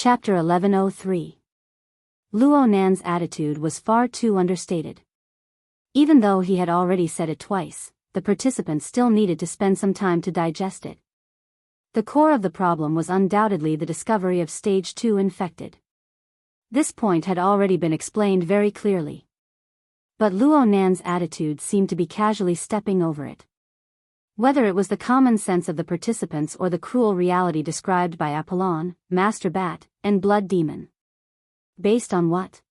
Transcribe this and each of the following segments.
Chapter 1103. Luo Nan's attitude was far too understated. Even though he had already said it twice, the participants still needed to spend some time to digest it. The core of the problem was undoubtedly the discovery of Stage 2 infected. This point had already been explained very clearly. But Luo Nan's attitude seemed to be casually stepping over it. Whether it was the common sense of the participants or the cruel reality described by Apollon, Master Bat, and Blood Demon. Based on what?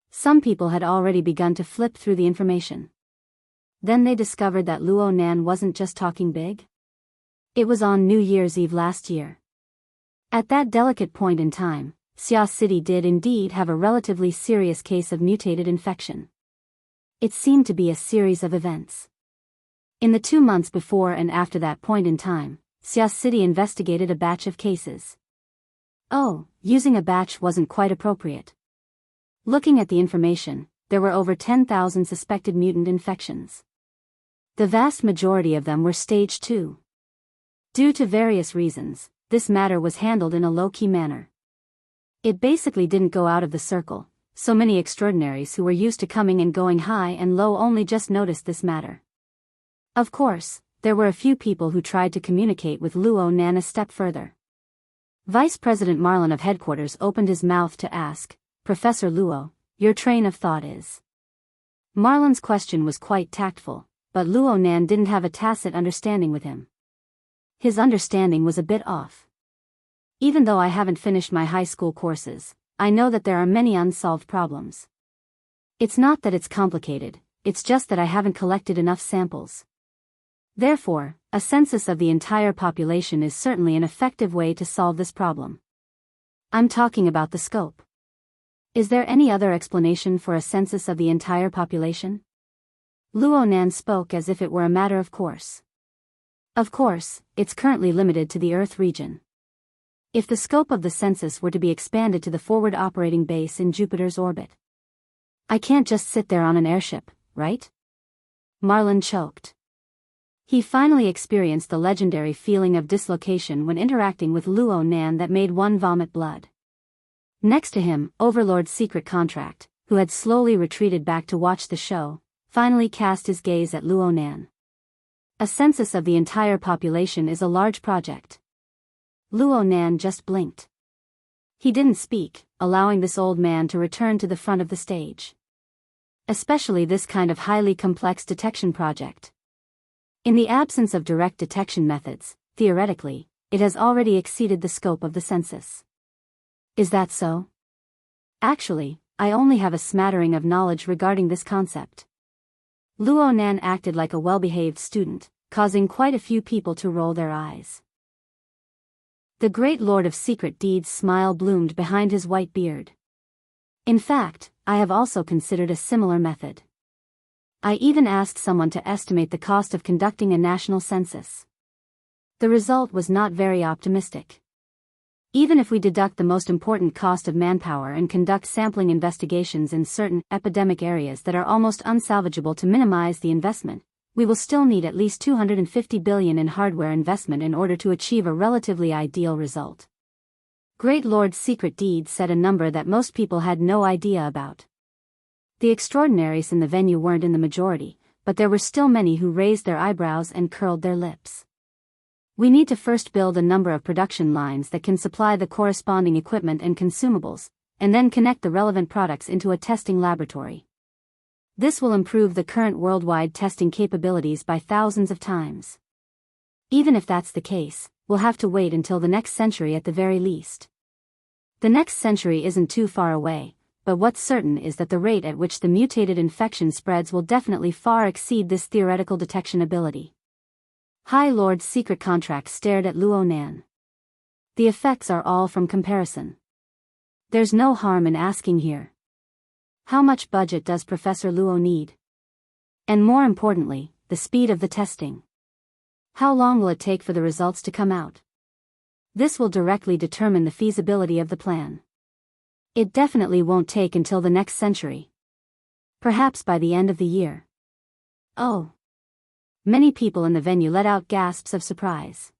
Some people had already begun to flip through the information. Then they discovered that Luo Nan wasn't just talking big. It was on New Year's Eve last year. At that delicate point in time, Xia City did indeed have a relatively serious case of mutated infection. It seemed to be a series of events. In the 2 months before and after that point in time, Xia City investigated a batch of cases. Oh, using a batch wasn't quite appropriate. Looking at the information, there were over 10,000 suspected mutant infections. The vast majority of them were Stage 2. Due to various reasons, this matter was handled in a low-key manner. It basically didn't go out of the circle, so many extraordinaries who were used to coming and going high and low only just noticed this matter. Of course, there were a few people who tried to communicate with Luo Nan a step further. Vice President Marlin of headquarters opened his mouth to ask, "Professor Luo, your train of thought is?" Marlin's question was quite tactful, but Luo Nan didn't have a tacit understanding with him. His understanding was a bit off. Even though I haven't finished my high school courses, I know that there are many unsolved problems. It's not that it's complicated, it's just that I haven't collected enough samples. Therefore, a census of the entire population is certainly an effective way to solve this problem. I'm talking about the scope. Is there any other explanation for a census of the entire population? Luo Nan spoke as if it were a matter of course. Of course, it's currently limited to the Earth region. If the scope of the census were to be expanded to the forward operating base in Jupiter's orbit. I can't just sit there on an airship, right? Marlin choked. He finally experienced the legendary feeling of dislocation when interacting with Luo Nan that made one vomit blood. Next to him, Overlord Secret Contract, who had slowly retreated back to watch the show, finally cast his gaze at Luo Nan. A census of the entire population is a large project. Luo Nan just blinked. He didn't speak, allowing this old man to return to the front of the stage. Especially this kind of highly complex detection project. In the absence of direct detection methods, theoretically, it has already exceeded the scope of the census. Is that so? Actually, I only have a smattering of knowledge regarding this concept. Luo Nan acted like a well-behaved student, causing quite a few people to roll their eyes. The great Lord of Secret Deeds' smile bloomed behind his white beard. In fact, I have also considered a similar method. I even asked someone to estimate the cost of conducting a national census. The result was not very optimistic. Even if we deduct the most important cost of manpower and conduct sampling investigations in certain epidemic areas that are almost unsalvageable to minimize the investment, we will still need at least 250 billion in hardware investment in order to achieve a relatively ideal result. Great Lord Secret Deeds said a number that most people had no idea about. The extraordinaries in the venue weren't in the majority, but there were still many who raised their eyebrows and curled their lips. We need to first build a number of production lines that can supply the corresponding equipment and consumables, and then connect the relevant products into a testing laboratory. This will improve the current worldwide testing capabilities by thousands of times. Even if that's the case, we'll have to wait until the next century at the very least. The next century isn't too far away, but what's certain is that the rate at which the mutated infection spreads will definitely far exceed this theoretical detection ability. High Lord Secret Contract stared at Luo Nan. The effects are all from comparison. There's no harm in asking here. How much budget does Professor Luo need? And more importantly, the speed of the testing. How long will it take for the results to come out? This will directly determine the feasibility of the plan. It definitely won't take until the next century. Perhaps by the end of the year. Oh. Many people in the venue let out gasps of surprise.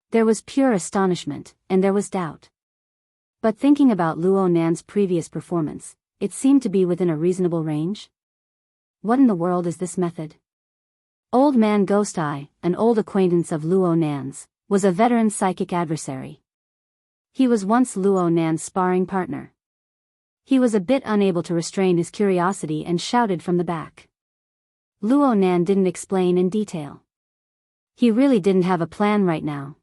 There was pure astonishment, and there was doubt. But thinking about Luo Nan's previous performance, it seemed to be within a reasonable range. What in the world is this method? Old Man Ghost Eye, an old acquaintance of Luo Nan's, was a veteran psychic adversary. He was once Luo Nan's sparring partner. He was a bit unable to restrain his curiosity and shouted from the back. Luo Nan didn't explain in detail. He really didn't have a plan right now.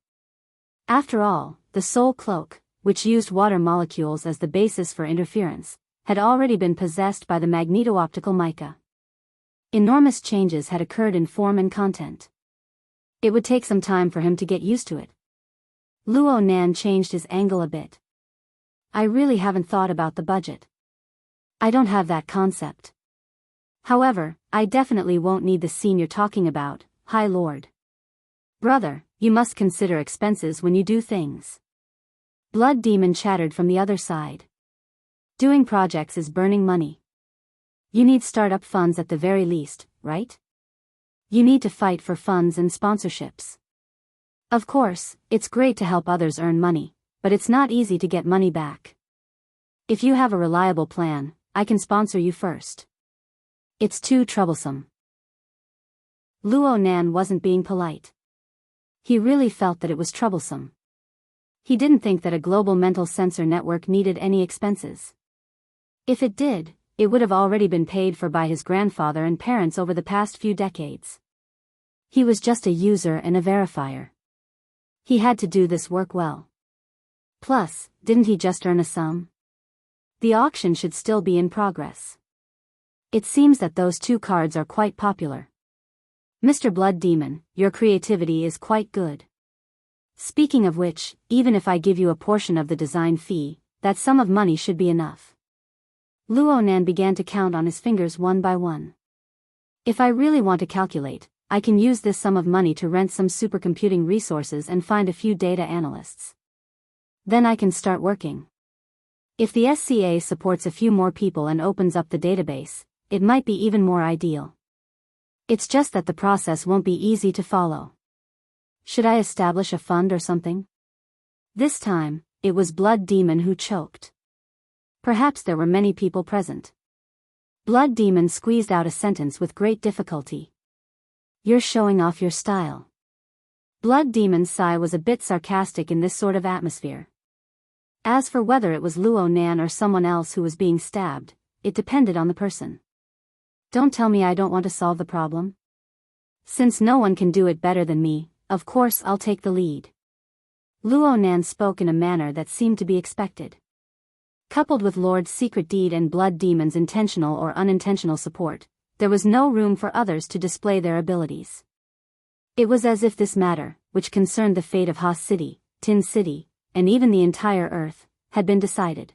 After all, the soul cloak, which used water molecules as the basis for interference, had already been possessed by the magneto-optical mica. Enormous changes had occurred in form and content. It would take some time for him to get used to it. Luo Nan changed his angle a bit. I really haven't thought about the budget. I don't have that concept. However, I definitely won't need the scene you're talking about, High Lord. Brother, you must consider expenses when you do things. Blood Demon chattered from the other side. Doing projects is burning money. You need startup funds at the very least, right? You need to fight for funds and sponsorships. Of course, it's great to help others earn money, but it's not easy to get money back. If you have a reliable plan, I can sponsor you first. It's too troublesome. Luo Nan wasn't being polite. He really felt that it was troublesome. He didn't think that a global mental sensor network needed any expenses. If it did, it would have already been paid for by his grandfather and parents over the past few decades. He was just a user and a verifier. He had to do this work well. Plus, didn't he just earn a sum? The auction should still be in progress. It seems that those two cards are quite popular. Mr. Blood Demon, your creativity is quite good. Speaking of which, even if I give you a portion of the design fee, that sum of money should be enough. Luo Nan began to count on his fingers one by one. If I really want to calculate, I can use this sum of money to rent some supercomputing resources and find a few data analysts. Then I can start working. If the SCA supports a few more people and opens up the database, it might be even more ideal. It's just that the process won't be easy to follow. Should I establish a fund or something? This time, it was Blood Demon who choked. Perhaps there were many people present. Blood Demon squeezed out a sentence with great difficulty. You're showing off your style. Blood Demon's sigh was a bit sarcastic in this sort of atmosphere. As for whether it was Luo Nan or someone else who was being stabbed, it depended on the person. Don't tell me I don't want to solve the problem. Since no one can do it better than me, of course I'll take the lead. Luo Nan spoke in a manner that seemed to be expected. Coupled with Lord's secret deed and Blood Demon's intentional or unintentional support, there was no room for others to display their abilities. It was as if this matter, which concerned the fate of Ha City, Tin City, and even the entire Earth, had been decided.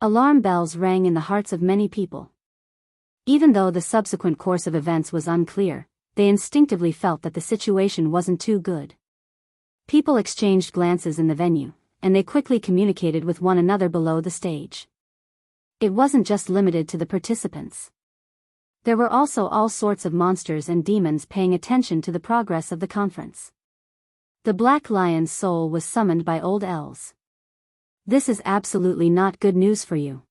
Alarm bells rang in the hearts of many people. Even though the subsequent course of events was unclear, they instinctively felt that the situation wasn't too good. People exchanged glances in the venue, and they quickly communicated with one another below the stage. It wasn't just limited to the participants. There were also all sorts of monsters and demons paying attention to the progress of the conference. The Black Lion's soul was summoned by old elves. This is absolutely not good news for you.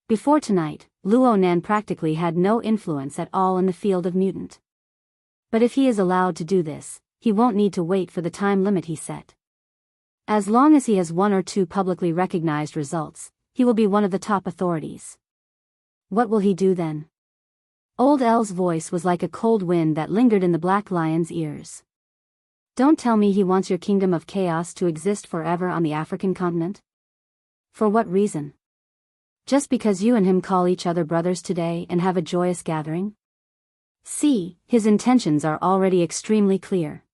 Before tonight, Luo Nan practically had no influence at all in the field of mutant. But if he is allowed to do this, he won't need to wait for the time limit he set. As long as he has one or two publicly recognized results, he will be one of the top authorities. What will he do then? Old El's voice was like a cold wind that lingered in the Black Lion's ears. Don't tell me he wants your kingdom of chaos to exist forever on the African continent? For what reason? Just because you and him call each other brothers today and have a joyous gathering? See, his intentions are already extremely clear.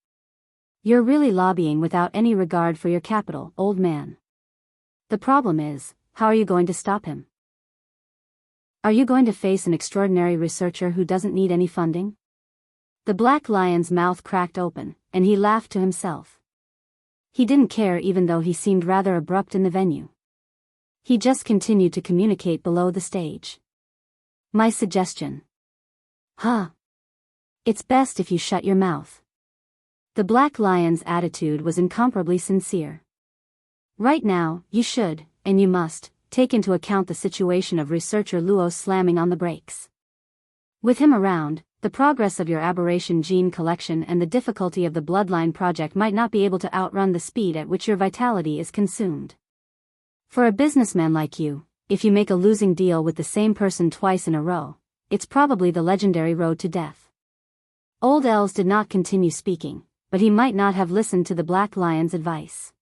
You're really lobbying without any regard for your capital, old man. The problem is, how are you going to stop him? Are you going to face an extraordinary researcher who doesn't need any funding? The Black Lion's mouth cracked open, and he laughed to himself. He didn't care even though he seemed rather abrupt in the venue. He just continued to communicate below the stage. My suggestion. It's best if you shut your mouth. The Black Lion's attitude was incomparably sincere. Right now, you should, and you must, take into account the situation of researcher Luo slamming on the brakes. With him around, the progress of your aberration gene collection and the difficulty of the bloodline project might not be able to outrun the speed at which your vitality is consumed. For a businessman like you, if you make a losing deal with the same person twice in a row, it's probably the legendary road to death. Old Els did not continue speaking, but he might not have listened to the Black Lion's advice.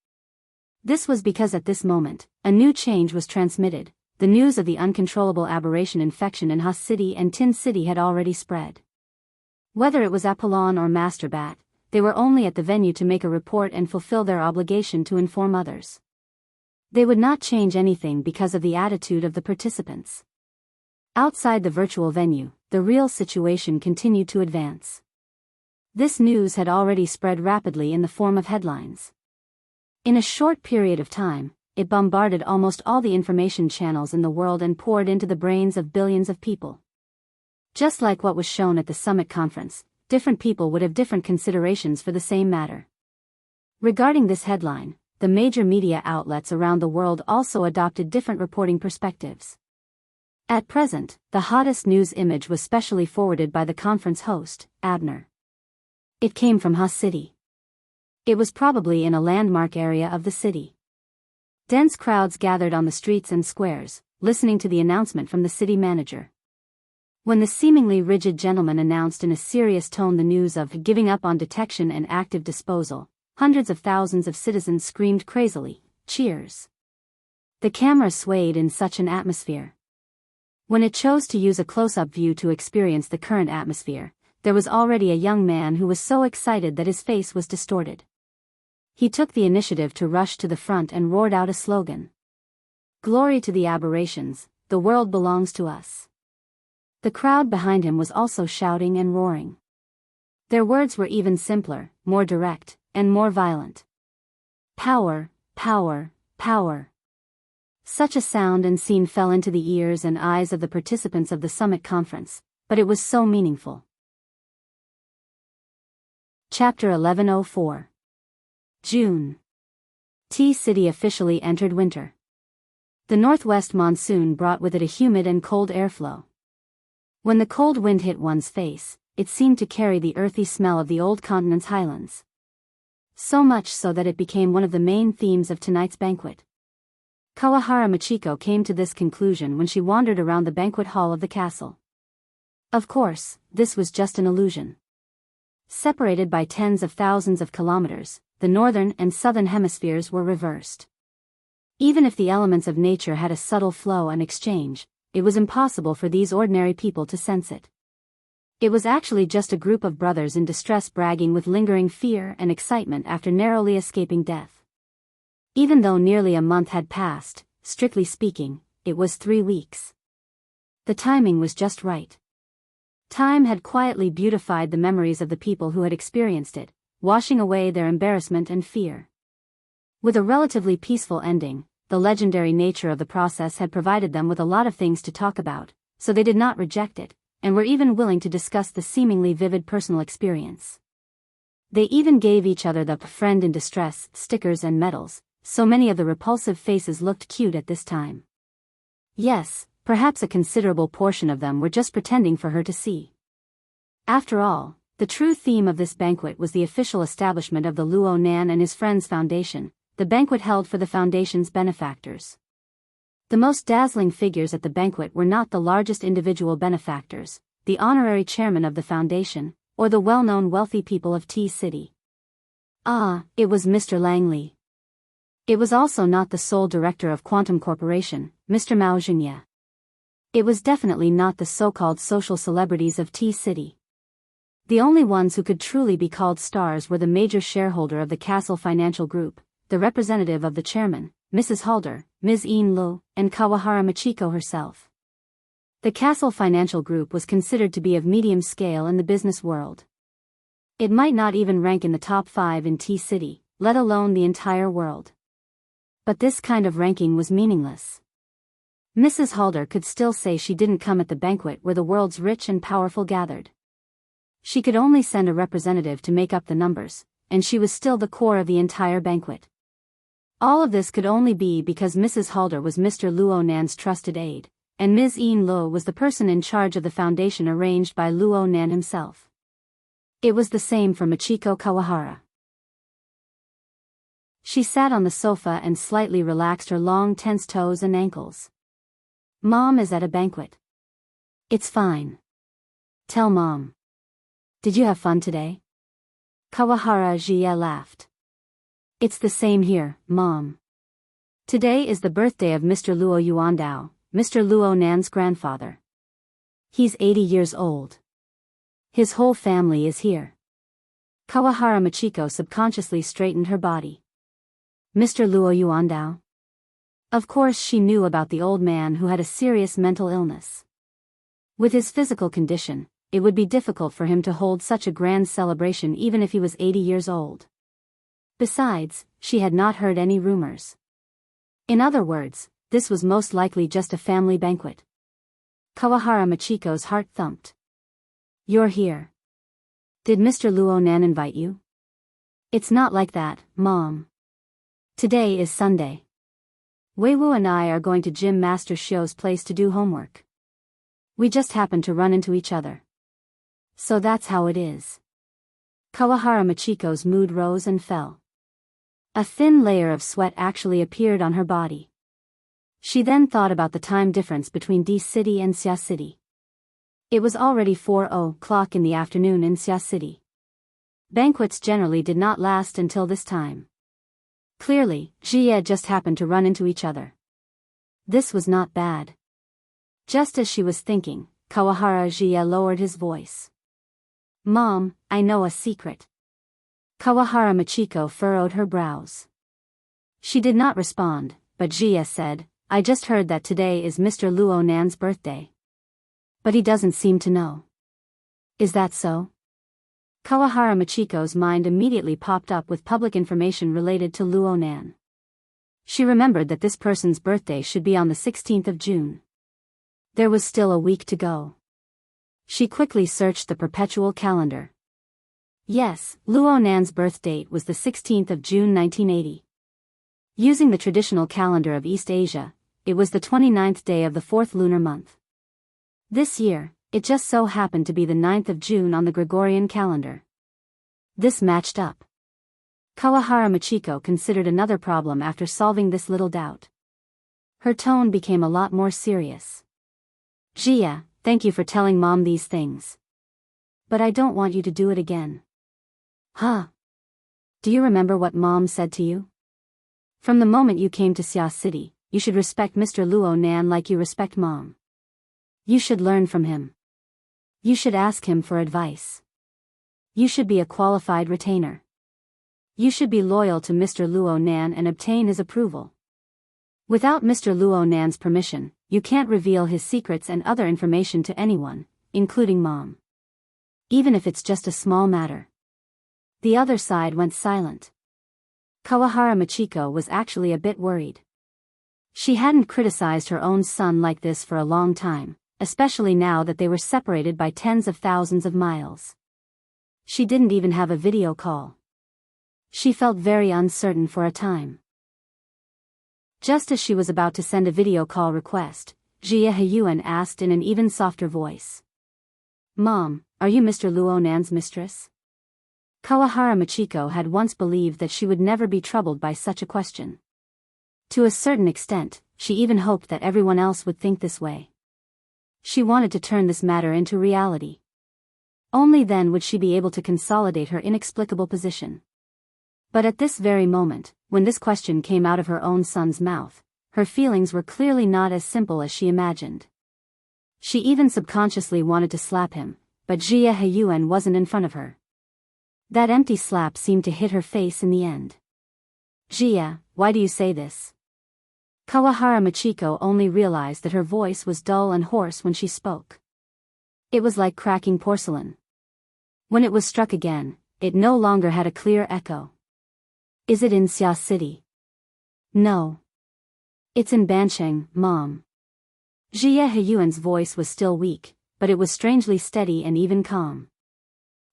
This was because at this moment, a new change was transmitted. The news of the uncontrollable aberration infection in Huss City and Tin City had already spread. Whether it was Apollon or Master Bat, they were only at the venue to make a report and fulfill their obligation to inform others. They would not change anything because of the attitude of the participants. Outside the virtual venue, the real situation continued to advance. This news had already spread rapidly in the form of headlines. In a short period of time, it bombarded almost all the information channels in the world and poured into the brains of billions of people. Just like what was shown at the summit conference, different people would have different considerations for the same matter. Regarding this headline, the major media outlets around the world also adopted different reporting perspectives. At present, the hottest news image was specially forwarded by the conference host, Abner. It came from Huss City. It was probably in a landmark area of the city. Dense crowds gathered on the streets and squares, listening to the announcement from the city manager. When the seemingly rigid gentleman announced in a serious tone the news of giving up on detection and active disposal, hundreds of thousands of citizens screamed crazily, "Cheers!" The camera swayed in such an atmosphere. When it chose to use a close-up view to experience the current atmosphere, there was already a young man who was so excited that his face was distorted. He took the initiative to rush to the front and roared out a slogan. "Glory to the aberrations, the world belongs to us." The crowd behind him was also shouting and roaring. Their words were even simpler, more direct, and more violent. Power, power, power. Such a sound and scene fell into the ears and eyes of the participants of the summit conference, but it was so meaningful. Chapter 1104. June. T-City officially entered winter. The northwest monsoon brought with it a humid and cold airflow. When the cold wind hit one's face, it seemed to carry the earthy smell of the old continent's highlands. So much so that it became one of the main themes of tonight's banquet. Kawahara Machiko came to this conclusion when she wandered around the banquet hall of the castle. Of course, this was just an illusion. Separated by tens of thousands of kilometers, the northern and southern hemispheres were reversed. Even if the elements of nature had a subtle flow and exchange, it was impossible for these ordinary people to sense it. It was actually just a group of brothers in distress bragging with lingering fear and excitement after narrowly escaping death. Even though nearly a month had passed, strictly speaking, it was 3 weeks. The timing was just right. Time had quietly beautified the memories of the people who had experienced it, washing away their embarrassment and fear. With a relatively peaceful ending, the legendary nature of the process had provided them with a lot of things to talk about, so they did not reject it, and were even willing to discuss the seemingly vivid personal experience. They even gave each other the "friend in distress" stickers and medals, so many of the repulsive faces looked cute at this time. Yes, perhaps a considerable portion of them were just pretending for her to see. After all, the true theme of this banquet was the official establishment of the Luo Nan and his Friends Foundation, the banquet held for the foundation's benefactors. The most dazzling figures at the banquet were not the largest individual benefactors, the honorary chairman of the foundation, or the well-known wealthy people of T-City. It was Mr. Langley. It was also not the sole director of Quantum Corporation, Mr. Mao Junye. It was definitely not the so-called social celebrities of T-City. The only ones who could truly be called stars were the major shareholder of the Castle Financial Group, the representative of the chairman, Mrs. Halder, Ms. Ian Lo, and Kawahara Machiko herself. The Castle Financial Group was considered to be of medium scale in the business world. It might not even rank in the top 5 in T-City, let alone the entire world. But this kind of ranking was meaningless. Mrs. Halder could still say she didn't come at the banquet where the world's rich and powerful gathered. She could only send a representative to make up the numbers, and she was still the core of the entire banquet. All of this could only be because Mrs. Halder was Mr. Luo Nan's trusted aide, and Ms. Ian Luo was the person in charge of the foundation arranged by Luo Nan himself. It was the same for Machiko Kawahara. She sat on the sofa and slightly relaxed her long tense toes and ankles. Mom is at a banquet. It's fine. Tell Mom. Did you have fun today? Kawahara Jie laughed. It's the same here, Mom. Today is the birthday of Mr. Luo Yuandao, Mr. Luo Nan's grandfather. He's 80 years old. His whole family is here. Kawahara Machiko subconsciously straightened her body. Mr. Luo Yuandao? Of course she knew about the old man who had a serious mental illness. With his physical condition, it would be difficult for him to hold such a grand celebration even if he was 80 years old. Besides, she had not heard any rumors. In other words, this was most likely just a family banquet. Kawahara Machiko's heart thumped. You're here. Did Mr. Luo Nan invite you? It's not like that, Mom. Today is Sunday. Weiwu and I are going to Gym Master Shio's place to do homework. We just happened to run into each other. So that's how it is. Kawahara Machiko's mood rose and fell. A thin layer of sweat actually appeared on her body. She then thought about the time difference between D City and Xia City. It was already 4:00 in the afternoon in Xia City. Banquets generally did not last until this time. Clearly, Jie just happened to run into each other. This was not bad. Just as she was thinking, Kawahara Jie lowered his voice. Mom, I know a secret. Kawahara Machiko furrowed her brows. She did not respond, but Jie said, I just heard that today is Mr. Luo Nan's birthday. But he doesn't seem to know. Is that so? Kawahara Machiko's mind immediately popped up with public information related to Luo Nan. She remembered that this person's birthday should be on the 16th of June. There was still a week to go. She quickly searched the perpetual calendar. Yes, Luo Nan's birth date was the 16th of June 1980. Using the traditional calendar of East Asia, it was the 29th day of the 4th lunar month. This year, it just so happened to be the 9th of June on the Gregorian calendar. This matched up. Kawahara Machiko considered another problem after solving this little doubt. Her tone became a lot more serious. Jie, thank you for telling Mom these things. But I don't want you to do it again. Huh? Do you remember what Mom said to you? From the moment you came to Xia City, you should respect Mr. Luo Nan like you respect Mom. You should learn from him. You should ask him for advice. You should be a qualified retainer. You should be loyal to Mr. Luo Nan and obtain his approval. Without Mr. Luo Nan's permission, you can't reveal his secrets and other information to anyone, including Mom. Even if it's just a small matter. The other side went silent. Kawahara Machiko was actually a bit worried. She hadn't criticized her own son like this for a long time, especially now that they were separated by tens of thousands of miles. She didn't even have a video call. She felt very uncertain for a time. Just as she was about to send a video call request, Jie Heyuan asked in an even softer voice. Mom, are you Mr. Luo Nan's mistress? Kawahara Machiko had once believed that she would never be troubled by such a question. To a certain extent, she even hoped that everyone else would think this way. She wanted to turn this matter into reality. Only then would she be able to consolidate her inexplicable position. But at this very moment, when this question came out of her own son's mouth, her feelings were clearly not as simple as she imagined. She even subconsciously wanted to slap him, but Jie Heyuan wasn't in front of her. That empty slap seemed to hit her face in the end. Jie, why do you say this? Kawahara Machiko only realized that her voice was dull and hoarse when she spoke. It was like cracking porcelain. When it was struck again, it no longer had a clear echo. Is it in Xia City? No. It's in Bansheng, Mom. Jie Heyuan's voice was still weak, but it was strangely steady and even calm.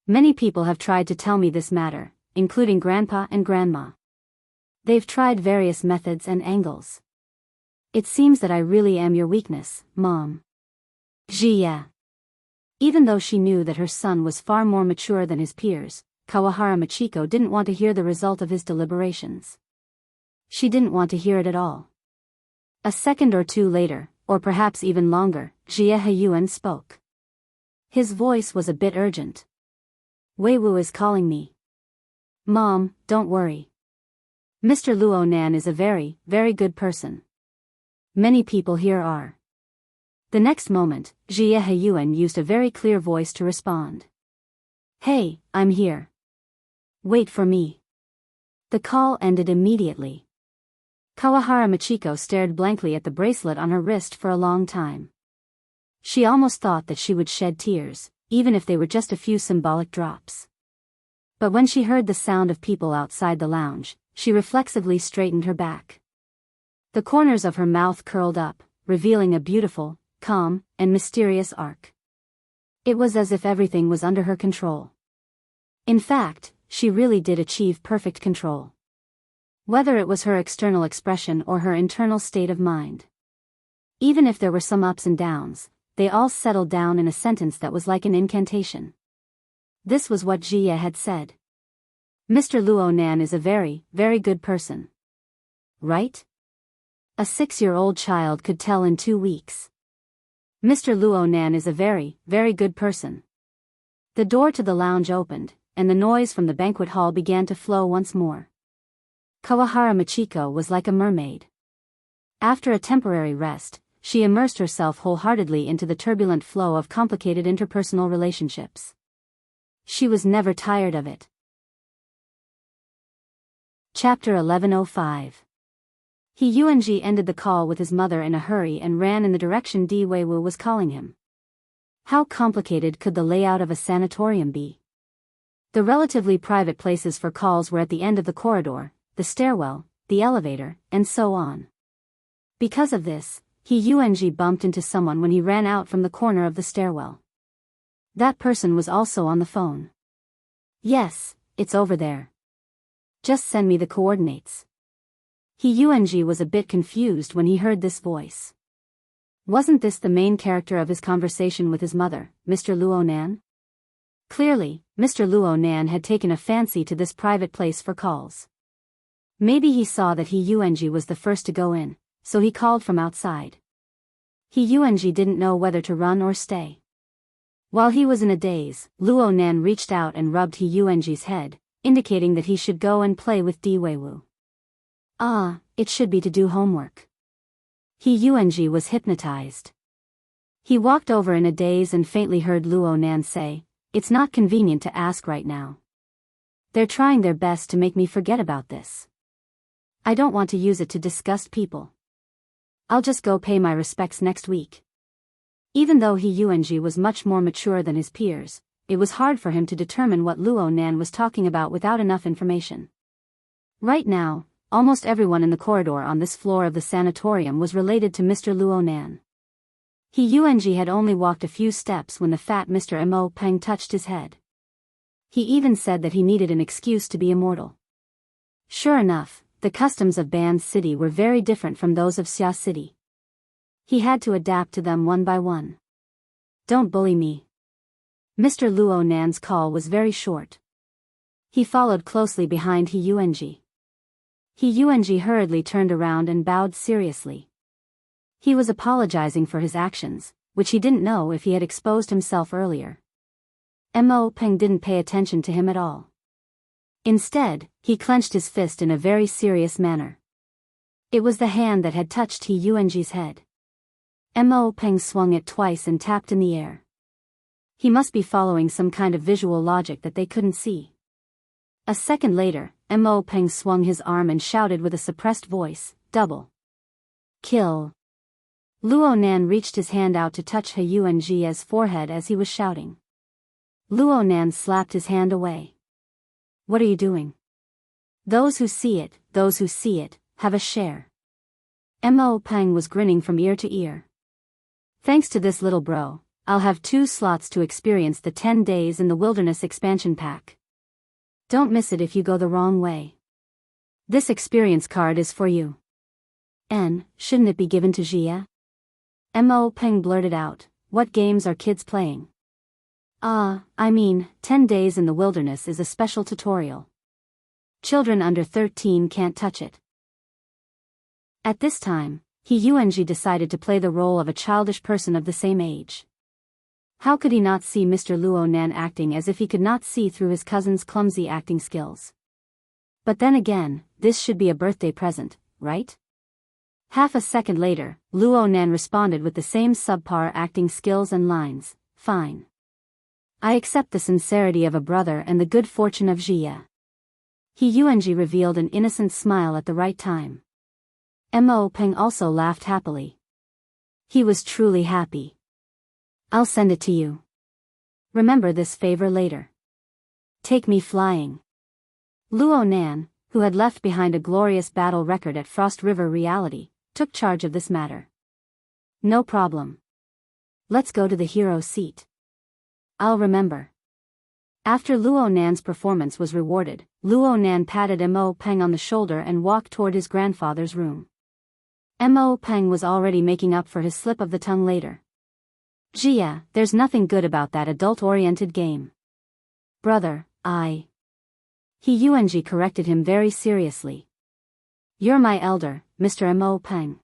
Many people have tried to tell me this matter, including Grandpa and Grandma. They've tried various methods and angles. It seems that I really am your weakness, Mom. Jie. Even though she knew that her son was far more mature than his peers, Kawahara Machiko didn't want to hear the result of his deliberations. She didn't want to hear it at all. A second or two later, or perhaps even longer, Jie Heyuan spoke. His voice was a bit urgent. Weiwu is calling me. Mom, don't worry. Mr. Luo Nan is a very, very good person. Many people here are. The next moment, Jie Heyuan used a very clear voice to respond. Hey, I'm here. Wait for me. The call ended immediately. Kawahara Machiko stared blankly at the bracelet on her wrist for a long time. She almost thought that she would shed tears, even if they were just a few symbolic drops. But when she heard the sound of people outside the lounge, she reflexively straightened her back. The corners of her mouth curled up, revealing a beautiful, calm, and mysterious arc. It was as if everything was under her control. In fact, she really did achieve perfect control. Whether it was her external expression or her internal state of mind. Even if there were some ups and downs, they all settled down in a sentence that was like an incantation. This was what Jie had said. Mr. Luo Nan is a very, very good person. Right? A 6-year-old child could tell in 2 weeks. Mr. Luo Nan is a very, very good person. The door to the lounge opened, and the noise from the banquet hall began to flow once more. Kawahara Machiko was like a mermaid. After a temporary rest, she immersed herself wholeheartedly into the turbulent flow of complicated interpersonal relationships. She was never tired of it. Chapter 1105. He Yuanji ended the call with his mother in a hurry and ran in the direction Di Weiwu was calling him. How complicated could the layout of a sanatorium be? The relatively private places for calls were at the end of the corridor, the stairwell, the elevator, and so on. Because of this, He Yuanji bumped into someone when he ran out from the corner of the stairwell. That person was also on the phone. Yes, it's over there. Just send me the coordinates. He Yuanji was a bit confused when he heard this voice. Wasn't this the main character of his conversation with his mother, Mr. Luo Nan? Clearly, Mr. Luo Nan had taken a fancy to this private place for calls. Maybe he saw that He Yuanji was the first to go in, so he called from outside. He Yuanji didn't know whether to run or stay. While he was in a daze, Luo Nan reached out and rubbed He Yuanji's head, indicating that he should go and play with Di Weiwu. Ah, it should be to do homework. He Yuanji was hypnotized. He walked over in a daze and faintly heard Luo Nan say, "It's not convenient to ask right now. They're trying their best to make me forget about this. I don't want to use it to disgust people. I'll just go pay my respects next week." Even though He Yuanji was much more mature than his peers, it was hard for him to determine what Luo Nan was talking about without enough information. Right now, almost everyone in the corridor on this floor of the sanatorium was related to Mr. Luo Nan. He Yuanji had only walked a few steps when the fat Mr. Mo Peng touched his head. He even said that he needed an excuse to be immortal. Sure enough, the customs of Ban City were very different from those of Xia City. He had to adapt to them one by one. Don't bully me. Mr. Luo Nan's call was very short. He followed closely behind He Yuanji. He Yuanji hurriedly turned around and bowed seriously. He was apologizing for his actions, which he didn't know if he had exposed himself earlier. Mo Peng didn't pay attention to him at all. Instead, he clenched his fist in a very serious manner. It was the hand that had touched He Yuanji's head. Mo Peng swung it twice and tapped in the air. He must be following some kind of visual logic that they couldn't see. A second later, Mo Peng swung his arm and shouted with a suppressed voice, "Double kill." Luo Nan reached his hand out to touch He Yuanji's forehead as he was shouting. Luo Nan slapped his hand away. "What are you doing? Those who see it, have a share." Mo Peng was grinning from ear to ear. "Thanks to this little bro, I'll have 2 slots to experience the 10 days in the wilderness expansion pack. Don't miss it if you go the wrong way." This experience card is for you. Shouldn't it be given to Jia? Mo Peng blurted out, what games are kids playing? 10 days in the wilderness is a special tutorial. Children under 13 can't touch it. At this time, Yuanji decided to play the role of a childish person of the same age. How could he not see Mr. Luonan acting as if he could not see through his cousin's clumsy acting skills? But then again, this should be a birthday present, right? Half a second later, Luonan responded with the same subpar acting skills and lines, fine. I accept the sincerity of a brother and the good fortune of Jia. Yuanji revealed an innocent smile at the right time. Mo Peng also laughed happily. He was truly happy. I'll send it to you. Remember this favor later. Take me flying. Luonan, who had left behind a glorious battle record at Frost River Reality, took charge of this matter. No problem. Let's go to the hero seat. I'll remember. After Luonan's performance was rewarded, Luonan patted Mo Peng on the shoulder and walked toward his grandfather's room. Mo Peng was already making up for his slip of the tongue later. Jia, there's nothing good about that adult-oriented game. Brother, Yuanji corrected him very seriously. You're my elder, Mr. Mo Peng.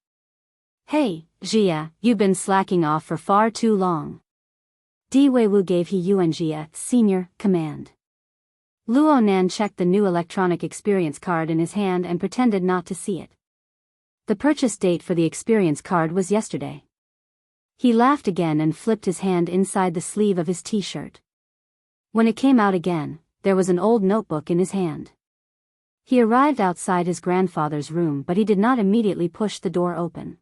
Hey, Jia, you've been slacking off for far too long. Di Weiwu gave Yuanji a senior command. Luonan checked the new electronic experience card in his hand and pretended not to see it. The purchase date for the experience card was yesterday. He laughed again and flipped his hand inside the sleeve of his t-shirt. When it came out again, there was an old notebook in his hand. He arrived outside his grandfather's room, but he did not immediately push the door open.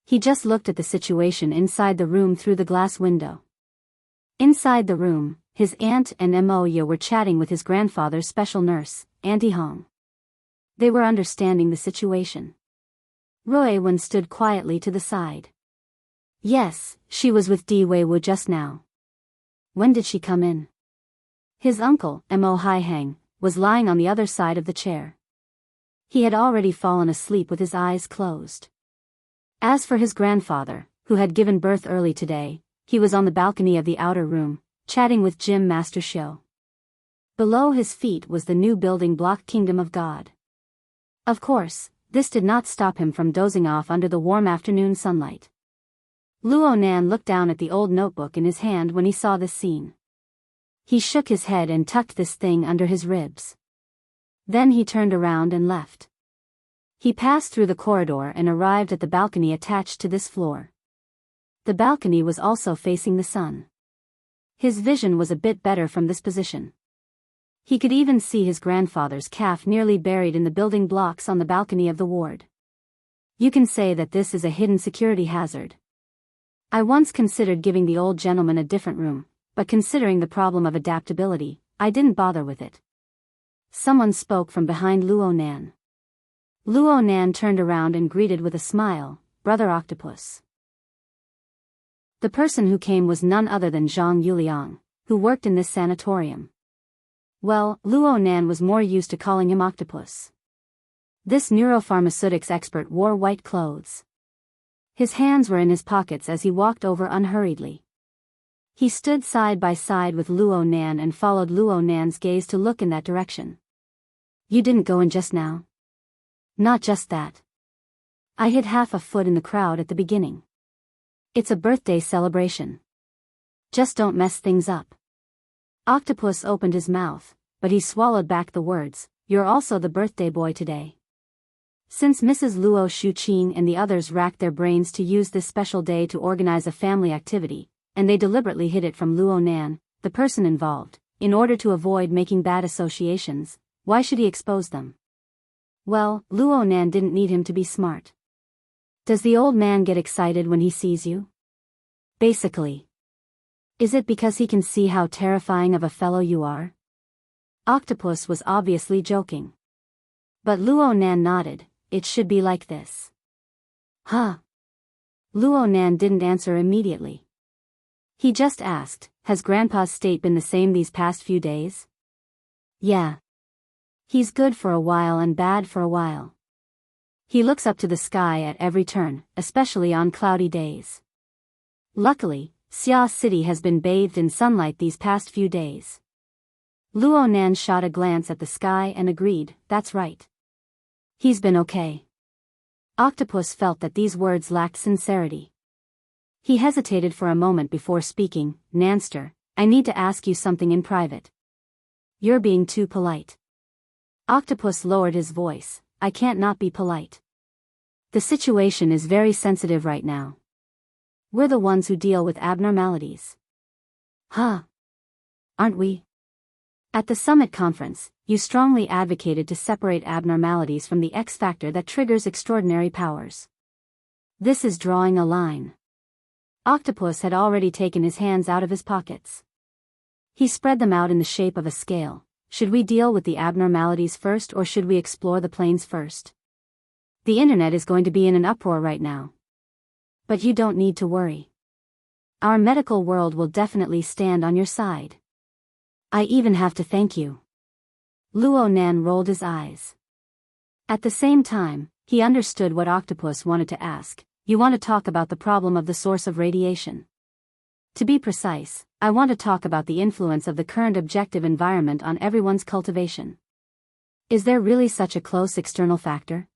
He just looked at the situation inside the room through the glass window. Inside the room, his aunt and Mo Ye were chatting with his grandfather's special nurse, Auntie Hong. They were understanding the situation. Rui Wen stood quietly to the side. Yes, she was with Di Weiwu just now. When did she come in? His uncle, Mo Haihang, was lying on the other side of the chair. He had already fallen asleep with his eyes closed. As for his grandfather, who had given birth early today, he was on the balcony of the outer room, chatting with Jim Master Xiu. Below his feet was the new building block Kingdom of God. Of course, this did not stop him from dozing off under the warm afternoon sunlight. Luonan looked down at the old notebook in his hand when he saw this scene. He shook his head and tucked this thing under his ribs. Then he turned around and left. He passed through the corridor and arrived at the balcony attached to this floor. The balcony was also facing the sun. His vision was a bit better from this position. He could even see his grandfather's calf nearly buried in the building blocks on the balcony of the ward. You can say that this is a hidden security hazard. I once considered giving the old gentleman a different room, but considering the problem of adaptability, I didn't bother with it. Someone spoke from behind Luonan. Luonan turned around and greeted with a smile, Brother Octopus. The person who came was none other than Zhang Yuliang, who worked in this sanatorium. Well, Luonan was more used to calling him Octopus. This neuropharmaceutics expert wore white clothes. His hands were in his pockets as he walked over unhurriedly. He stood side by side with Luonan and followed Luonan's gaze to look in that direction. You didn't go in just now? Not just that. I hid half a foot in the crowd at the beginning. It's a birthday celebration. Just don't mess things up. Octopus opened his mouth, but he swallowed back the words, you're also the birthday boy today. Since Mrs. Luo Shuqing and the others racked their brains to use this special day to organize a family activity, and they deliberately hid it from Luonan, the person involved, in order to avoid making bad associations, why should he expose them? Well, Luonan didn't need him to be smart. Does the old man get excited when he sees you? Basically. Is it because he can see how terrifying of a fellow you are? Octopus was obviously joking. But Luonan nodded, it should be like this. Huh? Luonan didn't answer immediately. He just asked, has Grandpa's state been the same these past few days? Yeah. He's good for a while and bad for a while. He looks up to the sky at every turn, especially on cloudy days. Luckily, Xia City has been bathed in sunlight these past few days. Luo Nan shot a glance at the sky and agreed, that's right. He's been okay. Octopus felt that these words lacked sincerity. He hesitated for a moment before speaking. Nanster, I need to ask you something in private. You're being too polite. Octopus lowered his voice. I can't not be polite. The situation is very sensitive right now. We're the ones who deal with abnormalities. Huh? Aren't we? At the summit conference, you strongly advocated to separate abnormalities from the X factor that triggers extraordinary powers. This is drawing a line. Octopus had already taken his hands out of his pockets. He spread them out in the shape of a scale. Should we deal with the abnormalities first or should we explore the planes first? The internet is going to be in an uproar right now. But you don't need to worry. Our medical world will definitely stand on your side. I even have to thank you. Luo Nan rolled his eyes. At the same time, he understood what Octopus wanted to ask. You want to talk about the problem of the source of radiation? To be precise, I want to talk about the influence of the current objective environment on everyone's cultivation. Is there really such a close external factor?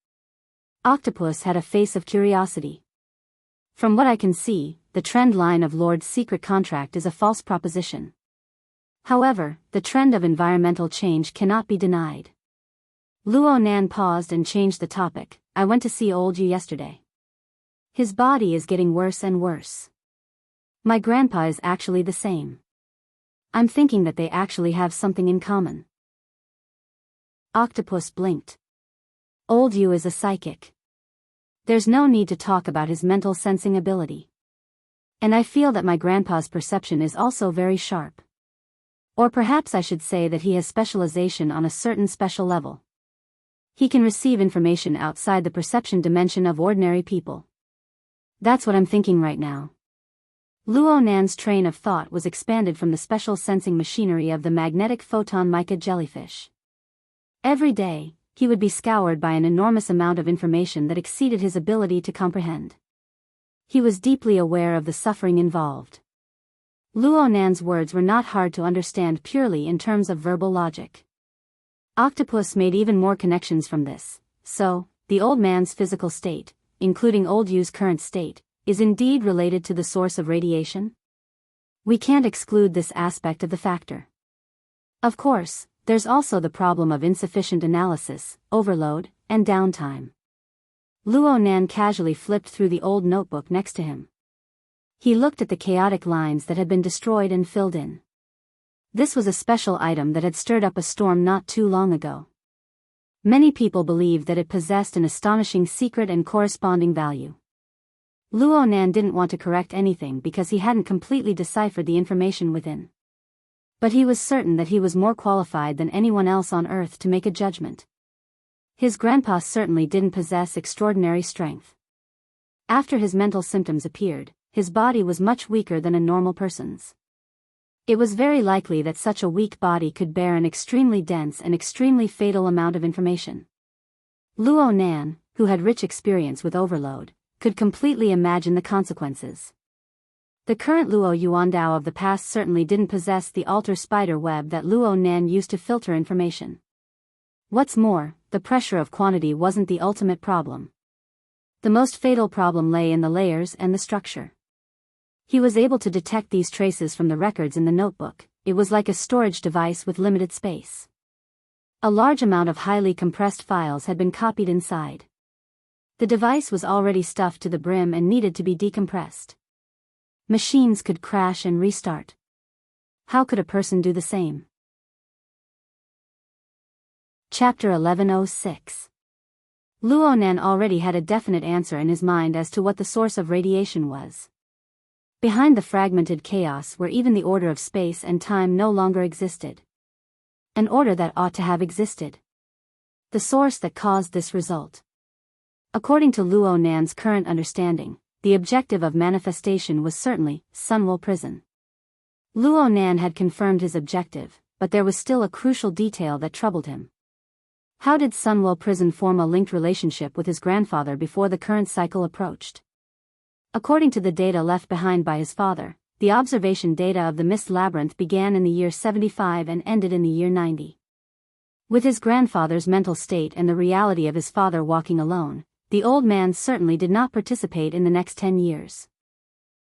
Octopus had a face of curiosity. From what I can see, the trend line of Lord's secret contract is a false proposition. However, the trend of environmental change cannot be denied. Luo Nan paused and changed the topic. I went to see old you yesterday. His body is getting worse and worse. My grandpa is actually the same. I'm thinking that they actually have something in common. Octopus blinked. Old you is a psychic. There's no need to talk about his mental sensing ability. And I feel that my grandpa's perception is also very sharp. Or perhaps I should say that he has specialization on a certain special level. He can receive information outside the perception dimension of ordinary people. That's what I'm thinking right now. Luo Nan's train of thought was expanded from the special sensing machinery of the magnetic photon mica jellyfish. Every day, he would be scoured by an enormous amount of information that exceeded his ability to comprehend. He was deeply aware of the suffering involved. Luo Nan's words were not hard to understand purely in terms of verbal logic. Octopus made even more connections from this. So, the old man's physical state, including old you's current state, is indeed related to the source of radiation? We can't exclude this aspect of the factor. Of course, there's also the problem of insufficient analysis, overload, and downtime. Luo Nan casually flipped through the old notebook next to him. He looked at the chaotic lines that had been destroyed and filled in. This was a special item that had stirred up a storm not too long ago. Many people believed that it possessed an astonishing secret and corresponding value. Luo Nan didn't want to correct anything because he hadn't completely deciphered the information within. But he was certain that he was more qualified than anyone else on Earth to make a judgment. His grandpa certainly didn't possess extraordinary strength. After his mental symptoms appeared, his body was much weaker than a normal person's. It was very likely that such a weak body could bear an extremely dense and extremely fatal amount of information. Luo Nan, who had rich experience with overload, could completely imagine the consequences. The current Luo Yuandao of the past certainly didn't possess the alter spider web that Luo Nan used to filter information. What's more, the pressure of quantity wasn't the ultimate problem. The most fatal problem lay in the layers and the structure. He was able to detect these traces from the records in the notebook. It was like a storage device with limited space. A large amount of highly compressed files had been copied inside. The device was already stuffed to the brim and needed to be decompressed. Machines could crash and restart. How could a person do the same? Chapter 1106. Luo Nan already had a definite answer in his mind as to what the source of radiation was. Behind the fragmented chaos where even the order of space and time no longer existed. An order that ought to have existed. The source that caused this result. According to Luo Nan's current understanding, the objective of manifestation was certainly Sunwell Prison. Luo Nan had confirmed his objective, but there was still a crucial detail that troubled him. How did Sunwell Prison form a linked relationship with his grandfather before the current cycle approached? According to the data left behind by his father, the observation data of the Mist Labyrinth began in the year 75 and ended in the year 90. With his grandfather's mental state and the reality of his father walking alone, the old man certainly did not participate in the next 10 years.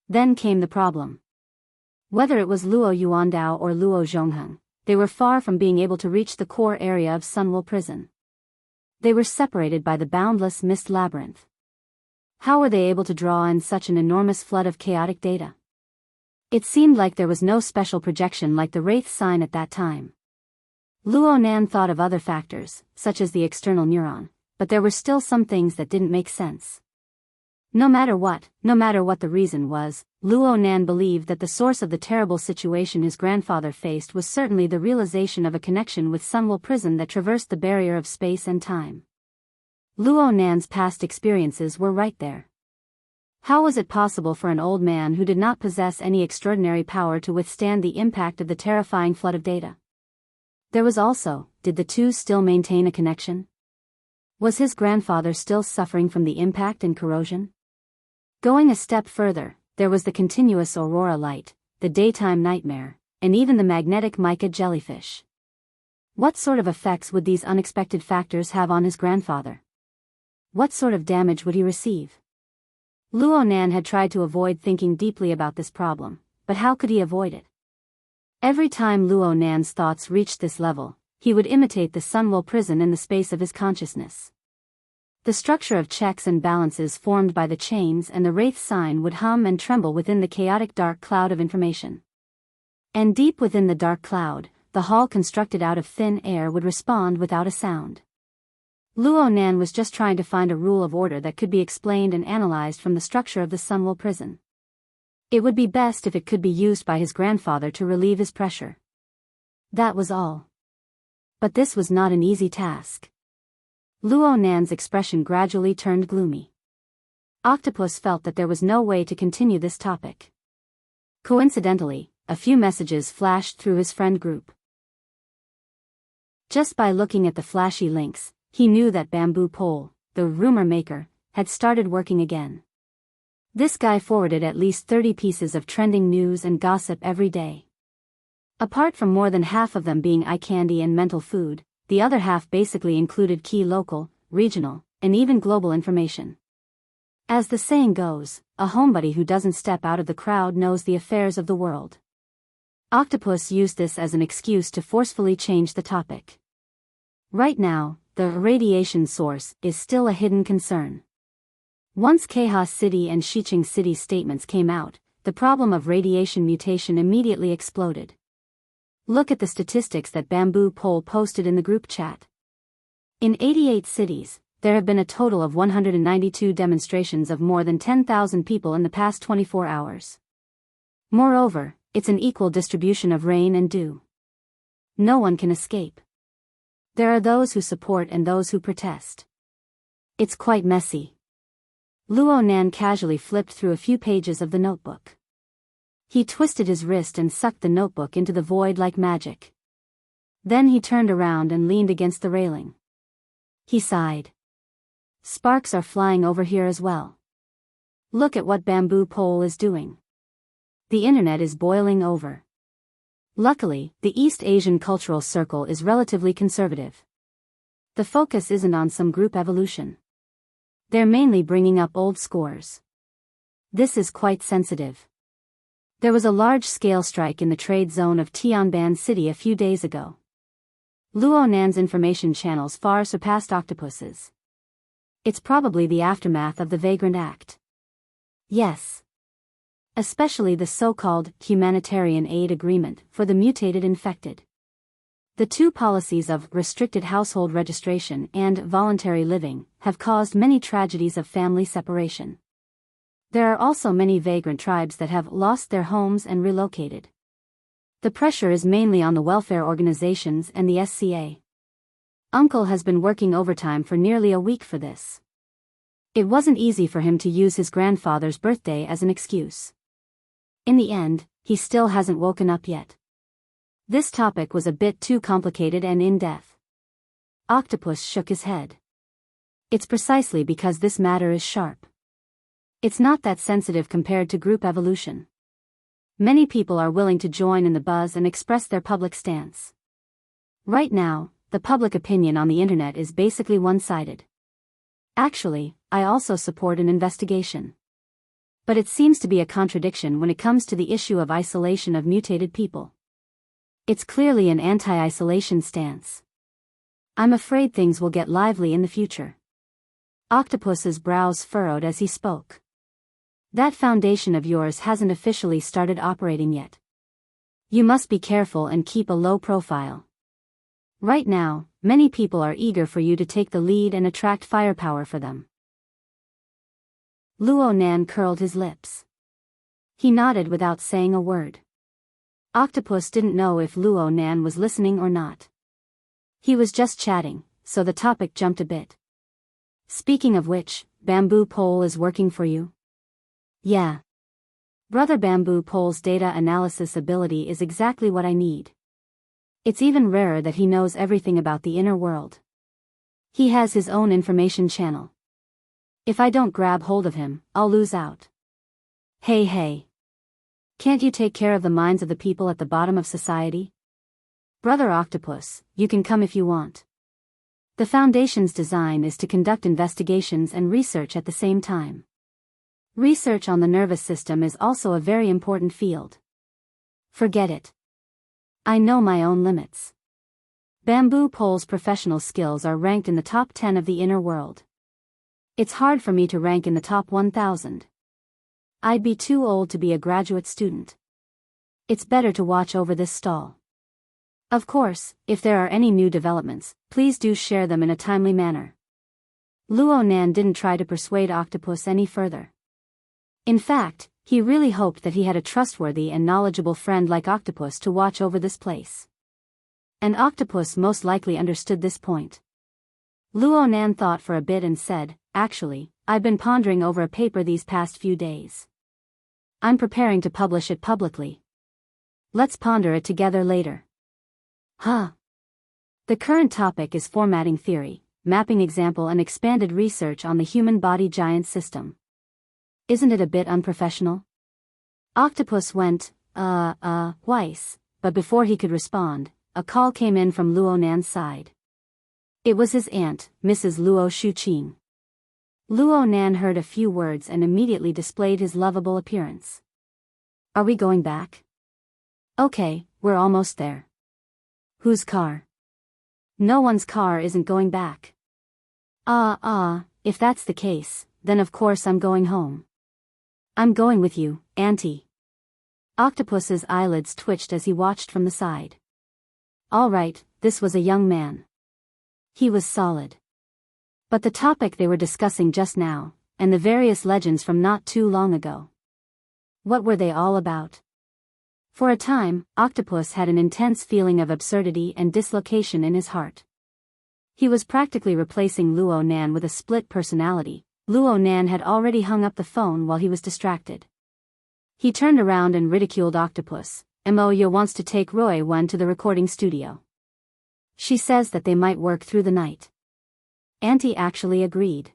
Then came the problem. Whether it was Luo Yuandao or Luo Zhongheng, they were far from being able to reach the core area of Sunwell Prison. They were separated by the boundless Mist Labyrinth. How were they able to draw in such an enormous flood of chaotic data? It seemed like there was no special projection like the Wraith sign at that time. Luo Nan thought of other factors, such as the external neuron, but there were still some things that didn't make sense. No matter what the reason was, Luo Nan believed that the source of the terrible situation his grandfather faced was certainly the realization of a connection with Sunwell Prison that traversed the barrier of space and time. Luo Nan's past experiences were right there. How was it possible for an old man who did not possess any extraordinary power to withstand the impact of the terrifying flood of data? There was also, did the two still maintain a connection? Was his grandfather still suffering from the impact and corrosion? Going a step further, there was the continuous aurora light, the daytime nightmare, and even the magnetic mica jellyfish. What sort of effects would these unexpected factors have on his grandfather? What sort of damage would he receive? Luo Nan had tried to avoid thinking deeply about this problem, but how could he avoid it? Every time Luo Nan's thoughts reached this level, he would imitate the Sunwell Prison in the space of his consciousness. The structure of checks and balances formed by the chains and the Wraith sign would hum and tremble within the chaotic dark cloud of information. And deep within the dark cloud, the hall constructed out of thin air would respond without a sound. Luo Nan was just trying to find a rule of order that could be explained and analyzed from the structure of the Sunwell Prison. It would be best if it could be used by his grandfather to relieve his pressure. That was all. But this was not an easy task. Luo Nan's expression gradually turned gloomy. Octopus felt that there was no way to continue this topic. Coincidentally, a few messages flashed through his friend group. Just by looking at the flashy links, he knew that Bamboo Pole, the rumor maker, had started working again. This guy forwarded at least 30 pieces of trending news and gossip every day. Apart from more than half of them being eye candy and mental food, the other half basically included key local, regional, and even global information. As the saying goes, a homebody who doesn't step out of the crowd knows the affairs of the world. Octopus used this as an excuse to forcefully change the topic. Right now, the radiation source is still a hidden concern. Once Keha City and Xiqing City statements came out, the problem of radiation mutation immediately exploded. Look at the statistics that Bamboo Pole posted in the group chat. In 88 cities, there have been a total of 192 demonstrations of more than 10,000 people in the past 24 hours. Moreover, it's an equal distribution of rain and dew. No one can escape. There are those who support and those who protest. It's quite messy. Luo Nan casually flipped through a few pages of the notebook. He twisted his wrist and sucked the notebook into the void like magic. Then he turned around and leaned against the railing. He sighed. Sparks are flying over here as well. Look at what Bamboo Pole is doing. The internet is boiling over. Luckily, the East Asian cultural circle is relatively conservative. The focus isn't on some group evolution. They're mainly bringing up old scores. This is quite sensitive. There was a large-scale strike in the trade zone of Tianban City a few days ago. Luo Nan's information channels far surpassed Octopus's. It's probably the aftermath of the Vagrant Act. Yes. Especially the so-called humanitarian aid agreement for the mutated infected. The two policies of restricted household registration and voluntary living have caused many tragedies of family separation. There are also many vagrant tribes that have lost their homes and relocated. The pressure is mainly on the welfare organizations and the SCA. Uncle has been working overtime for nearly a week for this. It wasn't easy for him to use his grandfather's birthday as an excuse. In the end, he still hasn't woken up yet. This topic was a bit too complicated and in-depth. Octopus shook his head. It's precisely because this matter is sharp. It's not that sensitive compared to group evolution. Many people are willing to join in the buzz and express their public stance. Right now, the public opinion on the internet is basically one-sided. Actually, I also support an investigation. But it seems to be a contradiction when it comes to the issue of isolation of mutated people. It's clearly an anti-isolation stance. I'm afraid things will get lively in the future. Octopus's brows furrowed as he spoke. That foundation of yours hasn't officially started operating yet. You must be careful and keep a low profile. Right now, many people are eager for you to take the lead and attract firepower for them. Luo Nan curled his lips. He nodded without saying a word. Octopus didn't know if Luo Nan was listening or not. He was just chatting, so the topic jumped a bit. Speaking of which, Bamboo Pole is working for you? Yeah. Brother Bamboo Pole's data analysis ability is exactly what I need. It's even rarer that he knows everything about the inner world. He has his own information channel. If I don't grab hold of him, I'll lose out. Hey. Can't you take care of the minds of the people at the bottom of society? Brother Octopus, you can come if you want. The Foundation's design is to conduct investigations and research at the same time. Research on the nervous system is also a very important field. Forget it. I know my own limits. Bamboo Pole's professional skills are ranked in the top 10 of the inner world. It's hard for me to rank in the top 1,000. I'd be too old to be a graduate student. It's better to watch over this stall. Of course, if there are any new developments, please do share them in a timely manner. Luo Nan didn't try to persuade Octopus any further. In fact, he really hoped that he had a trustworthy and knowledgeable friend like Octopus to watch over this place. And Octopus most likely understood this point. Luo Nan thought for a bit and said, "Actually, I've been pondering over a paper these past few days. I'm preparing to publish it publicly. Let's ponder it together later." Huh. The current topic is formatting theory, mapping example and expanded research on the human body giant system. Isn't it a bit unprofessional? Octopus went, twice, but before he could respond, a call came in from Luo Nan's side. It was his aunt, Mrs. Luo Shuqing. Luo Nan heard a few words and immediately displayed his lovable appearance. Are we going back? Okay, we're almost there. Whose car? No one's car isn't going back. If that's the case, then of course I'm going home. I'm going with you, Auntie. Octopus's eyelids twitched as he watched from the side. All right, this was a young man. He was solid. But the topic they were discussing just now, and the various legends from not too long ago. What were they all about? For a time, Octopus had an intense feeling of absurdity and dislocation in his heart. He was practically replacing Luo Nan with a split personality. Luo Nan had already hung up the phone while he was distracted. He turned around and ridiculed Octopus. Moya wants to take Roy Wen to the recording studio. She says that they might work through the night. Auntie actually agreed.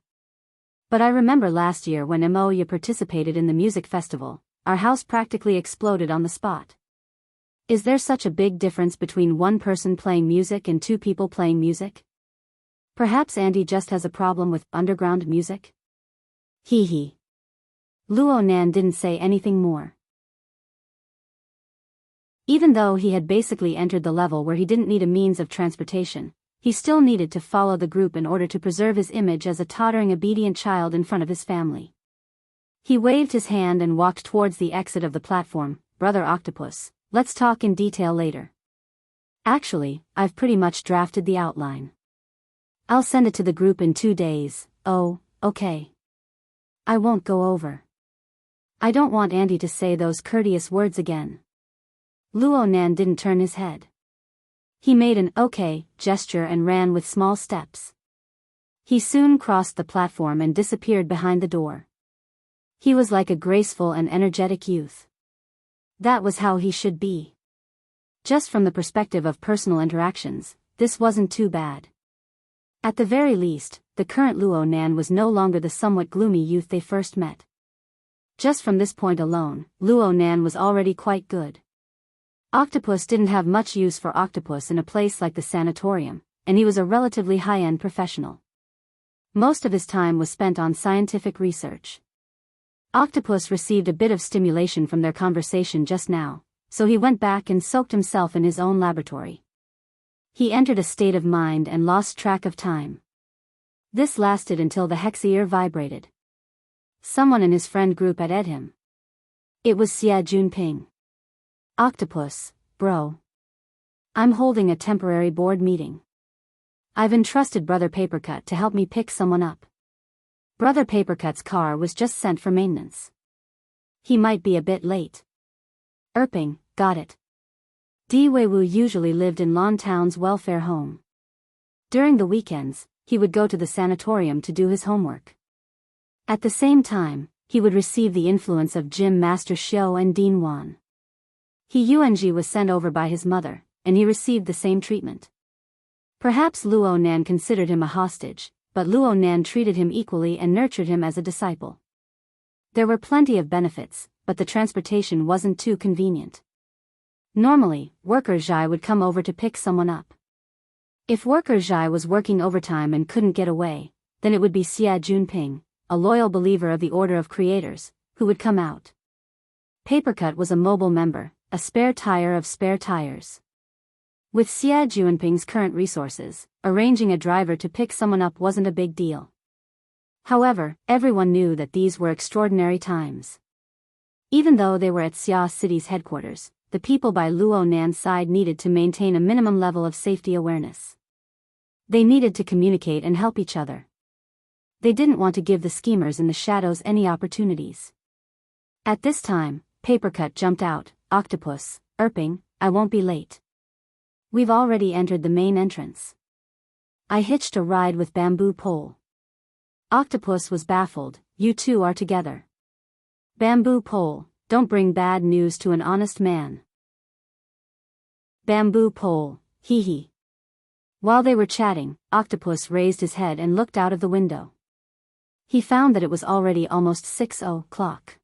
But I remember last year when Moya participated in the music festival, our house practically exploded on the spot. Is there such a big difference between one person playing music and two people playing music? Perhaps Auntie just has a problem with underground music? Hee hee. Luo Nan didn't say anything more. Even though he had basically entered the level where he didn't need a means of transportation, he still needed to follow the group in order to preserve his image as a tottering obedient child in front of his family. He waved his hand and walked towards the exit of the platform. Brother Octopus, let's talk in detail later. Actually, I've pretty much drafted the outline. I'll send it to the group in 2 days. Oh, okay. I won't go over. I don't want Auntie to say those courteous words again. Luo Nan didn't turn his head. He made an okay gesture and ran with small steps. He soon crossed the platform and disappeared behind the door. He was like a graceful and energetic youth. That was how he should be. Just from the perspective of personal interactions, this wasn't too bad. At the very least, the current Luo Nan was no longer the somewhat gloomy youth they first met. Just from this point alone, Luo Nan was already quite good. Octopus didn't have much use for octopus in a place like the sanatorium, and he was a relatively high-end professional. Most of his time was spent on scientific research. Octopus received a bit of stimulation from their conversation just now, so he went back and soaked himself in his own laboratory. He entered a state of mind and lost track of time. This lasted until the hex-ear vibrated. Someone in his friend group had ed him. It was Xia Junping. Octopus, bro. I'm holding a temporary board meeting. I've entrusted Brother Papercut to help me pick someone up. Brother Papercut's car was just sent for maintenance. He might be a bit late. Erping, got it. Di Weiwu usually lived in Lon Town's welfare home. During the weekends, he would go to the sanatorium to do his homework. At the same time, he would receive the influence of Gym Master Xiao and Dean Wan. Yuanji was sent over by his mother, and he received the same treatment. Perhaps Luo Nan considered him a hostage, but Luo Nan treated him equally and nurtured him as a disciple. There were plenty of benefits, but the transportation wasn't too convenient. Normally, Worker Zhai would come over to pick someone up. If Worker Zhai was working overtime and couldn't get away, then it would be Xia Junping, a loyal believer of the Order of Creators, who would come out. Papercut was a mobile member, a spare tire of spare tires. With Xia Junping's current resources, arranging a driver to pick someone up wasn't a big deal. However, everyone knew that these were extraordinary times. Even though they were at Xia City's headquarters, the people by Luo Nan's side needed to maintain a minimum level of safety awareness. They needed to communicate and help each other. They didn't want to give the schemers in the shadows any opportunities. At this time, Papercut jumped out. Octopus, Erping, I won't be late. We've already entered the main entrance. I hitched a ride with Bamboo Pole. Octopus was baffled. You two are together. Bamboo Pole, don't bring bad news to an honest man. Bamboo Pole, hee hee. While they were chatting, Octopus raised his head and looked out of the window. He found that it was already almost 6:00.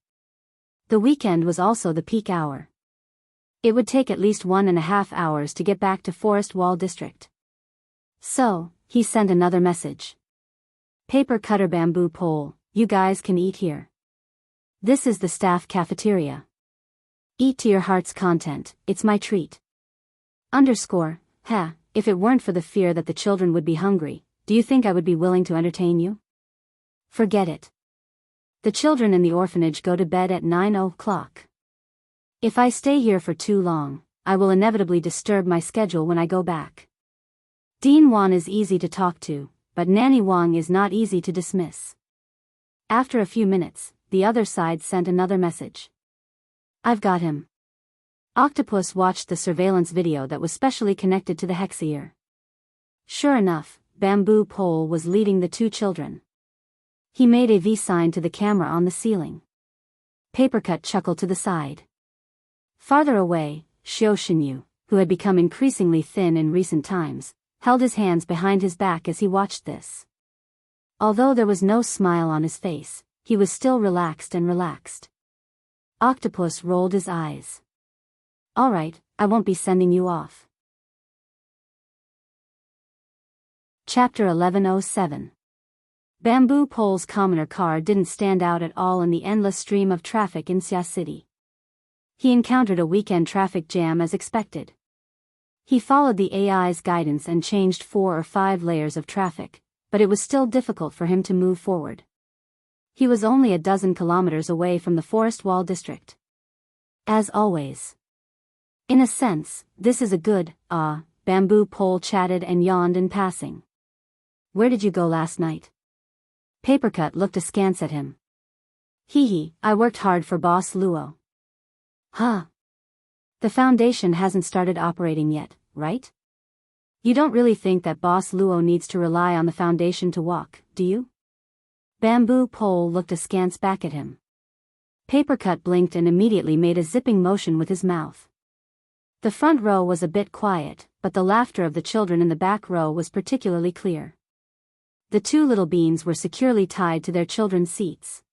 The weekend was also the peak hour. It would take at least 1.5 hours to get back to Forest Wall District. So, he sent another message. Paper Cutter Bamboo Pole, you guys can eat here. This is the staff cafeteria. Eat to your heart's content, it's my treat. If it weren't for the fear that the children would be hungry, do you think I would be willing to entertain you? Forget it. The children in the orphanage go to bed at 9:00. If I stay here for too long, I will inevitably disturb my schedule when I go back. Dean Wan is easy to talk to, but Nanny Wang is not easy to dismiss. After a few minutes, the other side sent another message. I've got him. Octopus watched the surveillance video that was specially connected to the hex-ear. Sure enough, Bamboo Pole was leading the two children. He made a V sign to the camera on the ceiling. Papercut chuckled to the side. Farther away, Xiao Xinyu, who had become increasingly thin in recent times, held his hands behind his back as he watched this. Although there was no smile on his face, he was still relaxed. Octopus rolled his eyes. All right, I won't be sending you off. Chapter 1107. Bamboo Pole's commoner car didn't stand out at all in the endless stream of traffic in Xia City. He encountered a weekend traffic jam as expected. He followed the AI's guidance and changed 4 or 5 layers of traffic, but it was still difficult for him to move forward. He was only a dozen kilometers away from the Forest Wall District. As always. In a sense, this is a good, Bamboo Pole chatted and yawned in passing. Where did you go last night? Papercut looked askance at him. I worked hard for Boss Luo. Huh. The foundation hasn't started operating yet, right? You don't really think that Boss Luo needs to rely on the foundation to walk, do you? Bamboo Pole looked askance back at him. Papercut blinked and immediately made a zipping motion with his mouth. The front row was a bit quiet, but the laughter of the children in the back row was particularly clear. The two little beans were securely tied to their children's seats.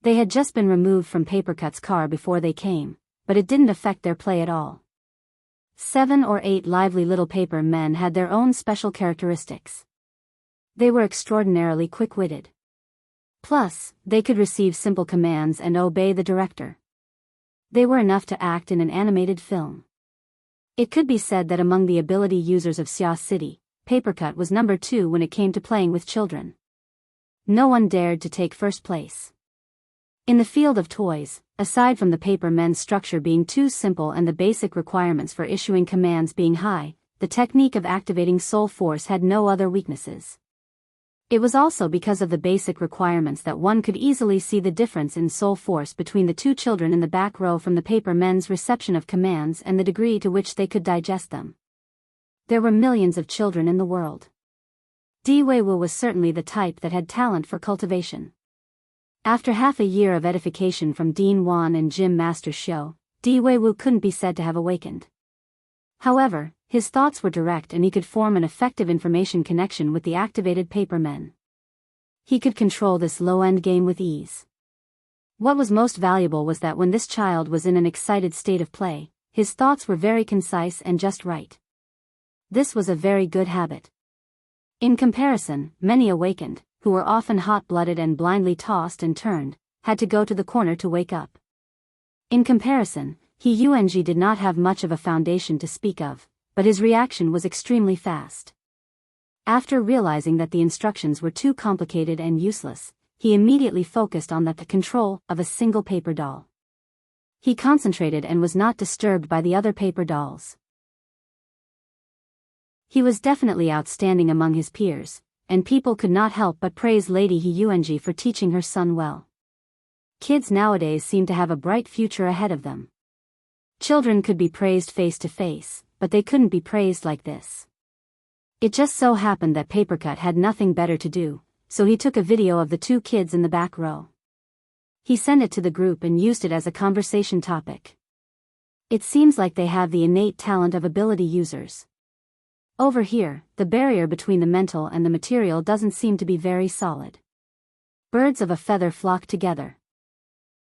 They had just been removed from Papercut's car before they came, but it didn't affect their play at all. 7 or 8 lively little paper men had their own special characteristics. They were extraordinarily quick-witted. Plus, they could receive simple commands and obey the director. They were enough to act in an animated film. It could be said that among the ability users of Xia City, Papercut was number 2 when it came to playing with children. No one dared to take first place. In the field of toys, aside from the paper men's structure being too simple and the basic requirements for issuing commands being high, the technique of activating soul force had no other weaknesses. It was also because of the basic requirements that one could easily see the difference in soul force between the two children in the back row from the paper men's reception of commands and the degree to which they could digest them. There were millions of children in the world. Di Weiwu was certainly the type that had talent for cultivation. After half a year of edification from Dean Wan and Gym Master Xiu, Di Weiwu couldn't be said to have awakened. However, his thoughts were direct and he could form an effective information connection with the activated paper men. He could control this low-end game with ease. What was most valuable was that when this child was in an excited state of play, his thoughts were very concise and just right. This was a very good habit. In comparison, many awakened, who were often hot-blooded and blindly tossed and turned, had to go to the corner to wake up. In comparison, Yueng did not have much of a foundation to speak of, but his reaction was extremely fast. After realizing that the instructions were too complicated and useless, he immediately focused on the control of a single paper doll. He concentrated and was not disturbed by the other paper dolls. He was definitely outstanding among his peers, and people could not help but praise Lady Yueng for teaching her son well. Kids nowadays seem to have a bright future ahead of them. Children could be praised face to face, but they couldn't be praised like this. It just so happened that Papercut had nothing better to do, so he took a video of the two kids in the back row. He sent it to the group and used it as a conversation topic. It seems like they have the innate talent of ability users. Over here, the barrier between the mental and the material doesn't seem to be very solid. Birds of a feather flock together.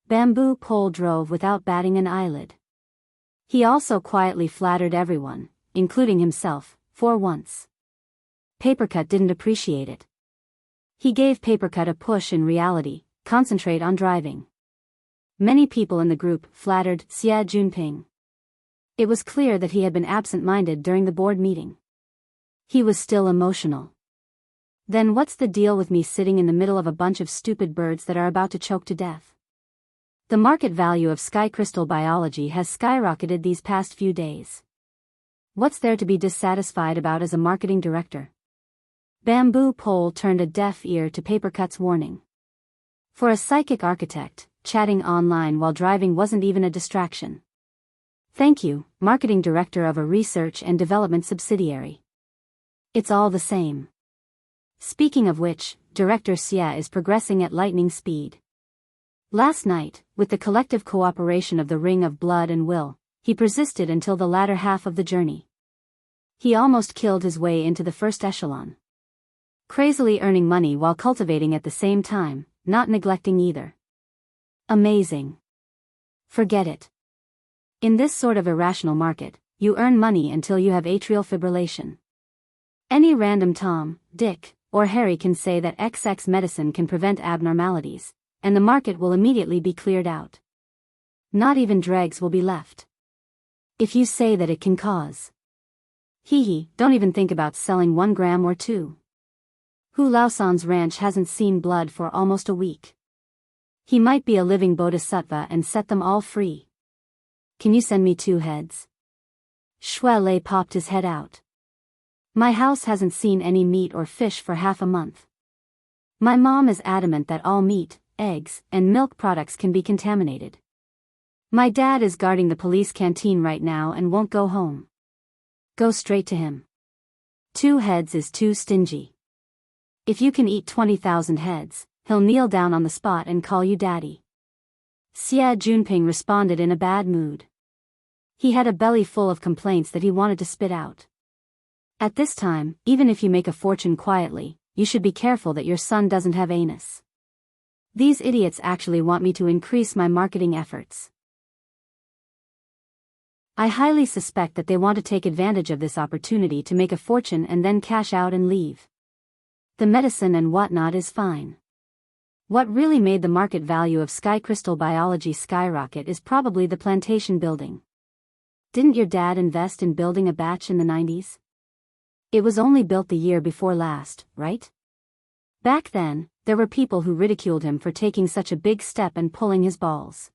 Bamboo Pole drove without batting an eyelid. He also quietly flattered everyone, including himself, for once. Papercut didn't appreciate it. He gave Papercut a push in reality, concentrate on driving. Many people in the group flattered Xie Junping. It was clear that he had been absent-minded during the board meeting. He was still emotional. Then what's the deal with me sitting in the middle of a bunch of stupid birds that are about to choke to death? The market value of sky crystal biology has skyrocketed these past few days. What's there to be dissatisfied about as a marketing director? Bamboo Pole turned a deaf ear to Papercut's warning. For a psychic architect, chatting online while driving wasn't even a distraction. Thank you, marketing director of a research and development subsidiary. It's all the same. Speaking of which, Director Xie is progressing at lightning speed. Last night, with the collective cooperation of the Ring of Blood and Will, he persisted until the latter half of the journey. He almost killed his way into the first echelon. Crazily earning money while cultivating at the same time, not neglecting either. Amazing. Forget it. In this sort of irrational market, you earn money until you have atrial fibrillation. Any random Tom, Dick, or Harry can say that XX medicine can prevent abnormalities, and the market will immediately be cleared out. Not even dregs will be left. If you say that it can cause. Don't even think about selling 1 gram or 2. Hu Laosan's ranch hasn't seen blood for almost a week. He might be a living bodhisattva and set them all free. Can you send me 2 heads? Shui Lei popped his head out. My house hasn't seen any meat or fish for half a month. My mom is adamant that all meat, eggs, and milk products can be contaminated. My dad is guarding the police canteen right now and won't go home. Go straight to him. 2 heads is too stingy. If you can eat 20,000 heads, he'll kneel down on the spot and call you daddy. Xie Junping responded in a bad mood. He had a belly full of complaints that he wanted to spit out. At this time, even if you make a fortune quietly, you should be careful that your son doesn't have anus. These idiots actually want me to increase my marketing efforts. I highly suspect that they want to take advantage of this opportunity to make a fortune and then cash out and leave. The medicine and whatnot is fine. What really made the market value of sky crystal biology skyrocket is probably the plantation building. Didn't your dad invest in building a batch in the 90s? It was only built the year before last, right? Back then, there were people who ridiculed him for taking such a big step and pulling his balls.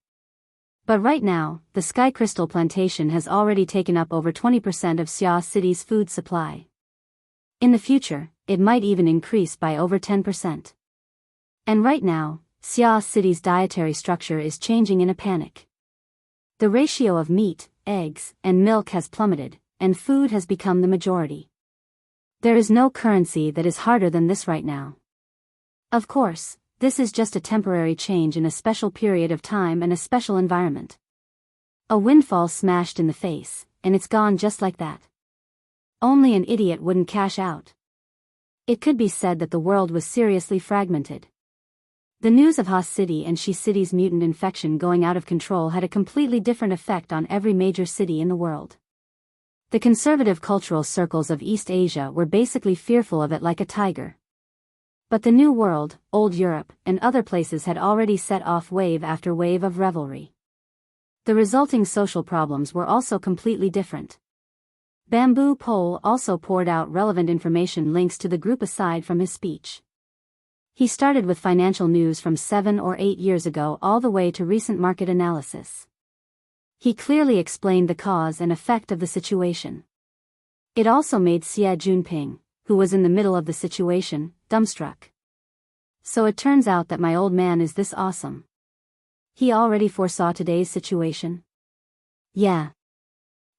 But right now, the Sky Crystal plantation has already taken up over 20% of Sia City's food supply. In the future, it might even increase by over 10%. And right now, Sia City's dietary structure is changing in a panic. The ratio of meat, eggs, and milk has plummeted, and food has become the majority. There is no currency that is harder than this right now. Of course, this is just a temporary change in a special period of time and a special environment. A windfall smashed in the face, and it's gone just like that. Only an idiot wouldn't cash out. It could be said that the world was seriously fragmented. The news of Ha City and She City's mutant infection going out of control had a completely different effect on every major city in the world. The conservative cultural circles of East Asia were basically fearful of it like a tiger. But the New World, Old Europe, and other places had already set off wave after wave of revelry. The resulting social problems were also completely different. Bamboo Pole also poured out relevant information links to the group aside from his speech. He started with financial news from 7 or 8 years ago all the way to recent market analysis. He clearly explained the cause and effect of the situation. It also made Xi Jinping, who was in the middle of the situation, dumbstruck. So it turns out that my old man is this awesome. He already foresaw today's situation. Yeah.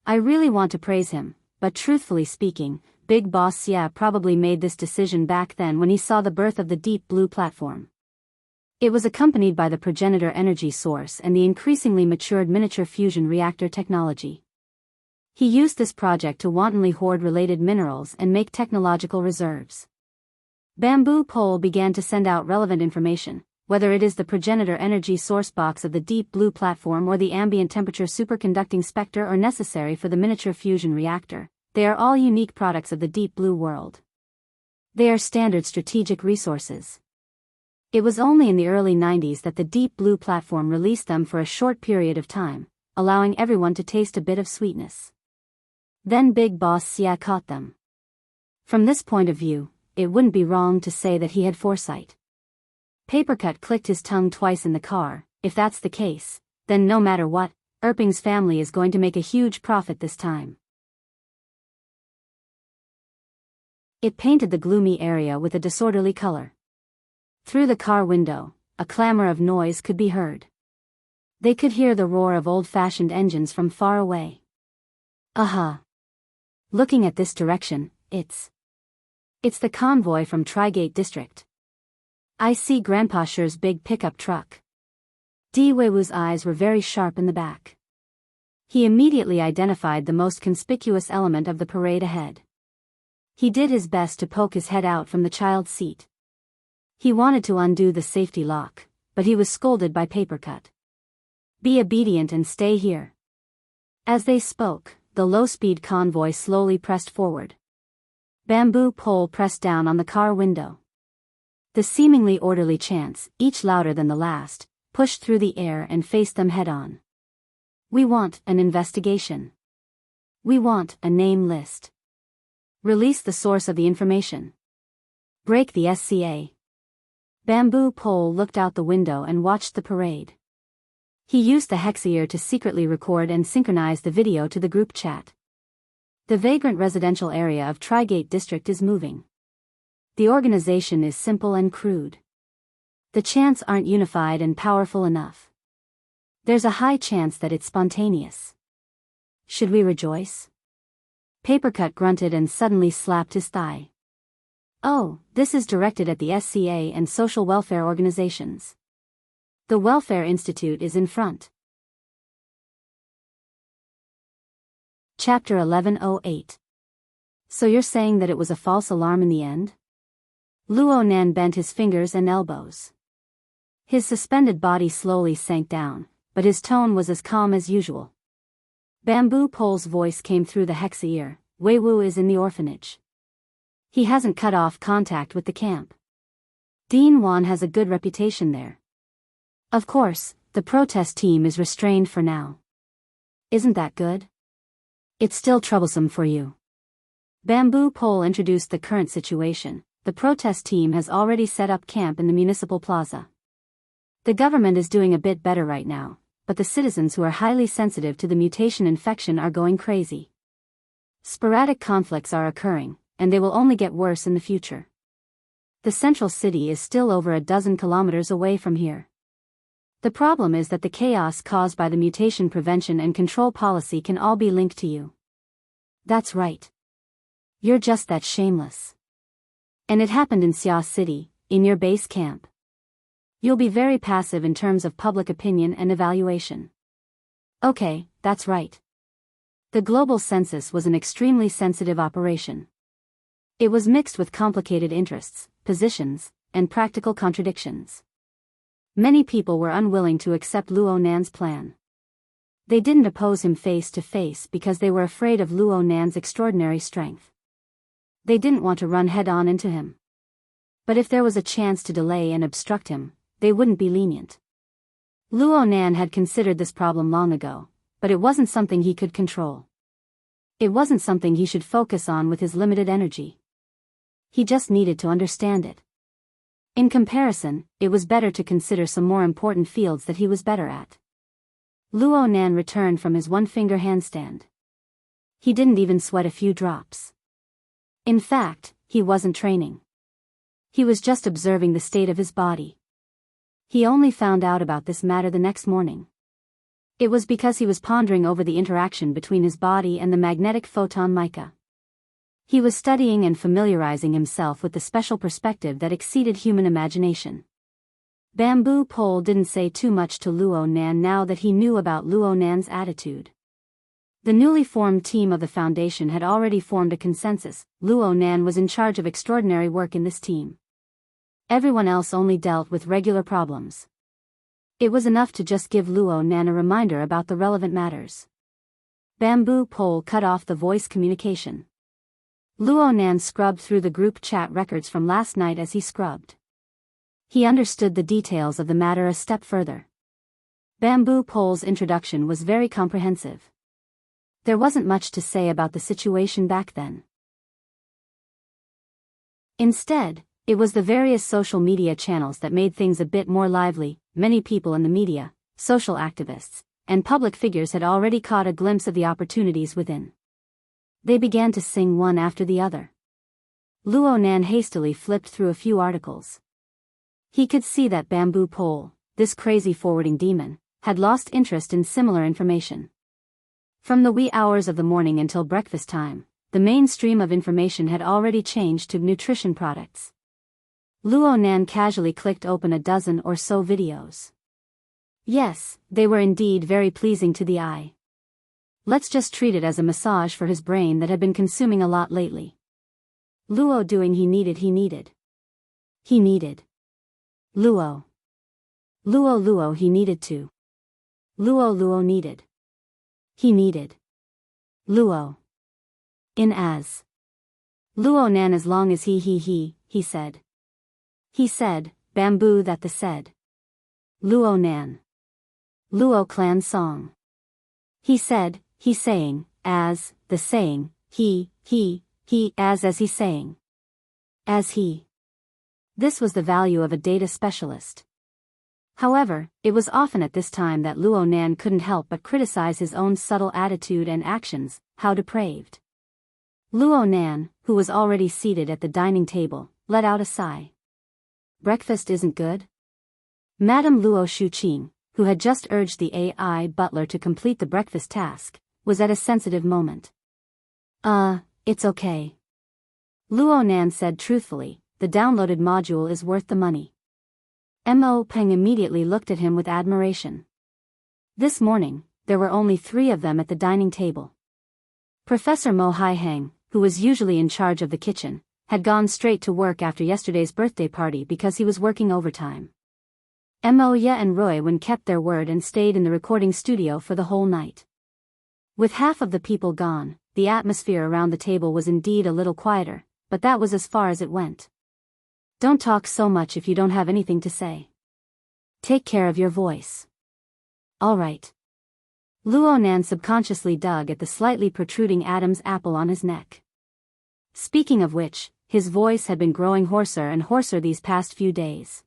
I really want to praise him, but truthfully speaking, Big Boss Xia probably made this decision back then when he saw the birth of the Deep Blue platform. It was accompanied by the progenitor energy source and the increasingly matured miniature fusion reactor technology. He used this project to wantonly hoard related minerals and make technological reserves. Bamboo Pole began to send out relevant information, whether it is the progenitor energy source box of the Deep Blue platform or the ambient temperature superconducting spectre or necessary for the miniature fusion reactor. They are all unique products of the Deep Blue world. They are standard strategic resources. It was only in the early 90s that the Deep Blue platform released them for a short period of time, allowing everyone to taste a bit of sweetness. Then Big Boss Xia caught them. From this point of view, it wouldn't be wrong to say that he had foresight. Papercut clicked his tongue twice in the car. If that's the case, then no matter what, Erping's family is going to make a huge profit this time. It painted the gloomy area with a disorderly color. Through the car window, a clamor of noise could be heard. They could hear the roar of old-fashioned engines from far away. Aha! Looking at this direction, it's the convoy from Trigate District. I see Grandpa Sher's big pickup truck. Di Weiwu's eyes were very sharp in the back. He immediately identified the most conspicuous element of the parade ahead. He did his best to poke his head out from the child's seat. He wanted to undo the safety lock, but he was scolded by Papercut. Be obedient and stay here. As they spoke, the low-speed convoy slowly pressed forward. Bamboo Pole pressed down on the car window. The seemingly orderly chants, each louder than the last, pushed through the air and faced them head-on. We want an investigation. We want a name list. Release the source of the information. Break the SCA. Bamboo Pole looked out the window and watched the parade. He used the Hexier to secretly record and synchronize the video to the group chat. The vagrant residential area of Trigate District is moving. The organization is simple and crude. The chants aren't unified and powerful enough. There's a high chance that it's spontaneous. Should we rejoice? Papercut grunted and suddenly slapped his thigh. Oh, this is directed at the SCA and social welfare organizations. The Welfare Institute is in front. Chapter 1108. So you're saying that it was a false alarm in the end? Luo Nan bent his fingers and elbows. His suspended body slowly sank down, but his tone was as calm as usual. Bamboo Pole's voice came through the hexa ear. Wei Wu is in the orphanage. He hasn't cut off contact with the camp. Dean Wan has a good reputation there. Of course, the protest team is restrained for now. Isn't that good? It's still troublesome for you. Bamboo Pole introduced the current situation. The protest team has already set up camp in the municipal plaza. The government is doing a bit better right now, but the citizens who are highly sensitive to the mutation infection are going crazy. Sporadic conflicts are occurring, and they will only get worse in the future. The central city is still over a dozen kilometers away from here. The problem is that the chaos caused by the mutation prevention and control policy can all be linked to you. That's right. You're just that shameless. And it happened in Xia City, in your base camp. You'll be very passive in terms of public opinion and evaluation. Okay, that's right. The global census was an extremely sensitive operation. It was mixed with complicated interests, positions, and practical contradictions. Many people were unwilling to accept Luo Nan's plan. They didn't oppose him face to face because they were afraid of Luo Nan's extraordinary strength. They didn't want to run head-on into him. But if there was a chance to delay and obstruct him, they wouldn't be lenient. Luo Nan had considered this problem long ago, but it wasn't something he could control. It wasn't something he should focus on with his limited energy. He just needed to understand it. In comparison, it was better to consider some more important fields that he was better at. Luo Nan returned from his one-finger handstand. He didn't even sweat a few drops. In fact, he wasn't training. He was just observing the state of his body. He only found out about this matter the next morning. It was because he was pondering over the interaction between his body and the magnetic photon mica. He was studying and familiarizing himself with the special perspective that exceeded human imagination. Bamboo Pole didn't say too much to Luo Nan now that he knew about Luo Nan's attitude. The newly formed team of the Foundation had already formed a consensus. Luo Nan was in charge of extraordinary work in this team. Everyone else only dealt with regular problems. It was enough to just give Luo Nan a reminder about the relevant matters. Bamboo Pole cut off the voice communication. Luo Nan scrubbed through the group chat records from last night as he scrubbed. He understood the details of the matter a step further. Bamboo Pole's introduction was very comprehensive. There wasn't much to say about the situation back then. Instead, it was the various social media channels that made things a bit more lively. Many people in the media, social activists, and public figures had already caught a glimpse of the opportunities within. They began to sing one after the other. Luo Nan hastily flipped through a few articles. He could see that Bamboo Pole, this crazy forwarding demon, had lost interest in similar information. From the wee hours of the morning until breakfast time, the mainstream of information had already changed to nutrition products. Luo Nan casually clicked open a dozen or so videos. Yes, they were indeed very pleasing to the eye. Let's just treat it as a massage for his brain that had been consuming a lot lately. Luo doing he needed. Luo. Luo he needed to. Luo needed. He needed. Luo. In as. Luo Nan as long as he said. He said, bamboo that the said. Luo Nan. Luo clan song. He said, he saying, as, the saying, he, as he saying. As he. This was the value of a data specialist. However, it was often at this time that Luo Nan couldn't help but criticize his own subtle attitude and actions. How depraved. Luo Nan, who was already seated at the dining table, let out a sigh. Breakfast isn't good? Madame Luo Shuqing, who had just urged the AI butler to complete the breakfast task, was at a sensitive moment. It's okay. Luo Nan said truthfully, the downloaded module is worth the money. Mo Peng immediately looked at him with admiration. This morning, there were only 3 of them at the dining table. Professor Mo Haihang, who was usually in charge of the kitchen, had gone straight to work after yesterday's birthday party because he was working overtime. Moya and Roywin kept their word and stayed in the recording studio for the whole night. With half of the people gone, the atmosphere around the table was indeed a little quieter, but that was as far as it went. Don't talk so much if you don't have anything to say. Take care of your voice. All right. Luonan subconsciously dug at the slightly protruding Adam's apple on his neck. Speaking of which, his voice had been growing hoarser and hoarser these past few days.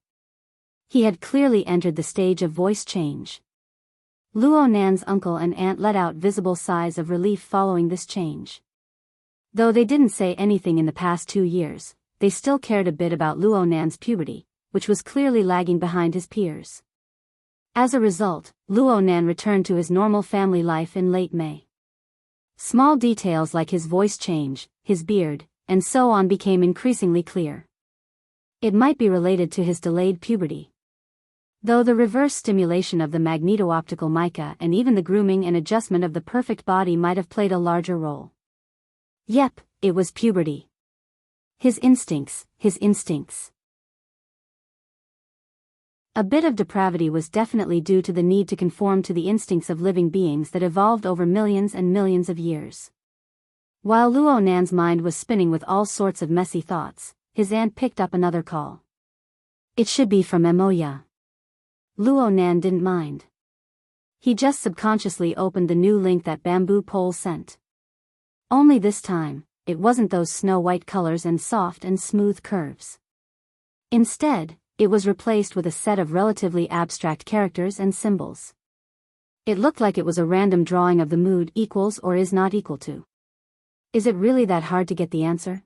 He had clearly entered the stage of voice change. Luonan's uncle and aunt let out visible sighs of relief following this change. Though they didn't say anything in the past 2 years, they still cared a bit about Luonan's puberty, which was clearly lagging behind his peers. As a result, Luonan returned to his normal family life in late May. Small details like his voice change, his beard, and so on became increasingly clear. It might be related to his delayed puberty. Though the reverse stimulation of the magneto-optical mica and even the grooming and adjustment of the perfect body might have played a larger role. Yep, it was puberty. His instincts. A bit of depravity was definitely due to the need to conform to the instincts of living beings that evolved over millions and millions of years. While Luonan's mind was spinning with all sorts of messy thoughts, his aunt picked up another call. It should be from Moya. Luonan didn't mind. He just subconsciously opened the new link that Bamboo Pole sent. Only this time, it wasn't those snow-white colors and soft and smooth curves. Instead, it was replaced with a set of relatively abstract characters and symbols. It looked like it was a random drawing of the mood equals or is not equal to. Is it really that hard to get the answer?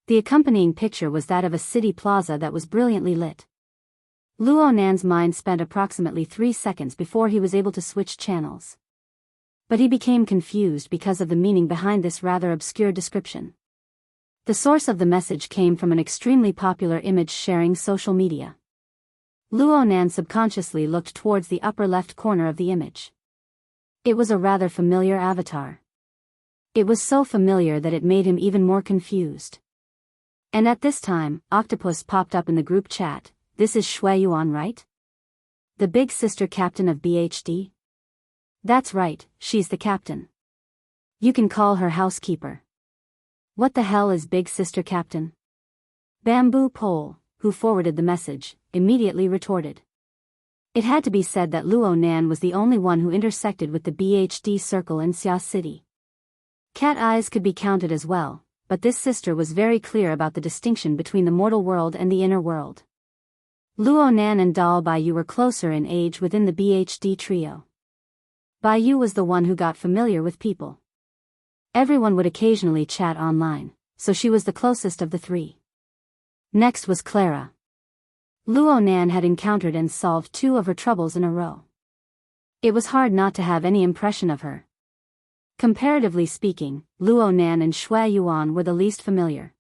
The accompanying picture was that of a city plaza that was brilliantly lit. Luonan's mind spent approximately 3 seconds before he was able to switch channels. But he became confused because of the meaning behind this rather obscure description. The source of the message came from an extremely popular image-sharing social media. Luonan subconsciously looked towards the upper left corner of the image. It was a rather familiar avatar. It was so familiar that it made him even more confused. And at this time, Octopus popped up in the group chat. This is Shui Yuan, right? The big sister captain of BHD? That's right, she's the captain. You can call her housekeeper. What the hell is big sister captain? Bamboo Pole, who forwarded the message, immediately retorted. It had to be said that Luonan was the only one who intersected with the BHD circle in Xia City. Cat eyes could be counted as well, but this sister was very clear about the distinction between the mortal world and the inner world. Luonan and Dal Baiyu were closer in age within the BHD trio. Baiyu was the one who got familiar with people. Everyone would occasionally chat online, so she was the closest of the three. Next was Clara. Luonan had encountered and solved 2 of her troubles in a row. It was hard not to have any impression of her. Comparatively speaking, Luonan and Shui Yuan were the least familiar.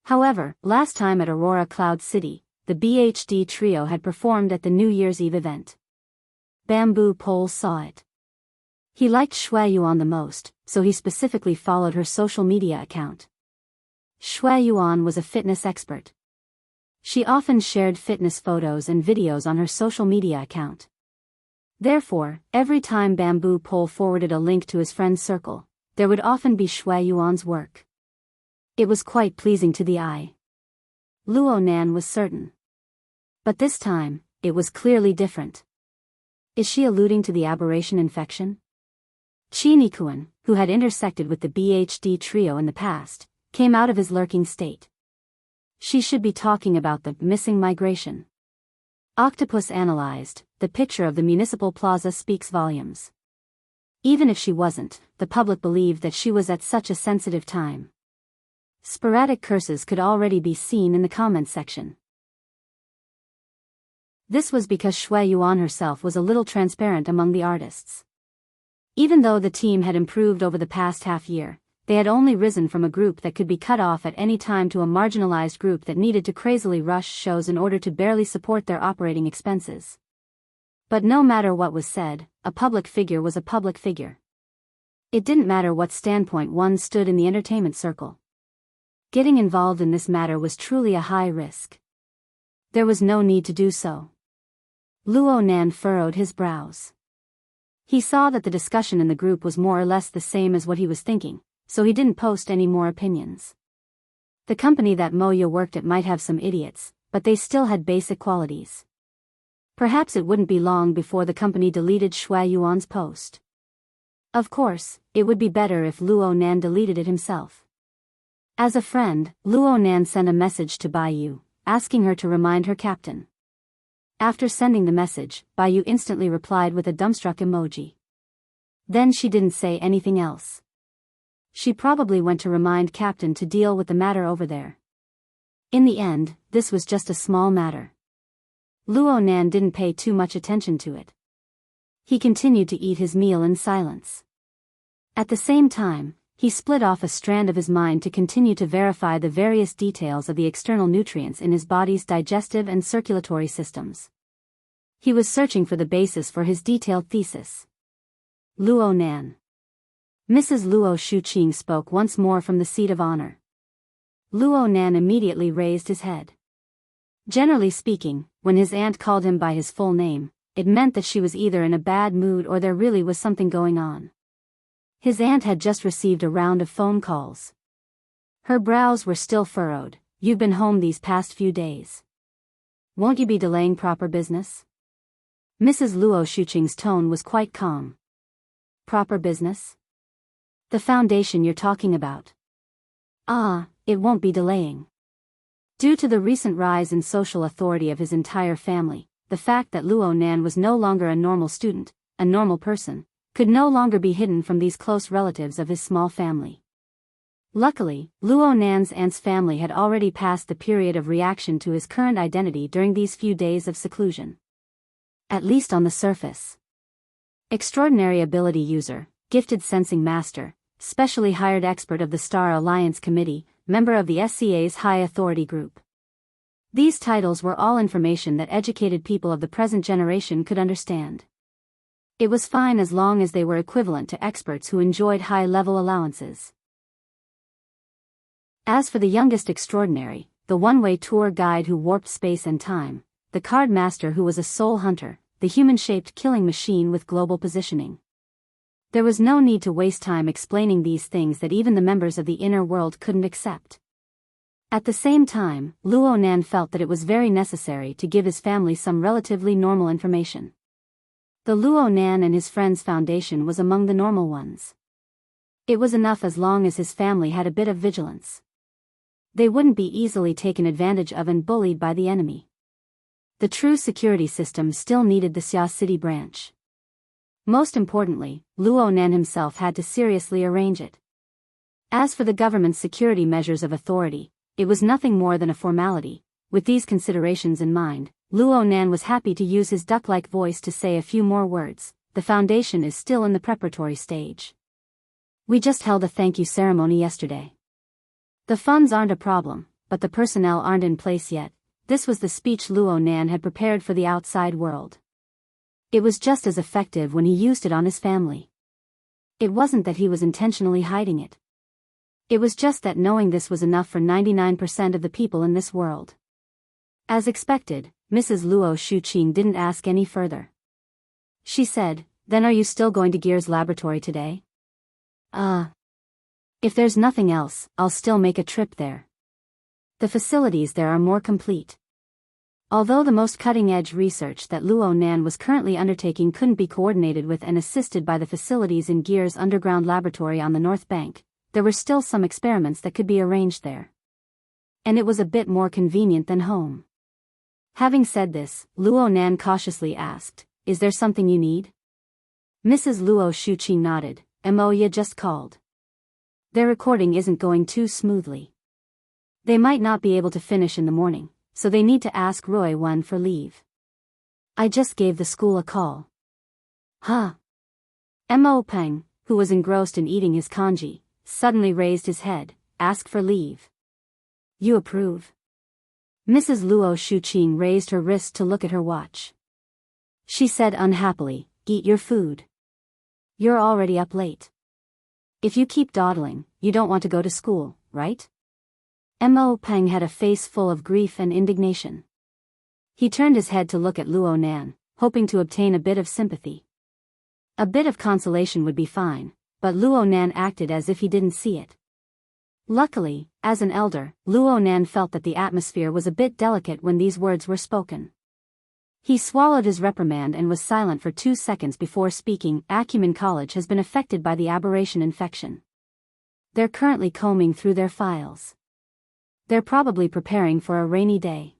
However, last time at Aurora Cloud City, the BHD trio had performed at the New Year's Eve event. Bamboo Pole saw it. He liked Shui Yuan the most, so he specifically followed her social media account. Shui Yuan was a fitness expert. She often shared fitness photos and videos on her social media account. Therefore, every time Bamboo Pole forwarded a link to his friend's circle, there would often be Shui Yuan's work. It was quite pleasing to the eye. Luonan was certain. But this time, it was clearly different. Is she alluding to the aberration infection? Chinikuan, who had intersected with the BHD trio in the past, came out of his lurking state. She should be talking about the missing migration. Octopus analyzed, the picture of the municipal plaza speaks volumes. Even if she wasn't, the public believed that she was at such a sensitive time. Sporadic curses could already be seen in the comments section. This was because Shui Yuan herself was a little transparent among the artists. Even though the team had improved over the past half year, they had only risen from a group that could be cut off at any time to a marginalized group that needed to crazily rush shows in order to barely support their operating expenses. But no matter what was said, a public figure was a public figure. It didn't matter what standpoint one stood in the entertainment circle. Getting involved in this matter was truly a high risk. There was no need to do so. Luo Nan furrowed his brows. He saw that the discussion in the group was more or less the same as what he was thinking, so he didn't post any more opinions. The company that Moya worked at might have some idiots, but they still had basic qualities. Perhaps it wouldn't be long before the company deleted Shui Yuan's post. Of course, it would be better if Luo Nan deleted it himself. As a friend, Luo Nan sent a message to Bai Yu, asking her to remind her captain. After sending the message, Bai Yu instantly replied with a dumbstruck emoji. Then she didn't say anything else. She probably went to remind Captain to deal with the matter over there. In the end, this was just a small matter. Luo Nan didn't pay too much attention to it. He continued to eat his meal in silence. At the same time, he split off a strand of his mind to continue to verify the various details of the external nutrients in his body's digestive and circulatory systems. He was searching for the basis for his detailed thesis. Luo Nan. Mrs. Luo Shuqing spoke once more from the seat of honor. Luo Nan immediately raised his head. Generally speaking, when his aunt called him by his full name, it meant that she was either in a bad mood or there really was something going on. His aunt had just received a round of phone calls. Her brows were still furrowed. You've been home these past few days. Won't you be delaying proper business? Mrs. Luo Shuqing's tone was quite calm. Proper business? The foundation you're talking about. It won't be delaying. Due to the recent rise in social authority of his entire family, the fact that Luo Nan was no longer a normal student, a normal person, could no longer be hidden from these close relatives of his small family. Luckily, Luo Nan's aunt's family had already passed the period of reaction to his current identity during these few days of seclusion. At least on the surface. Extraordinary ability user, gifted sensing master, specially hired expert of the Star Alliance Committee, member of the SCA's High Authority Group. These titles were all information that educated people of the present generation could understand. It was fine as long as they were equivalent to experts who enjoyed high-level allowances. As for the youngest extraordinary, the one-way tour guide who warped space and time, the card master who was a soul hunter, the human-shaped killing machine with global positioning. There was no need to waste time explaining these things that even the members of the inner world couldn't accept. At the same time, Luo Nan felt that it was very necessary to give his family some relatively normal information. The Luo Nan and his friends' foundation was among the normal ones. It was enough as long as his family had a bit of vigilance. They wouldn't be easily taken advantage of and bullied by the enemy. The true security system still needed the Xia City branch. Most importantly, Luo Nan himself had to seriously arrange it. As for the government's security measures of authority, it was nothing more than a formality. With these considerations in mind, Luo Nan was happy to use his duck-like voice to say a few more words. The foundation is still in the preparatory stage. We just held a thank you ceremony yesterday. The funds aren't a problem, but the personnel aren't in place yet. This was the speech Luo Nan had prepared for the outside world. It was just as effective when he used it on his family. It wasn't that he was intentionally hiding it. It was just that knowing this was enough for 99% of the people in this world. As expected, Mrs. Luo Shuqing didn't ask any further. She said, "Then are you still going to Gear's laboratory today?" If there's nothing else, I'll still make a trip there. The facilities there are more complete. Although the most cutting-edge research that Luo Nan was currently undertaking couldn't be coordinated with and assisted by the facilities in Gear's underground laboratory on the North Bank, there were still some experiments that could be arranged there. And it was a bit more convenient than home. Having said this, Luo Nan cautiously asked, "Is there something you need?" Mrs. Luo Shuqing nodded. Moya just called. Their recording isn't going too smoothly. They might not be able to finish in the morning, so they need to ask Roy Wen for leave. I just gave the school a call. Mo Peng, who was engrossed in eating his congee, suddenly raised his head, asked for leave. You approve? Mrs. Luo Shuqing raised her wrist to look at her watch. She said unhappily, "Eat your food. You're already up late. If you keep dawdling, you don't want to go to school, right?" Mo Peng had a face full of grief and indignation. He turned his head to look at Luo Nan, hoping to obtain a bit of sympathy. A bit of consolation would be fine, but Luo Nan acted as if he didn't see it. Luckily, as an elder, Luo Nan felt that the atmosphere was a bit delicate when these words were spoken. He swallowed his reprimand and was silent for 2 seconds before speaking. Acumen College has been affected by the aberration infection. They're currently combing through their files. They're probably preparing for a rainy day.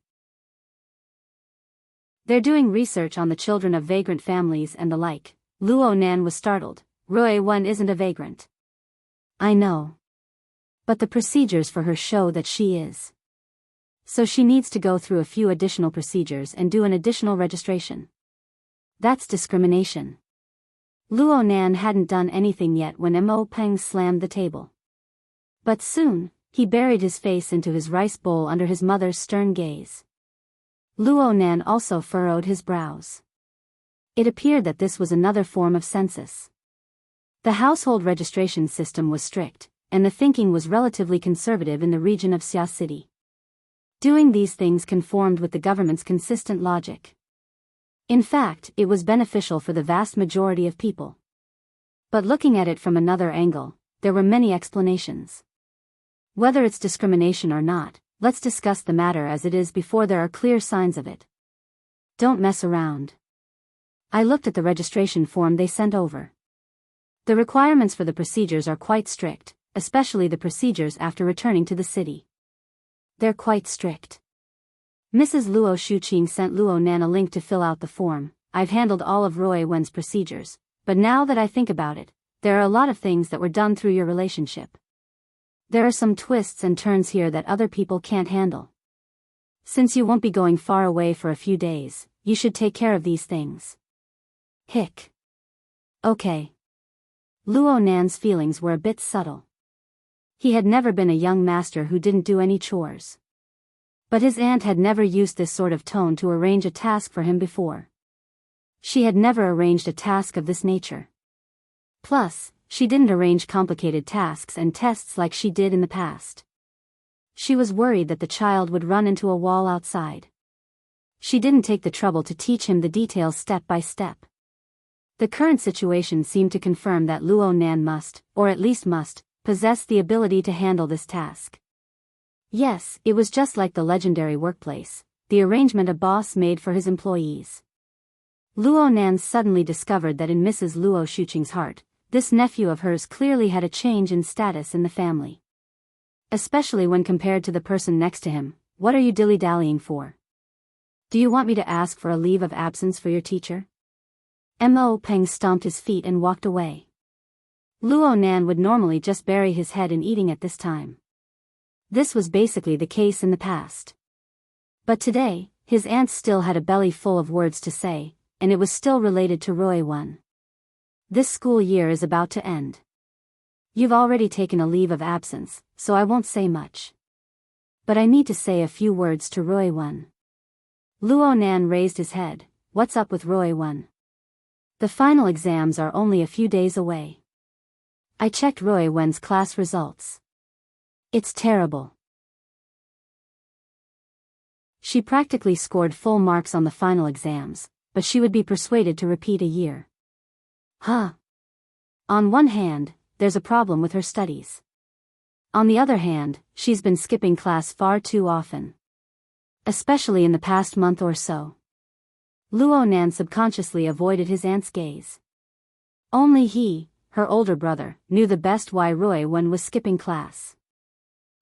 They're doing research on the children of vagrant families and the like. Luo Nan was startled. Rui Wen isn't a vagrant. I know. But the procedures for her show that she is. So she needs to go through a few additional procedures and do an additional registration. That's discrimination. Luo Nan hadn't done anything yet when Mo Peng slammed the table. But soon, he buried his face into his rice bowl under his mother's stern gaze. Luo Nan also furrowed his brows. It appeared that this was another form of census. The household registration system was strict, and the thinking was relatively conservative in the region of Xia City. Doing these things conformed with the government's consistent logic. In fact, it was beneficial for the vast majority of people. But looking at it from another angle, there were many explanations. Whether it's discrimination or not, let's discuss the matter as it is before there are clear signs of it. Don't mess around. I looked at the registration form they sent over. The requirements for the procedures are quite strict, especially the procedures after returning to the city. They're quite strict. Mrs. Luo Shuqing sent Luo Nan a link to fill out the form. I've handled all of Rui Wen's procedures, but now that I think about it, there are a lot of things that were done through your relationship. There are some twists and turns here that other people can't handle. Since you won't be going far away for a few days, you should take care of these things. Hick. Okay. Luo Nan's feelings were a bit subtle. He had never been a young master who didn't do any chores. But his aunt had never used this sort of tone to arrange a task for him before. She had never arranged a task of this nature. Plus, she didn't arrange complicated tasks and tests like she did in the past. She was worried that the child would run into a wall outside. She didn't take the trouble to teach him the details step by step. The current situation seemed to confirm that Luo Nan must, or at least must, possess the ability to handle this task. Yes, it was just like the legendary workplace, the arrangement a boss made for his employees. Luo Nan suddenly discovered that in Mrs. Luo Shuqing's heart, this nephew of hers clearly had a change in status in the family. Especially when compared to the person next to him. What are you dilly-dallying for? Do you want me to ask for a leave of absence for your teacher? Mo Peng stomped his feet and walked away. Luo Nan would normally just bury his head in eating at this time. This was basically the case in the past. But today, his aunt still had a belly full of words to say, and it was still related to Rui Wen. This school year is about to end. You've already taken a leave of absence, so I won't say much. But I need to say a few words to Rui Wen. Luo Nan raised his head. What's up with Rui Wen? The final exams are only a few days away. I checked Rui Wen's class results. It's terrible. She practically scored full marks on the final exams, but she would be persuaded to repeat a year. Huh. On one hand, there's a problem with her studies. On the other hand, she's been skipping class far too often. Especially in the past month or so. Luo Nan subconsciously avoided his aunt's gaze. Only he, her older brother, knew the best why Rui Wen was skipping class.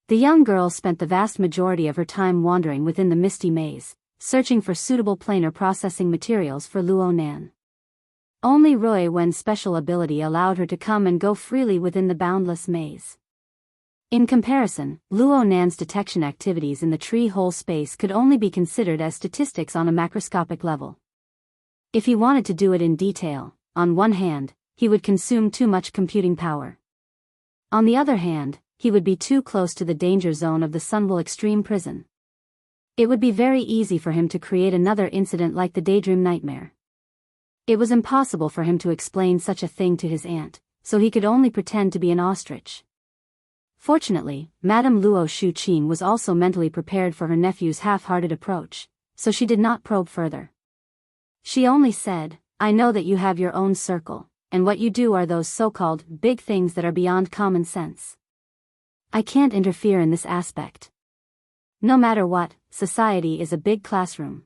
The young girl spent the vast majority of her time wandering within the misty maze, searching for suitable planar processing materials for Luo Nan. Only Rui Wen's special ability allowed her to come and go freely within the boundless maze. In comparison, Luo Nan's detection activities in the tree-hole space could only be considered as statistics on a macroscopic level. If he wanted to do it in detail, on one hand, he would consume too much computing power. On the other hand, he would be too close to the danger zone of the Sunwell Extreme Prison. It would be very easy for him to create another incident like the Daydream Nightmare. It was impossible for him to explain such a thing to his aunt, so he could only pretend to be an ostrich. Fortunately, Madame Luo Shuqing was also mentally prepared for her nephew's half-hearted approach, so she did not probe further. She only said, "I know that you have your own circle, and what you do are those so-called big things that are beyond common sense. I can't interfere in this aspect. No matter what, society is a big classroom.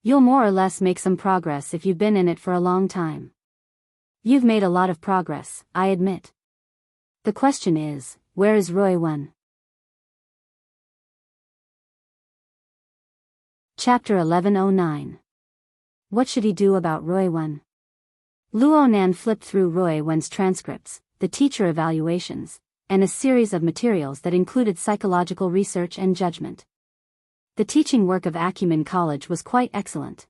You'll more or less make some progress if you've been in it for a long time. You've made a lot of progress, I admit. The question is, where is Ruiwen?" Chapter 1109. What should he do about Ruiwen? Luo Nan flipped through Ruiwen's transcripts, the teacher evaluations, and a series of materials that included psychological research and judgment. The teaching work of Acumen College was quite excellent.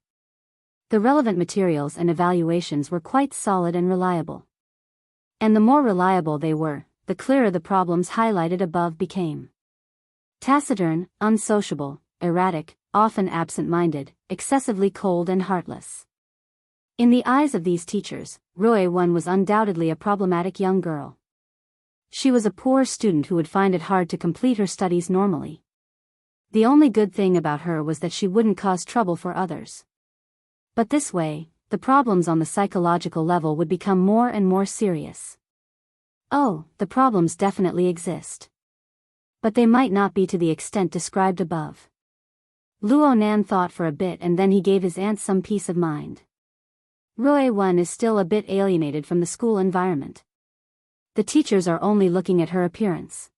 The relevant materials and evaluations were quite solid and reliable. And the more reliable they were, the clearer the problems highlighted above became. Taciturn, unsociable, erratic, often absent-minded, excessively cold and heartless. In the eyes of these teachers, Ruiwen was undoubtedly a problematic young girl. She was a poor student who would find it hard to complete her studies normally. The only good thing about her was that she wouldn't cause trouble for others. But this way, the problems on the psychological level would become more and more serious. Oh, the problems definitely exist. But they might not be to the extent described above. Luo Nan thought for a bit and then he gave his aunt some peace of mind. Ruiwen is still a bit alienated from the school environment. The teachers are only looking at her appearance.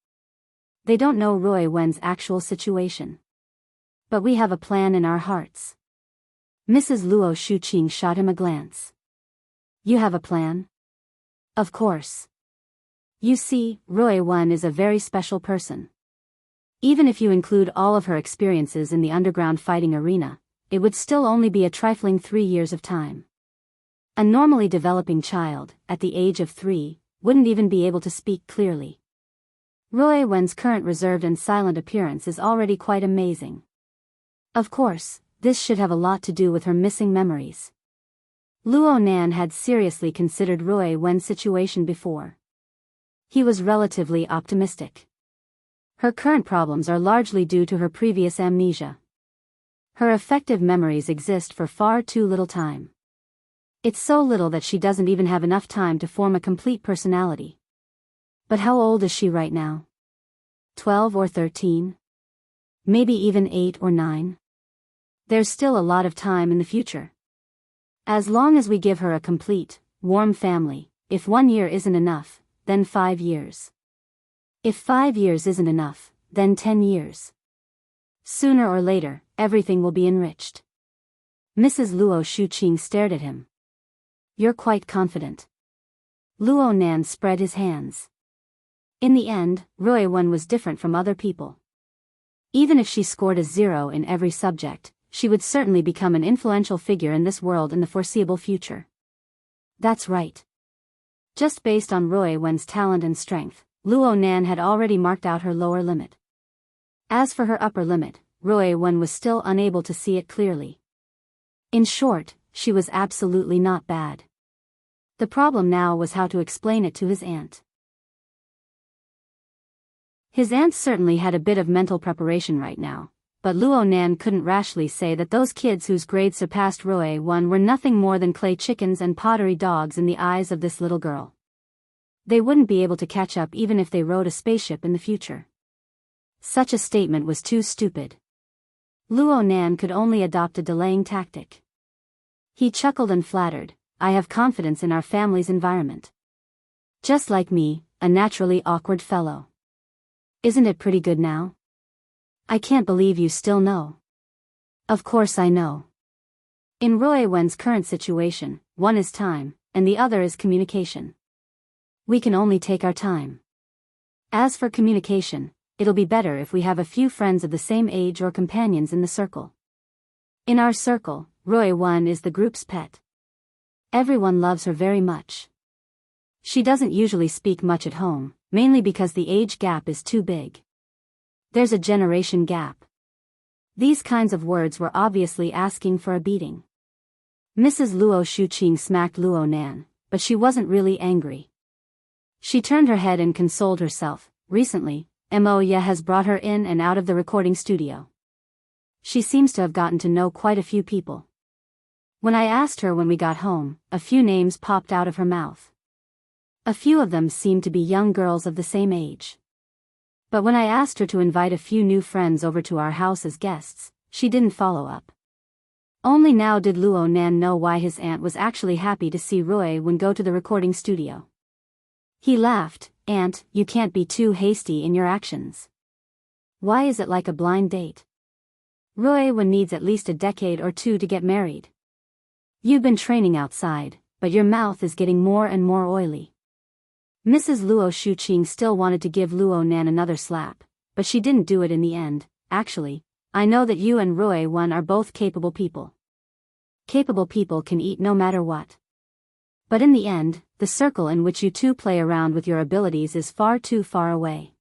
They don't know Ruiwen's actual situation. But we have a plan in our hearts. Mrs. Luo Shuqing shot him a glance. You have a plan? Of course. You see, Ruiwen is a very special person. Even if you include all of her experiences in the underground fighting arena, it would still only be a trifling 3 years of time. A normally developing child, at the age of 3, wouldn't even be able to speak clearly. Ruiwen's current reserved and silent appearance is already quite amazing. Of course, this should have a lot to do with her missing memories. Luo Nan had seriously considered Ruiwen's situation before. He was relatively optimistic. Her current problems are largely due to her previous amnesia. Her effective memories exist for far too little time. It's so little that she doesn't even have enough time to form a complete personality. But how old is she right now? 12 or 13? Maybe even 8 or 9? There's still a lot of time in the future. As long as we give her a complete, warm family, if 1 year isn't enough, then 5 years. If 5 years isn't enough, then 10 years. Sooner or later, everything will be enriched. Mrs. Luo Shuqing stared at him. You're quite confident. Luo Nan spread his hands. In the end, Ruiwen was different from other people. Even if she scored a 0 in every subject, she would certainly become an influential figure in this world in the foreseeable future. That's right. Just based on Ruiwen's talent and strength, Luo Nan had already marked out her lower limit. As for her upper limit, Ruiwen was still unable to see it clearly. In short, she was absolutely not bad. The problem now was how to explain it to his aunt. His aunt certainly had a bit of mental preparation right now, but Luo Nan couldn't rashly say that those kids whose grades surpassed Ruiwen were nothing more than clay chickens and pottery dogs in the eyes of this little girl. They wouldn't be able to catch up even if they rode a spaceship in the future. Such a statement was too stupid. Luo Nan could only adopt a delaying tactic. He chuckled and flattered, I have confidence in our family's environment. Just like me, a naturally awkward fellow. Isn't it pretty good now? I can't believe you still know. Of course I know. In Ruiwen's current situation, one is time, and the other is communication. We can only take our time. As for communication, it'll be better if we have a few friends of the same age or companions in the circle. In our circle, Ruiwen is the group's pet. Everyone loves her very much. She doesn't usually speak much at home, mainly because the age gap is too big. There's a generation gap. These kinds of words were obviously asking for a beating. Mrs. Luo Shuqing smacked Luo Nan, but she wasn't really angry. She turned her head and consoled herself, Recently, Moya has brought her in and out of the recording studio. She seems to have gotten to know quite a few people. When I asked her when we got home, a few names popped out of her mouth. A few of them seemed to be young girls of the same age. But when I asked her to invite a few new friends over to our house as guests, she didn't follow up. Only now did Luo Nan know why his aunt was actually happy to see Roy when go to the recording studio. He laughed. "Aunt, you can't be too hasty in your actions. Why is it like a blind date? Roy Wen needs at least a decade or two to get married. You've been training outside, but your mouth is getting more and more oily." Mrs. Luo Shuqing still wanted to give Luo Nan another slap, but she didn't do it in the end. "Actually, I know that you and Roy Wen are both capable people. Capable people can eat no matter what. But in the end, the circle in which you two play around with your abilities is far too far away.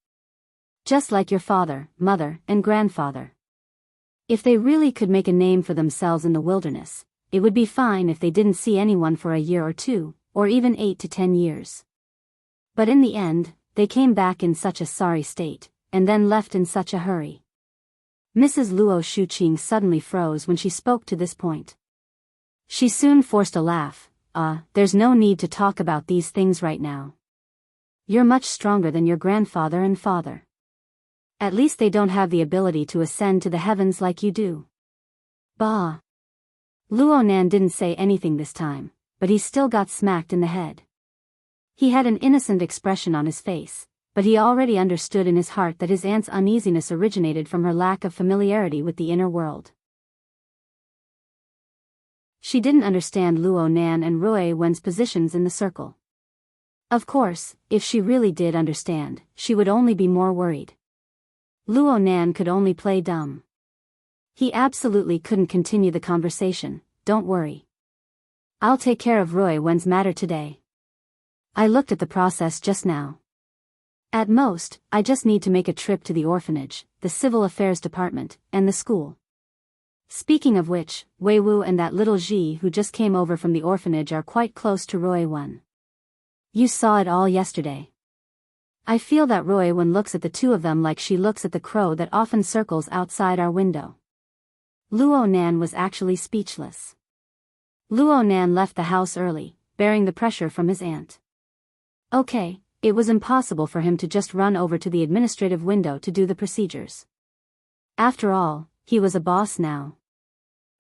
Just like your father, mother, and grandfather. If they really could make a name for themselves in the wilderness, it would be fine if they didn't see anyone for a year or two, or even 8 to 10 years. But in the end, they came back in such a sorry state, and then left in such a hurry." Mrs. Luo Shuqing suddenly froze when she spoke to this point. She soon forced a laugh. There's no need to talk about these things right now. You're much stronger than your grandfather and father. At least they don't have the ability to ascend to the heavens like you do." Bah! Luo Nan didn't say anything this time, but he still got smacked in the head. He had an innocent expression on his face, but he already understood in his heart that his aunt's uneasiness originated from her lack of familiarity with the inner world. She didn't understand Luo Nan and Roy Wen's positions in the circle. Of course, if she really did understand, she would only be more worried. Luo Nan could only play dumb. He absolutely couldn't continue the conversation. "Don't worry. I'll take care of Roy Wen's matter today. I looked at the process just now. At most, I just need to make a trip to the orphanage, the civil affairs department, and the school. Speaking of which, Wei Wu and that little Ji who just came over from the orphanage are quite close to Roy Wen. You saw it all yesterday. I feel that Roy Wen looks at the two of them like she looks at the crow that often circles outside our window." Luo Nan was actually speechless. Luo Nan left the house early, bearing the pressure from his aunt. Okay, it was impossible for him to just run over to the administrative window to do the procedures. After all, he was a boss now.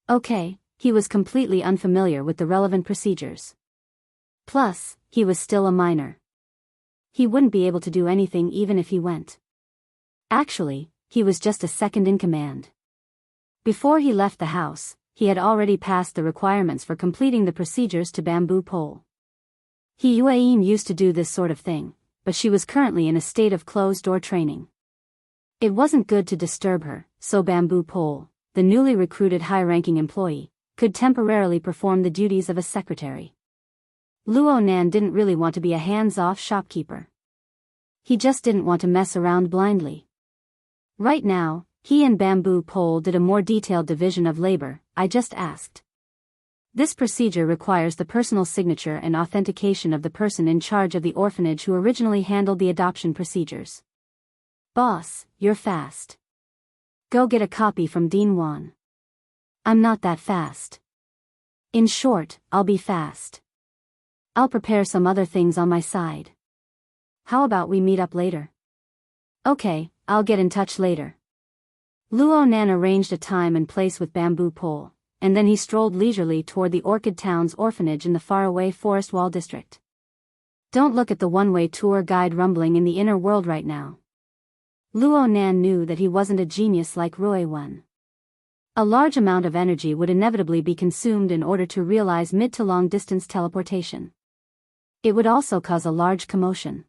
Okay, he was completely unfamiliar with the relevant procedures. Plus, he was still a minor. He wouldn't be able to do anything even if he went. Actually, he was just a second in command. Before he left the house, he had already passed the requirements for completing the procedures to Bamboo Pole. He Yuan used to do this sort of thing, but she was currently in a state of closed-door training. It wasn't good to disturb her, so Bamboo Pole, the newly recruited high-ranking employee, could temporarily perform the duties of a secretary. Luo Nan didn't really want to be a hands-off shopkeeper. He just didn't want to mess around blindly. Right now, he and Bamboo Pole did a more detailed division of labor. I just asked. This procedure requires the personal signature and authentication of the person in charge of the orphanage who originally handled the adoption procedures. Boss, you're fast. Go get a copy from Dean Wan. I'm not that fast. In short, I'll be fast. I'll prepare some other things on my side. How about we meet up later? Okay, I'll get in touch later. Luo Nan arranged a time and place with Bamboo Pole, and then he strolled leisurely toward the Orchid Town's orphanage in the faraway Forest Wall district. Don't look at the one-way tour guide rumbling in the inner world right now. Luo Nan knew that he wasn't a genius like Roy Wen. A large amount of energy would inevitably be consumed in order to realize mid to long distance teleportation. It would also cause a large commotion.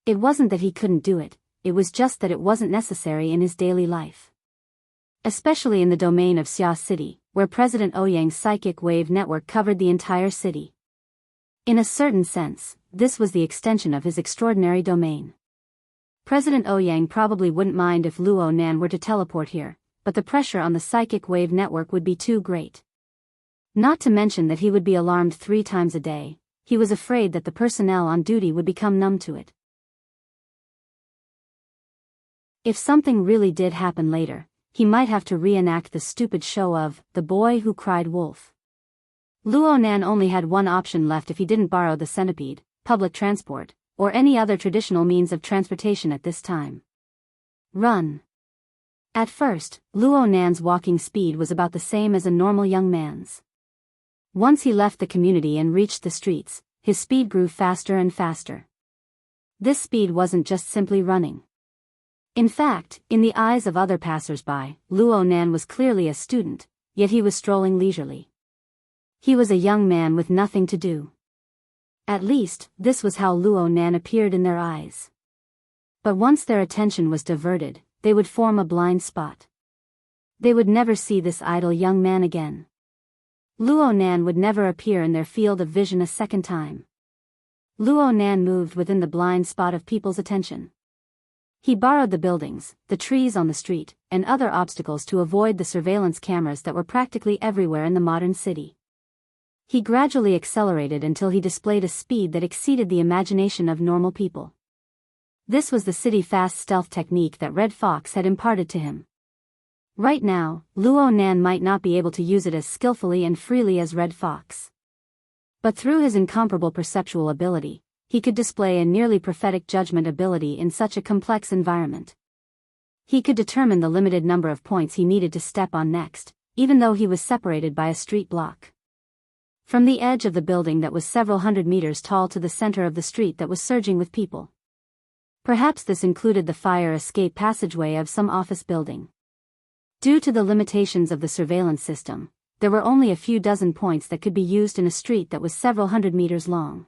It wasn't that he couldn't do it, it was just that it wasn't necessary in his daily life. Especially in the domain of Xia City, where President Ouyang's psychic wave network covered the entire city. In a certain sense, this was the extension of his extraordinary domain. President Ouyang probably wouldn't mind if Luo Nan were to teleport here, but the pressure on the psychic wave network would be too great. Not to mention that he would be alarmed 3 times a day. He was afraid that the personnel on duty would become numb to it. If something really did happen later, he might have to reenact the stupid show of The Boy Who Cried Wolf. Luo Nan only had one option left if he didn't borrow the centipede, public transport, or any other traditional means of transportation at this time. Run. At first, Luo Nan's walking speed was about the same as a normal young man's. Once he left the community and reached the streets, his speed grew faster and faster. This speed wasn't just simply running. In fact, in the eyes of other passers-by, Luo Nan was clearly a student, yet he was strolling leisurely. He was a young man with nothing to do. At least, this was how Luo Nan appeared in their eyes. But once their attention was diverted, they would form a blind spot. They would never see this idle young man again. Luo Nan would never appear in their field of vision a second time. Luo Nan moved within the blind spot of people's attention. He borrowed the buildings, the trees on the street, and other obstacles to avoid the surveillance cameras that were practically everywhere in the modern city. He gradually accelerated until he displayed a speed that exceeded the imagination of normal people. This was the city-fast stealth technique that Red Fox had imparted to him. Right now, Luo Nan might not be able to use it as skillfully and freely as Red Fox. But through his incomparable perceptual ability, he could display a nearly prophetic judgment ability in such a complex environment. He could determine the limited number of points he needed to step on next, even though he was separated by a street block. From the edge of the building that was several hundred meters tall to the center of the street that was surging with people. Perhaps this included the fire escape passageway of some office building. Due to the limitations of the surveillance system, there were only a few dozen points that could be used in a street that was several hundred meters long.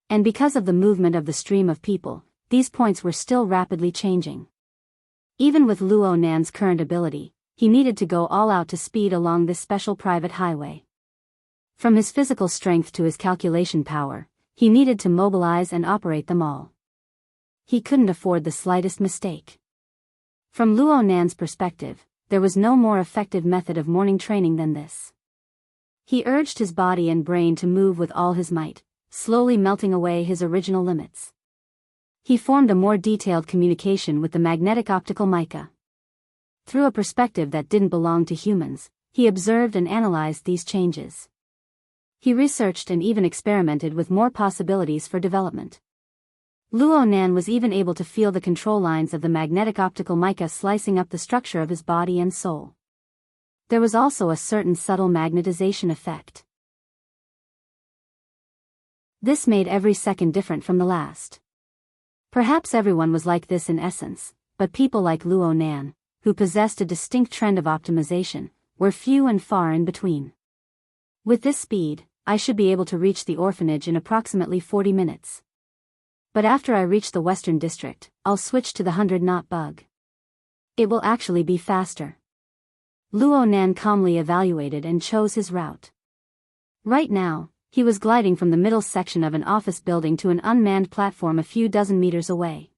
And because of the movement of the stream of people, these points were still rapidly changing. Even with Luo Nan's current ability, he needed to go all out to speed along this special private highway. From his physical strength to his calculation power, he needed to mobilize and operate them all. He couldn't afford the slightest mistake. From Luo Nan's perspective, there was no more effective method of morning training than this. He urged his body and brain to move with all his might, slowly melting away his original limits. He formed a more detailed communication with the magnetic optical mica. Through a perspective that didn't belong to humans, he observed and analyzed these changes. He researched and even experimented with more possibilities for development. Luo Nan was even able to feel the control lines of the magnetic optical mica slicing up the structure of his body and soul. There was also a certain subtle magnetization effect. This made every second different from the last. Perhaps everyone was like this in essence, but people like Luo Nan, who possessed a distinct trend of optimization, were few and far in between. With this speed, I should be able to reach the orphanage in approximately 40 minutes. But after I reach the Western District, I'll switch to the 100-knot bug. It will actually be faster. Luo Nan calmly evaluated and chose his route. Right now, he was gliding from the middle section of an office building to an unmanned platform a few dozen meters away.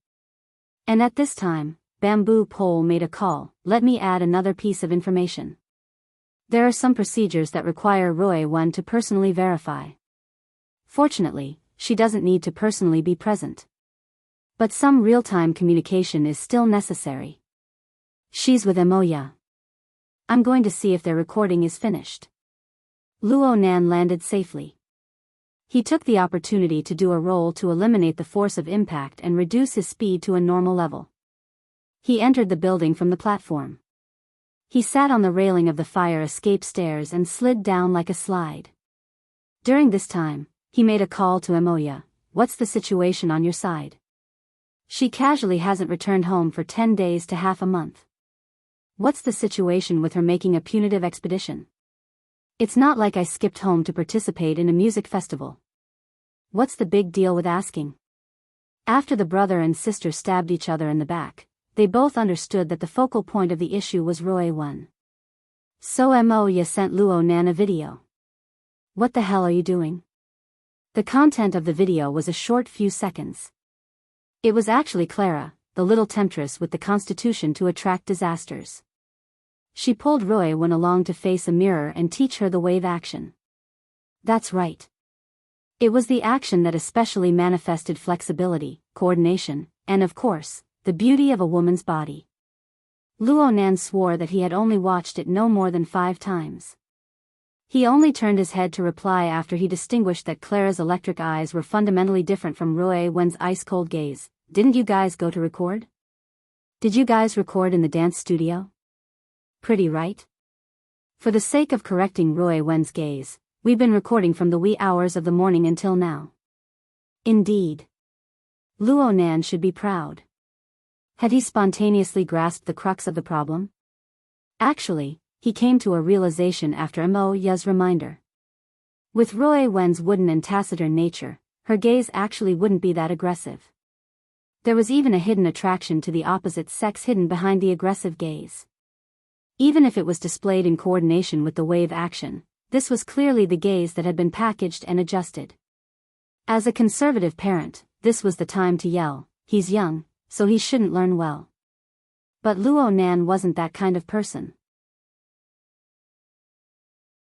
And at this time, Bamboo Pole made a call. Let me add another piece of information. There are some procedures that require Roy 1 to personally verify. Fortunately, she doesn't need to personally be present. But some real-time communication is still necessary. She's with Emoya. I'm going to see if their recording is finished. Luo Nan landed safely. He took the opportunity to do a roll to eliminate the force of impact and reduce his speed to a normal level. He entered the building from the platform. He sat on the railing of the fire escape stairs and slid down like a slide. During this time, he made a call to Emoya. What's the situation on your side? She casually hasn't returned home for 10 days to half a month. What's the situation with her making a punitive expedition? It's not like I skipped home to participate in a music festival. What's the big deal with asking? After the brother and sister stabbed each other in the back, they both understood that the focal point of the issue was Roy 1. So Emoya sent Luo Nan a video. What the hell are you doing? The content of the video was a short few seconds. It was actually Clara, the little temptress with the constitution to attract disasters. She pulled Roy 1 along to face a mirror and teach her the wave action. That's right. It was the action that especially manifested flexibility, coordination, and of course, The Beauty of a Woman's Body. Luo Nan swore that he had only watched it no more than 5 times. He only turned his head to reply after he distinguished that Clara's electric eyes were fundamentally different from Rui Wen's ice-cold gaze. Didn't you guys go to record? Did you guys record in the dance studio? Pretty right? For the sake of correcting Rui Wen's gaze, we've been recording from the wee hours of the morning until now. Indeed. Luo Nan should be proud. Had he spontaneously grasped the crux of the problem? Actually, he came to a realization after Mo Ya's reminder. With Rui Wen's wooden and taciturn nature, her gaze actually wouldn't be that aggressive. There was even a hidden attraction to the opposite sex hidden behind the aggressive gaze. Even if it was displayed in coordination with the wave action, this was clearly the gaze that had been packaged and adjusted. As a conservative parent, this was the time to yell, "He's young, so he shouldn't learn well." But Luo Nan wasn't that kind of person.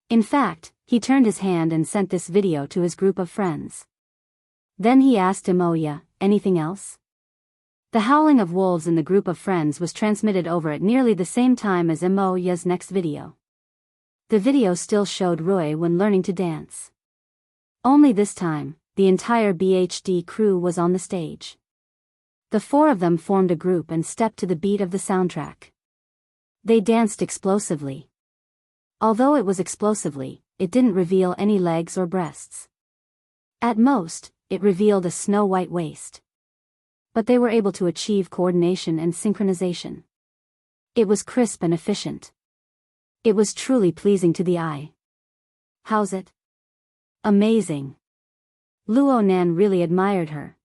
In fact, he turned his hand and sent this video to his group of friends. Then he asked Mo Ya, "Anything else?" The howling of wolves in the group of friends was transmitted over at nearly the same time as Mo Ya's next video. The video still showed Rui when learning to dance. Only this time, the entire BHD crew was on the stage. The 4 of them formed a group and stepped to the beat of the soundtrack. They danced explosively. Although it was explosively, it didn't reveal any legs or breasts. At most, it revealed a snow-white waist. But they were able to achieve coordination and synchronization. It was crisp and efficient. It was truly pleasing to the eye. How's it? Amazing. Luo Nan really admired her.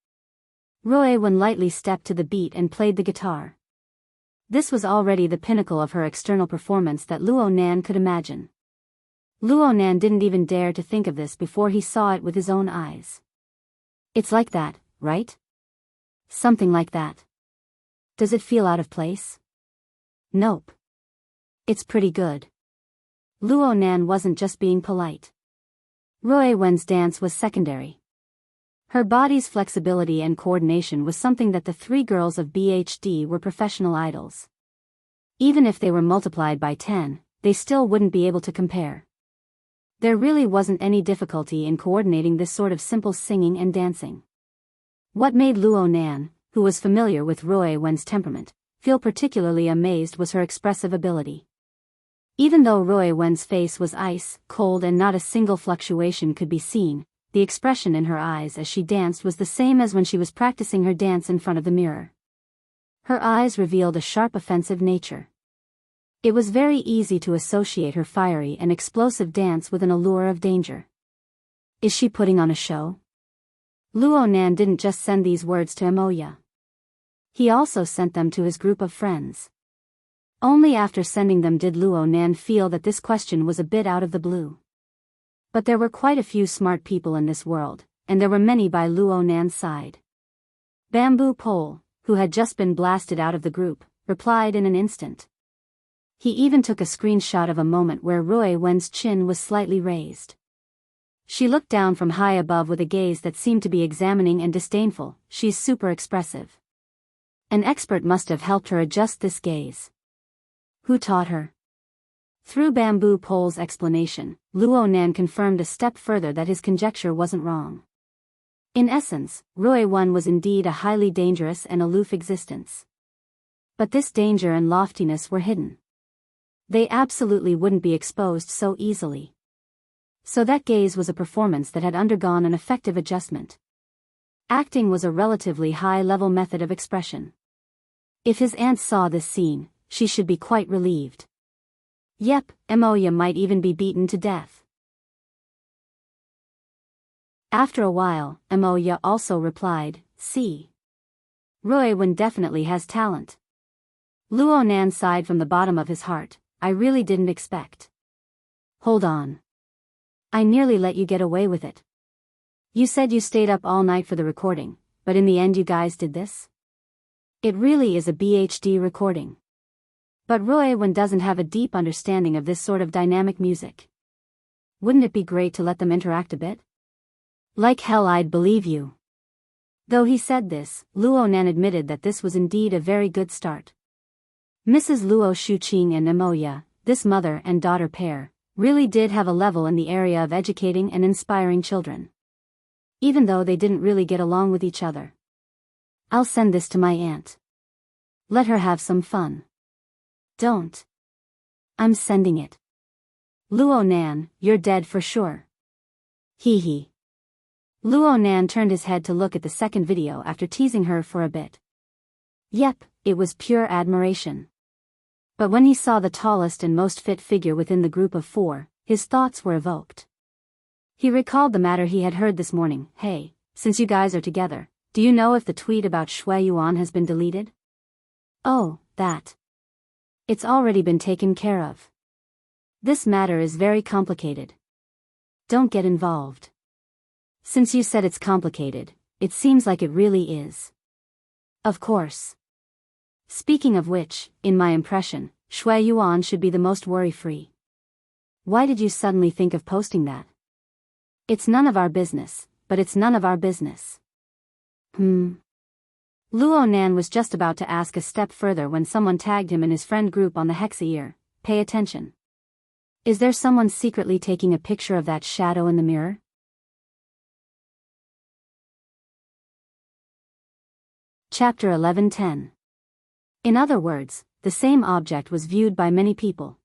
Rui Wen lightly stepped to the beat and played the guitar. This was already the pinnacle of her external performance that Luo Nan could imagine. Luo Nan didn't even dare to think of this before he saw it with his own eyes. It's like that, right? Something like that. Does it feel out of place? Nope. It's pretty good. Luo Nan wasn't just being polite. Rui Wen's dance was secondary. Her body's flexibility and coordination was something that the 3 girls of BHD were professional idols. Even if they were multiplied by 10, they still wouldn't be able to compare. There really wasn't any difficulty in coordinating this sort of simple singing and dancing. What made Luo Nan, who was familiar with Rui Wen's temperament, feel particularly amazed was her expressive ability. Even though Rui Wen's face was ice cold and not a single fluctuation could be seen, the expression in her eyes as she danced was the same as when she was practicing her dance in front of the mirror. Her eyes revealed a sharp offensive nature. It was very easy to associate her fiery and explosive dance with an allure of danger. Is she putting on a show? Luo Nan didn't just send these words to Mo Ya. He also sent them to his group of friends. Only after sending them did Luo Nan feel that this question was a bit out of the blue. But there were quite a few smart people in this world, and there were many by Luo Nan's side. Bamboo Pole, who had just been blasted out of the group, replied in an instant. He even took a screenshot of a moment where Rui Wen's chin was slightly raised. She looked down from high above with a gaze that seemed to be examining and disdainful. She's super expressive. An expert must have helped her adjust this gaze. Who taught her? Through Bamboo Pole's explanation, Luo Nan confirmed a step further that his conjecture wasn't wrong. In essence, Rui Wen was indeed a highly dangerous and aloof existence. But this danger and loftiness were hidden. They absolutely wouldn't be exposed so easily. So that gaze was a performance that had undergone an effective adjustment. Acting was a relatively high-level method of expression. If his aunt saw this scene, she should be quite relieved. Yep, Mo Ya might even be beaten to death. After a while, Mo Ya also replied, "See. Rui Wen definitely has talent." Luo Nan sighed from the bottom of his heart. I really didn't expect. Hold on. I nearly let you get away with it. You said you stayed up all night for the recording, but in the end you guys did this? It really is a BHD recording. But Rui Wen doesn't have a deep understanding of this sort of dynamic music. Wouldn't it be great to let them interact a bit? Like hell I'd believe you. Though he said this, Luo Nan admitted that this was indeed a very good start. Mrs. Luo Shuqing and Emoya, this mother and daughter pair, really did have a level in the area of educating and inspiring children. Even though they didn't really get along with each other. I'll send this to my aunt. Let her have some fun. Don't. I'm sending it. Luo Nan, you're dead for sure. Hee hee. Luo Nan turned his head to look at the second video after teasing her for a bit. Yep, it was pure admiration. But when he saw the tallest and most fit figure within the group of 4, his thoughts were evoked. He recalled the matter he had heard this morning. Hey, since you guys are together, do you know if the tweet about Shui Yuan has been deleted? Oh, that. It's already been taken care of. This matter is very complicated. Don't get involved. Since you said it's complicated, it seems like it really is. Of course. Speaking of which, in my impression, Shui Yuan should be the most worry-free. Why did you suddenly think of posting that? It's none of our business, but it's none of our business. Luo Nan was just about to ask a step further when someone tagged him in his friend group on the Hexa. Pay attention. Is there someone secretly taking a picture of that shadow in the mirror? Chapter 11:10. In other words, the same object was viewed by many people.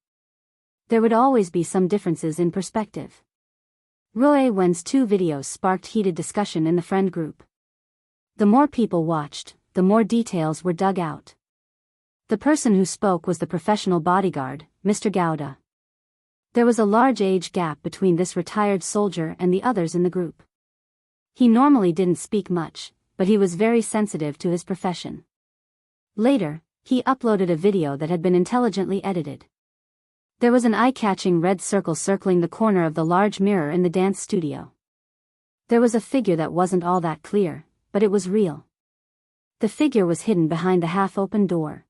There would always be some differences in perspective. Rui Wen's 2 videos sparked heated discussion in the friend group. The more people watched, the more details were dug out. The person who spoke was the professional bodyguard, Mr. Gouda. There was a large age gap between this retired soldier and the others in the group. He normally didn't speak much, but he was very sensitive to his profession. Later, he uploaded a video that had been intelligently edited. There was an eye-catching red circle circling the corner of the large mirror in the dance studio. There was a figure that wasn't all that clear, but it was real. The figure was hidden behind the half-open door.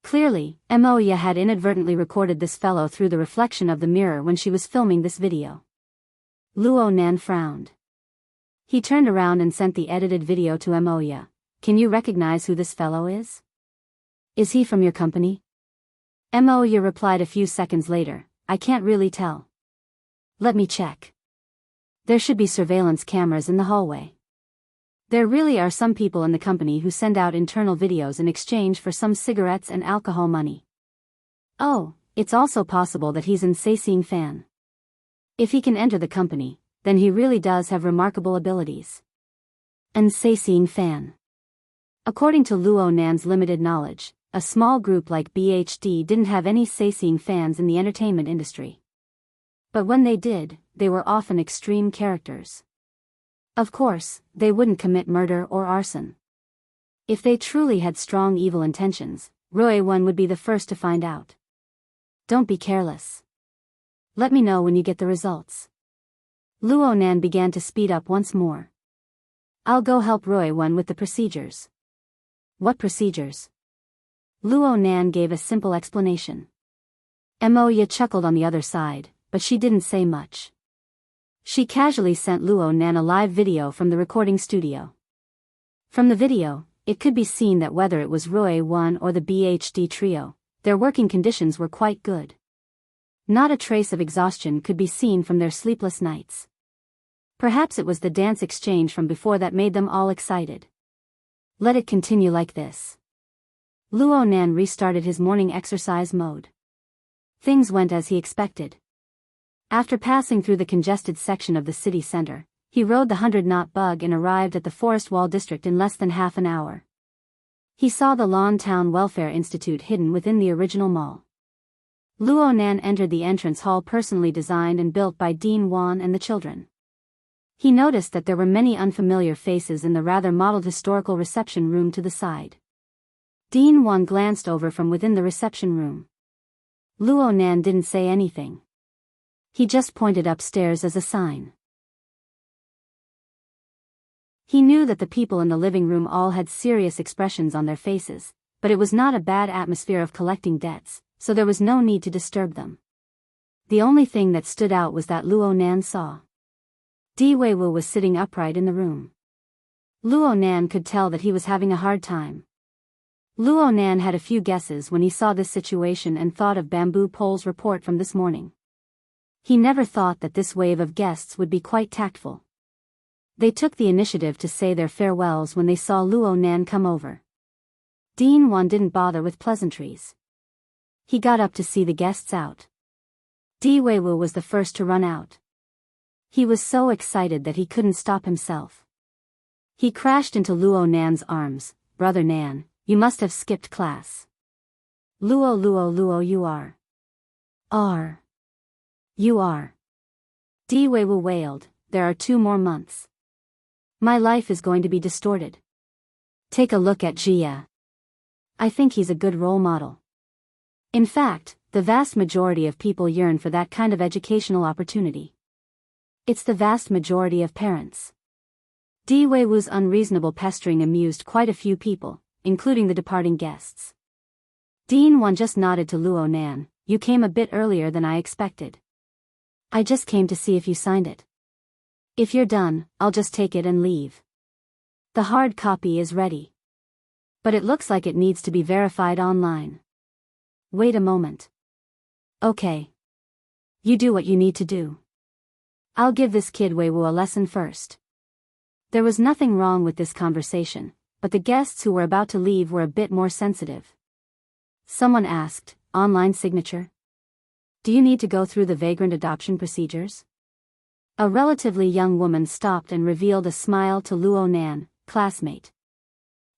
Clearly, Emoya had inadvertently recorded this fellow through the reflection of the mirror when she was filming this video. Luo Nan frowned. He turned around and sent the edited video to Emoya. Can you recognize who this fellow is? Is he from your company? Emoya replied a few seconds later, I can't really tell. Let me check. There should be surveillance cameras in the hallway. There really are some people in the company who send out internal videos in exchange for some cigarettes and alcohol money. Oh, it's also possible that he's an Saising fan. If he can enter the company, then he really does have remarkable abilities. An Saising fan. According to Luo Nan's limited knowledge, a small group like BHD didn't have any Saising fans in the entertainment industry. But when they did, they were often extreme characters. Of course, they wouldn't commit murder or arson. If they truly had strong evil intentions, Rui Wen would be the first to find out. Don't be careless. Let me know when you get the results. Luo Nan began to speed up once more. I'll go help Rui Wen with the procedures. What procedures? Luo Nan gave a simple explanation. Emoya chuckled on the other side, but she didn't say much. She casually sent Luo Nan a live video from the recording studio. From the video, it could be seen that whether it was Rui Wen or the BHD trio, their working conditions were quite good. Not a trace of exhaustion could be seen from their sleepless nights. Perhaps it was the dance exchange from before that made them all excited. Let it continue like this. Luo Nan restarted his morning exercise mode. Things went as he expected. After passing through the congested section of the city center, he rode the 100-knot bug and arrived at the Forest Wall district in less than half an hour. He saw the Lawn Town Welfare Institute hidden within the original mall. Luo Nan entered the entrance hall personally designed and built by Dean Wan and the children. He noticed that there were many unfamiliar faces in the rather modeled historical reception room to the side. Dean Wan glanced over from within the reception room. Luo Nan didn't say anything. He just pointed upstairs as a sign. He knew that the people in the living room all had serious expressions on their faces, but it was not a bad atmosphere of collecting debts, so there was no need to disturb them. The only thing that stood out was that Luo Nan saw. Di Weiwu was sitting upright in the room. Luo Nan could tell that he was having a hard time. Luo Nan had a few guesses when he saw this situation and thought of Bamboo Pole's report from this morning. He never thought that this wave of guests would be quite tactful. They took the initiative to say their farewells when they saw Luo Nan come over. Dean Wan didn't bother with pleasantries. He got up to see the guests out. Di Weiwu was the first to run out. He was so excited that he couldn't stop himself. He crashed into Luo Nan's arms. "Brother Nan, you must have skipped class." Luo, you are. You are. Di Weiwu wailed, "There are 2 more months. My life is going to be distorted. Take a look at Jia. I think he's a good role model." In fact, the vast majority of people yearn for that kind of educational opportunity. It's the vast majority of parents. Di Weiwu's unreasonable pestering amused quite a few people, including the departing guests. Dean Wan just nodded to Luo Nan. "You came a bit earlier than I expected. I just came to see if you signed it. If you're done, I'll just take it and leave. The hard copy is ready. But it looks like it needs to be verified online." "Wait a moment." "Okay. You do what you need to do. I'll give this kid Weiwu a lesson first." There was nothing wrong with this conversation, but the guests who were about to leave were a bit more sensitive. Someone asked, "Online signature? Do you need to go through the vagrant adoption procedures?" A relatively young woman stopped and revealed a smile to Luo Nan, "Classmate.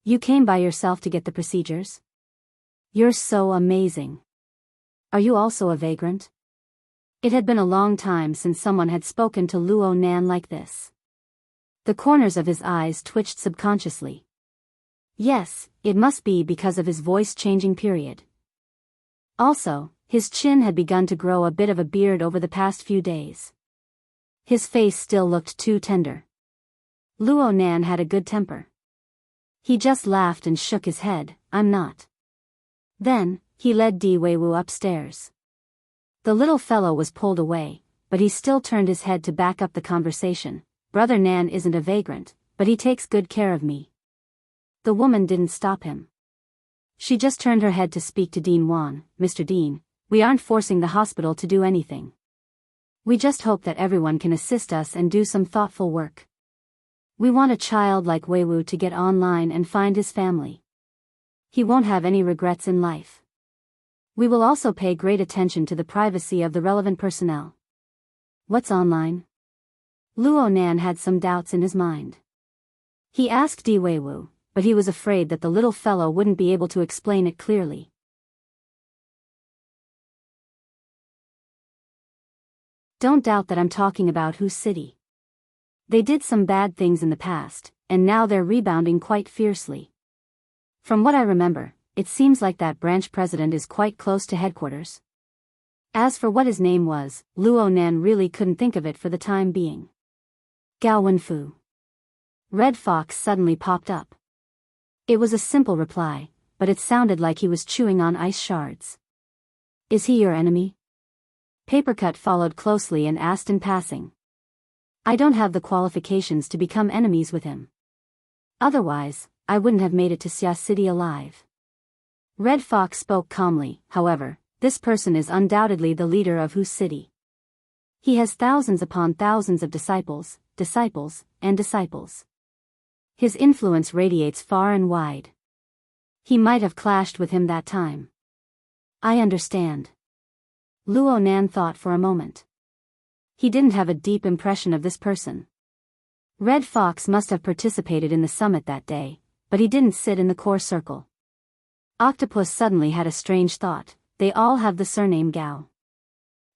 You came by yourself to get the procedures? You're so amazing. Are you also a vagrant?" It had been a long time since someone had spoken to Luo Nan like this. The corners of his eyes twitched subconsciously. Yes, it must be because of his voice-changing period. Also, his chin had begun to grow a bit of a beard over the past few days. His face still looked too tender. Luo Nan had a good temper. He just laughed and shook his head, "I'm not." Then, he led Di Weiwu upstairs. The little fellow was pulled away, but he still turned his head to back up the conversation. "Brother Nan isn't a vagrant, but he takes good care of me." The woman didn't stop him. She just turned her head to speak to Dean Wan. "Mr. Dean, we aren't forcing the hospital to do anything. We just hope that everyone can assist us and do some thoughtful work. We want a child like Weiwu to get online and find his family. He won't have any regrets in life. We will also pay great attention to the privacy of the relevant personnel." "What's online?" Luo Nan had some doubts in his mind. He asked Di Weiwu, but he was afraid that the little fellow wouldn't be able to explain it clearly. Don't doubt that I'm talking about whose city. They did some bad things in the past, and now they're rebounding quite fiercely. From what I remember, it seems like that branch president is quite close to headquarters. As for what his name was, Luo Nan really couldn't think of it for the time being. Gao Wenfu. Red Fox suddenly popped up. It was a simple reply, but it sounded like he was chewing on ice shards. "Is he your enemy?" Papercut followed closely and asked in passing. "I don't have the qualifications to become enemies with him. Otherwise, I wouldn't have made it to Xia City alive." Red Fox spoke calmly. "However, this person is undoubtedly the leader of whose city. He has thousands upon thousands of disciples, and disciples. His influence radiates far and wide. He might have clashed with him that time." "I understand." Luo Nan thought for a moment. He didn't have a deep impression of this person. Red Fox must have participated in the summit that day, but he didn't sit in the core circle. Octopus suddenly had a strange thought. They all have the surname Gao.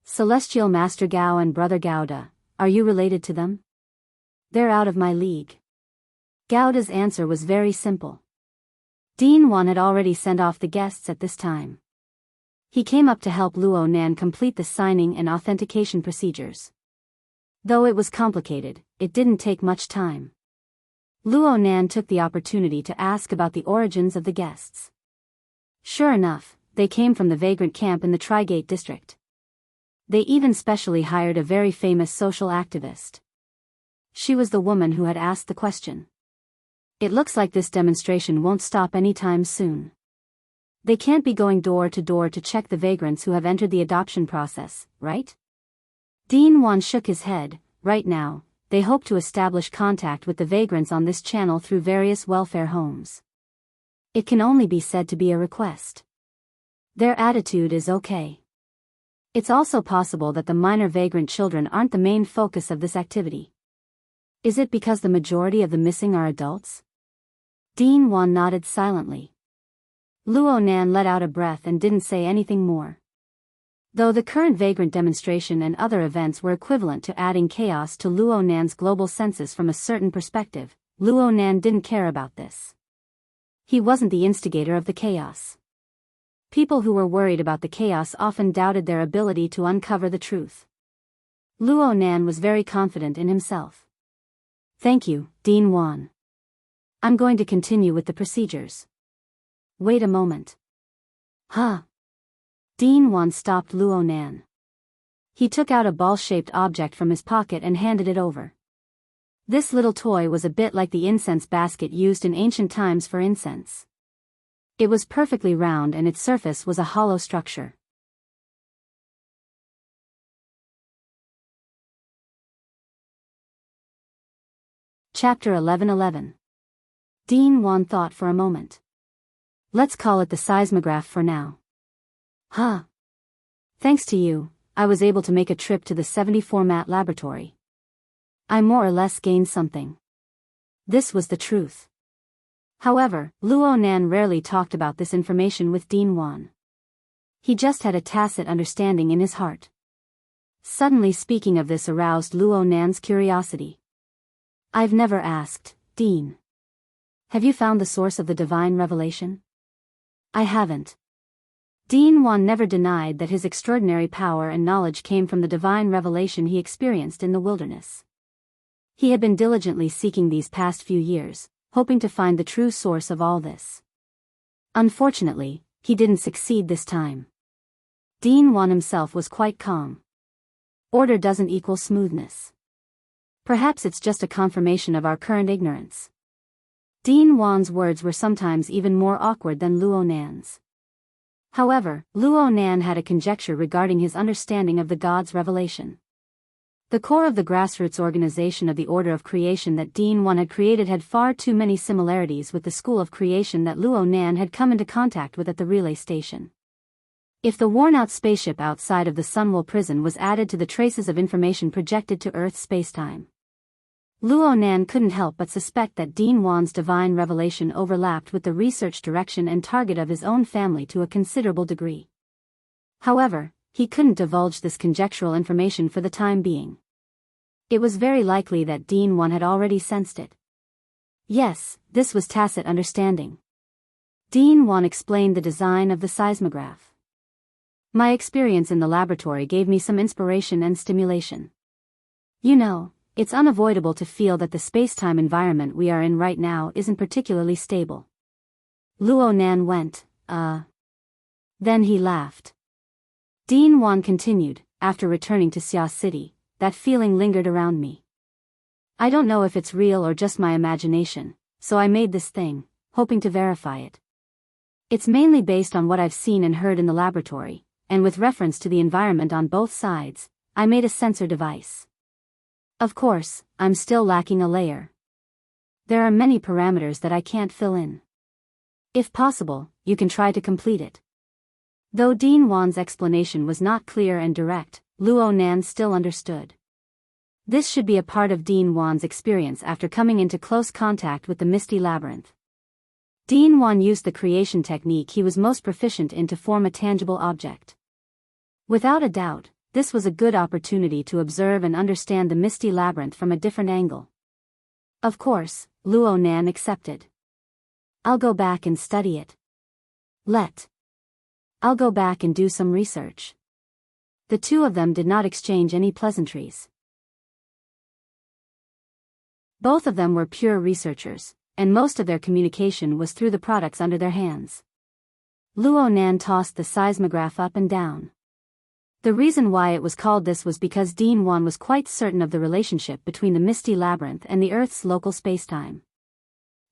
Celestial Master Gao and Brother Gauda, are you related to them? They're out of my league. Gauda's answer was very simple. Dean Wan had already sent off the guests at this time. He came up to help Luo Nan complete the signing and authentication procedures. Though it was complicated, it didn't take much time. Luo Nan took the opportunity to ask about the origins of the guests. Sure enough, they came from the vagrant camp in the Trigate district. They even specially hired a very famous social activist. She was the woman who had asked the question. It looks like this demonstration won't stop anytime soon. They can't be going door to check the vagrants who have entered the adoption process, right? Dean Wan shook his head. Right now, they hope to establish contact with the vagrants on this channel through various welfare homes. It can only be said to be a request. Their attitude is okay. It's also possible that the minor vagrant children aren't the main focus of this activity. Is it because the majority of the missing are adults? Dean Wan nodded silently. Luo Nan let out a breath and didn't say anything more. Though the current vagrant demonstration and other events were equivalent to adding chaos to Luo Nan's global census from a certain perspective, Luo Nan didn't care about this. He wasn't the instigator of the chaos. People who were worried about the chaos often doubted their ability to uncover the truth. Luo Nan was very confident in himself. Thank you, Dean Wan. I'm going to continue with the procedures. Wait a moment. Huh? Dean Wan stopped Luo Nan. He took out a ball-shaped object from his pocket and handed it over. This little toy was a bit like the incense basket used in ancient times for incense. It was perfectly round and its surface was a hollow structure. Chapter 11:11. Dean Wan thought for a moment. Let's call it the seismograph for now. Huh. Thanks to you, I was able to make a trip to the 70-format laboratory. I more or less gained something. This was the truth. However, Luo Nan rarely talked about this information with Dean Wan. He just had a tacit understanding in his heart. Suddenly speaking of this aroused Luo Nan's curiosity. I've never asked, Dean. Have you found the source of the divine revelation? I haven't. Dean Wan never denied that his extraordinary power and knowledge came from the divine revelation he experienced in the wilderness. He had been diligently seeking these past few years, hoping to find the true source of all this. Unfortunately, he didn't succeed this time. Dean Wan himself was quite calm. Order doesn't equal smoothness. Perhaps it's just a confirmation of our current ignorance. Dean Wan's words were sometimes even more awkward than Luo Nan's. However, Luo Nan had a conjecture regarding his understanding of the God's revelation. The core of the grassroots organization of the order of creation that Dean Wan had created had far too many similarities with the school of creation that Luo Nan had come into contact with at the relay station. If the worn-out spaceship outside of the Sunwell prison was added to the traces of information projected to Earth's spacetime, Luo Nan couldn't help but suspect that Dean Wan's divine revelation overlapped with the research direction and target of his own family to a considerable degree. However, he couldn't divulge this conjectural information for the time being. It was very likely that Dean Wan had already sensed it. Yes, this was tacit understanding. Dean Wan explained the design of the seismograph. My experience in the laboratory gave me some inspiration and stimulation. You know, it's unavoidable to feel that the space-time environment we are in right now isn't particularly stable. Luo Nan went, Then he laughed. Dean Wan continued, after returning to Xia City, that feeling lingered around me. I don't know if it's real or just my imagination, so I made this thing, hoping to verify it. It's mainly based on what I've seen and heard in the laboratory, and with reference to the environment on both sides, I made a sensor device. Of course, I'm still lacking a layer. There are many parameters that I can't fill in. If possible, you can try to complete it. Though Dean Wan's explanation was not clear and direct, Luo Nan still understood. This should be a part of Dean Wan's experience after coming into close contact with the Misty Labyrinth. Dean Wan used the creation technique he was most proficient in to form a tangible object. Without a doubt, this was a good opportunity to observe and understand the Misty Labyrinth from a different angle. Of course, Luo Nan accepted. I'll go back and study it. I'll go back and do some research. The two of them did not exchange any pleasantries. Both of them were pure researchers, and most of their communication was through the products under their hands. Luo Nan tossed the seismograph up and down. The reason why it was called this was because Dean Wan was quite certain of the relationship between the Misty Labyrinth and the Earth's local spacetime.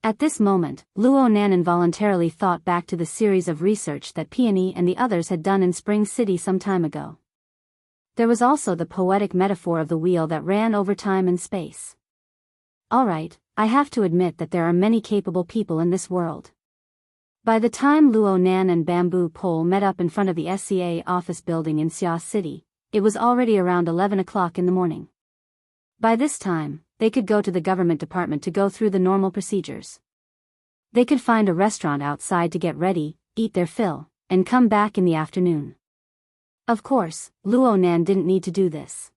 At this moment, Luo Nan involuntarily thought back to the series of research that Peony and the others had done in Spring City some time ago. There was also the poetic metaphor of the wheel that ran over time and space. Alright, I have to admit that there are many capable people in this world. By the time Luo Nan and Bamboo Pole met up in front of the SCA office building in Xia City, it was already around 11 o'clock in the morning. By this time, they could go to the government department to go through the normal procedures. They could find a restaurant outside to get ready, eat their fill, and come back in the afternoon. Of course, Luo Nan didn't need to do this.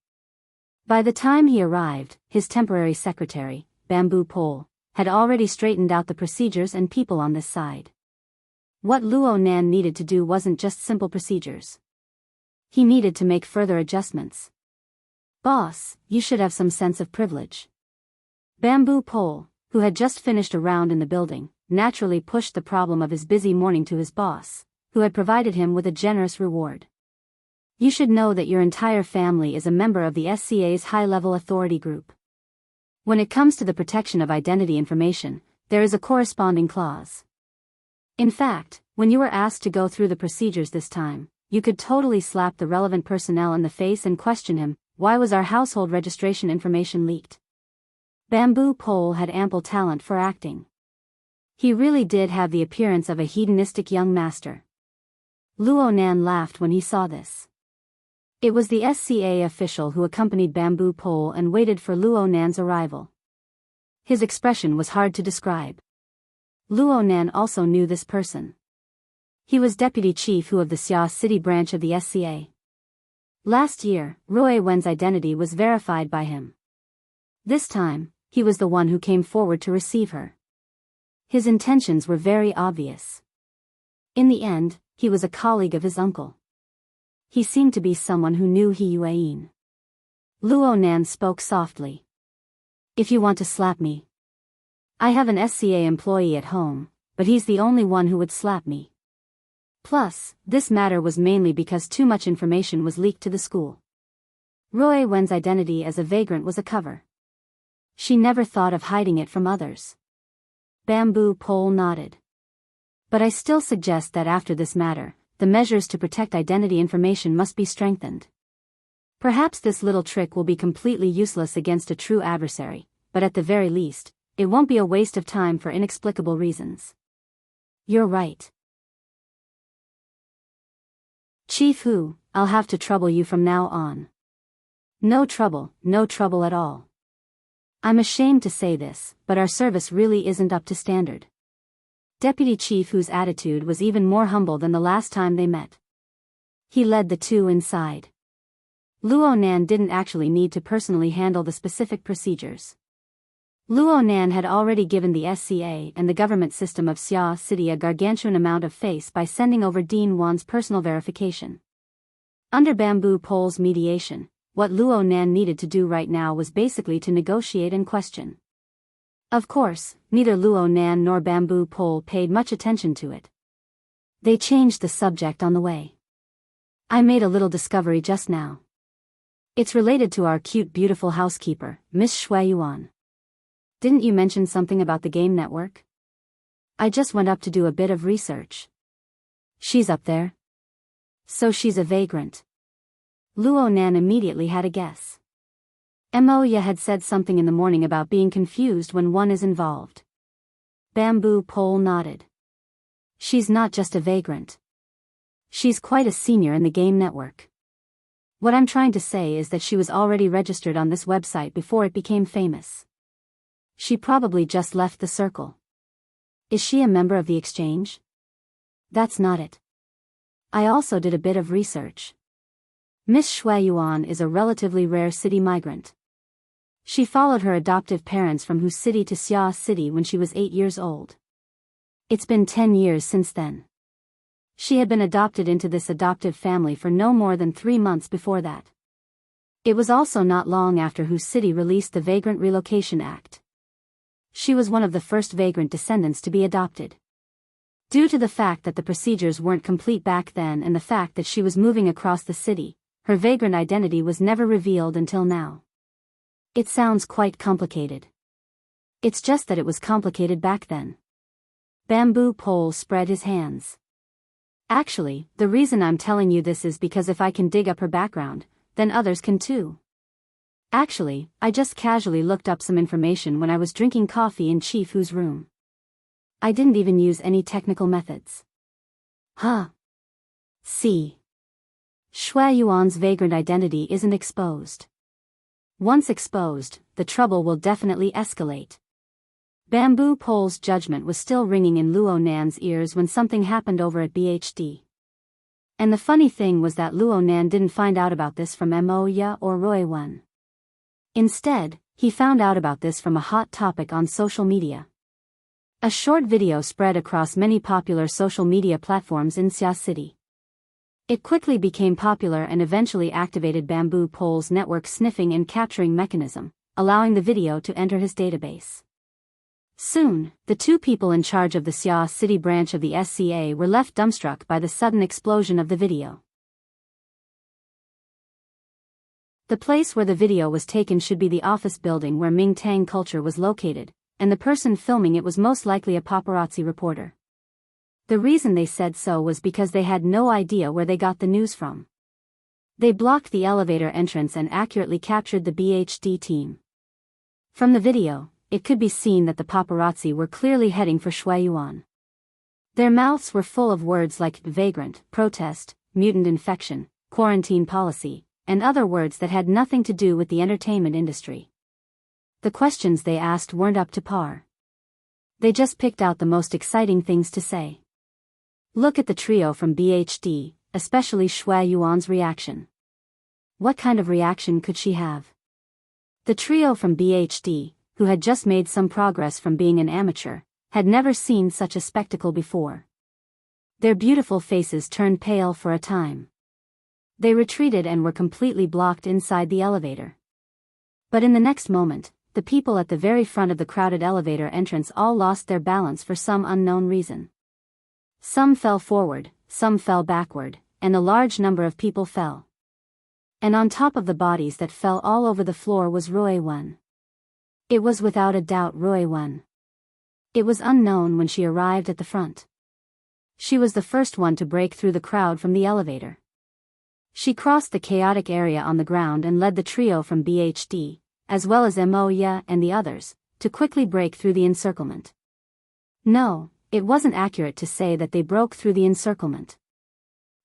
By the time he arrived, his temporary secretary, Bamboo Pole, had already straightened out the procedures and people on this side. What Luo Nan needed to do wasn't just simple procedures. He needed to make further adjustments. Boss, you should have some sense of privilege. Bamboo Pole, who had just finished a round in the building, naturally pushed the problem of his busy morning to his boss, who had provided him with a generous reward. You should know that your entire family is a member of the SCA's high-level authority group. When it comes to the protection of identity information, there is a corresponding clause. In fact, when you were asked to go through the procedures this time, you could totally slap the relevant personnel in the face and question him, why was our household registration information leaked? Bamboo Pole had ample talent for acting. He really did have the appearance of a hedonistic young master. Luo Nan laughed when he saw this. It was the SCA official who accompanied Bamboo Pole and waited for Luo Nan's arrival. His expression was hard to describe. Luo Nan also knew this person. He was Deputy Chief Hu of the Xia City branch of the SCA. Last year, Rui Wen's identity was verified by him. This time, he was the one who came forward to receive her. His intentions were very obvious. In the end, he was a colleague of his uncle. He seemed to be someone who knew He Yuan. Luo Nan spoke softly. If you want to slap me. I have an SCA employee at home, but he's the only one who would slap me. Plus, this matter was mainly because too much information was leaked to the school. Rui Wen's identity as a vagrant was a cover. She never thought of hiding it from others. Bamboo Pole nodded. But I still suggest that after this matter, the measures to protect identity information must be strengthened. Perhaps this little trick will be completely useless against a true adversary, but at the very least, it won't be a waste of time for inexplicable reasons. You're right. Chief Hu, I'll have to trouble you from now on. No trouble at all. I'm ashamed to say this, but our service really isn't up to standard. Deputy Chief Hu's attitude was even more humble than the last time they met. He led the two inside. Luo Nan didn't actually need to personally handle the specific procedures. Luo Nan had already given the SCA and the government system of Xia City a gargantuan amount of face by sending over Dean Wan's personal verification. Under Bamboo Pole's mediation, what Luo Nan needed to do right now was basically to negotiate and question. Of course, neither Luo Nan nor Bamboo Pole paid much attention to it. They changed the subject on the way. I made a little discovery just now. It's related to our cute beautiful housekeeper, Miss Shui Yuan. Didn't you mention something about the game network? I just went up to do a bit of research. She's up there. So she's a vagrant. Luo Nan immediately had a guess. Moya had said something in the morning about being confused when one is involved. Bamboo Pole nodded. She's not just a vagrant. She's quite a senior in the game network. What I'm trying to say is that she was already registered on this website before it became famous. She probably just left the circle. Is she a member of the exchange? That's not it. I also did a bit of research. Miss Shui Yuan is a relatively rare city migrant. She followed her adoptive parents from Hu City to Xia City when she was 8 years old. It's been 10 years since then. She had been adopted into this adoptive family for no more than 3 months before that. It was also not long after Hu City released the Vagrant Relocation Act. She was one of the first vagrant descendants to be adopted. Due to the fact that the procedures weren't complete back then and the fact that she was moving across the city, her vagrant identity was never revealed until now. It sounds quite complicated. It's just that it was complicated back then. Bamboo Pole spread his hands. Actually, the reason I'm telling you this is because if I can dig up her background, then others can too. Actually, I just casually looked up some information when I was drinking coffee in Chief Hu's room. I didn't even use any technical methods. Huh. See. Shui Yuan's vagrant identity isn't exposed. Once exposed, the trouble will definitely escalate. Bamboo Pole's judgment was still ringing in Luo Nan's ears when something happened over at BHD. And the funny thing was that Luo Nan didn't find out about this from Mo Ya or Roy Wen. Instead, he found out about this from a hot topic on social media. A short video spread across many popular social media platforms in Xia City. It quickly became popular and eventually activated Bamboo Pole's network sniffing and capturing mechanism, allowing the video to enter his database. Soon, the two people in charge of the Xia City branch of the SCA were left dumbstruck by the sudden explosion of the video. The place where the video was taken should be the office building where Ming Tang Culture was located, and the person filming it was most likely a paparazzi reporter. The reason they said so was because they had no idea where they got the news from. They blocked the elevator entrance and accurately captured the BHD team. From the video, it could be seen that the paparazzi were clearly heading for Shui Yuan. Their mouths were full of words like vagrant, protest, mutant infection, quarantine policy, and other words that had nothing to do with the entertainment industry. The questions they asked weren't up to par. They just picked out the most exciting things to say. Look at the trio from BHD, especially Shui Yuan's reaction. What kind of reaction could she have? The trio from BHD, who had just made some progress from being an amateur, had never seen such a spectacle before. Their beautiful faces turned pale for a time. They retreated and were completely blocked inside the elevator. But in the next moment, the people at the very front of the crowded elevator entrance all lost their balance for some unknown reason. Some fell forward, some fell backward, and a large number of people fell. And on top of the bodies that fell all over the floor was Roy Wen. It was without a doubt Roy Wen. It was unknown when she arrived at the front. She was the first one to break through the crowd from the elevator. She crossed the chaotic area on the ground and led the trio from BHD, as well as Mo Ya and the others, to quickly break through the encirclement. No, it wasn't accurate to say that they broke through the encirclement.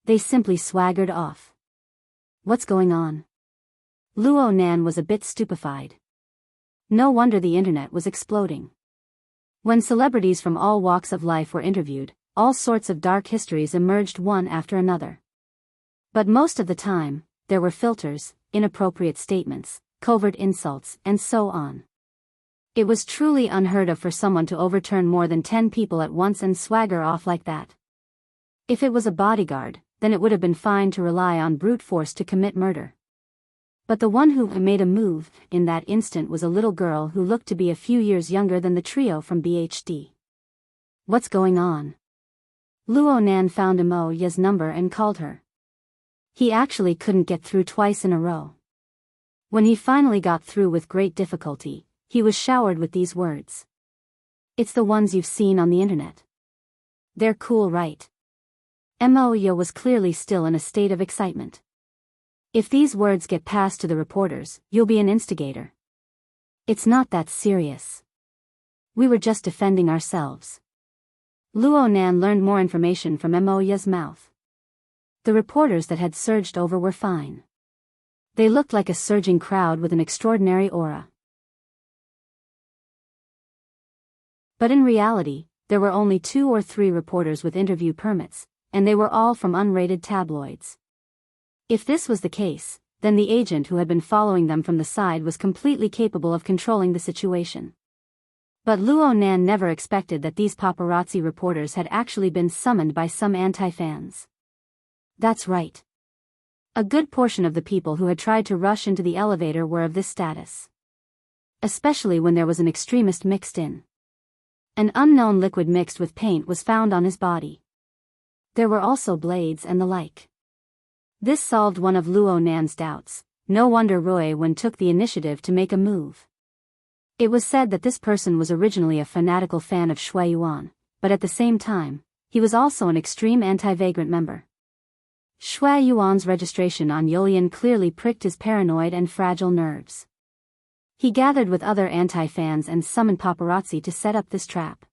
They simply swaggered off. What's going on? Luo Nan was a bit stupefied. No wonder the internet was exploding. When celebrities from all walks of life were interviewed, all sorts of dark histories emerged one after another. But most of the time, there were filters, inappropriate statements, covert insults, and so on. It was truly unheard of for someone to overturn more than 10 people at once and swagger off like that. If it was a bodyguard, then it would have been fine to rely on brute force to commit murder. But the one who made a move in that instant was a little girl who looked to be a few years younger than the trio from BHD. What's going on? Luo Nan found Mo Ya's number and called her. He actually couldn't get through twice in a row. When he finally got through with great difficulty, he was showered with these words. It's the ones you've seen on the internet. They're cool, right? Mo Ya was clearly still in a state of excitement. If these words get passed to the reporters, you'll be an instigator. It's not that serious. We were just defending ourselves. Luo Nan learned more information from Mo Ya's mouth. The reporters that had surged over were fine. They looked like a surging crowd with an extraordinary aura. But in reality, there were only 2 or 3 reporters with interview permits, and they were all from unrated tabloids. If this was the case, then the agent who had been following them from the side was completely capable of controlling the situation. But Luo Nan never expected that these paparazzi reporters had actually been summoned by some anti-fans. That's right. A good portion of the people who had tried to rush into the elevator were of this status. Especially when there was an extremist mixed in. An unknown liquid mixed with paint was found on his body. There were also blades and the like. This solved one of Luo Nan's doubts. No wonder Roy Wen took the initiative to make a move. It was said that this person was originally a fanatical fan of Shui Yuan, but at the same time, he was also an extreme anti-vagrant member. Shui Yuan's registration on Youlian clearly pricked his paranoid and fragile nerves. He gathered with other anti-fans and summoned paparazzi to set up this trap.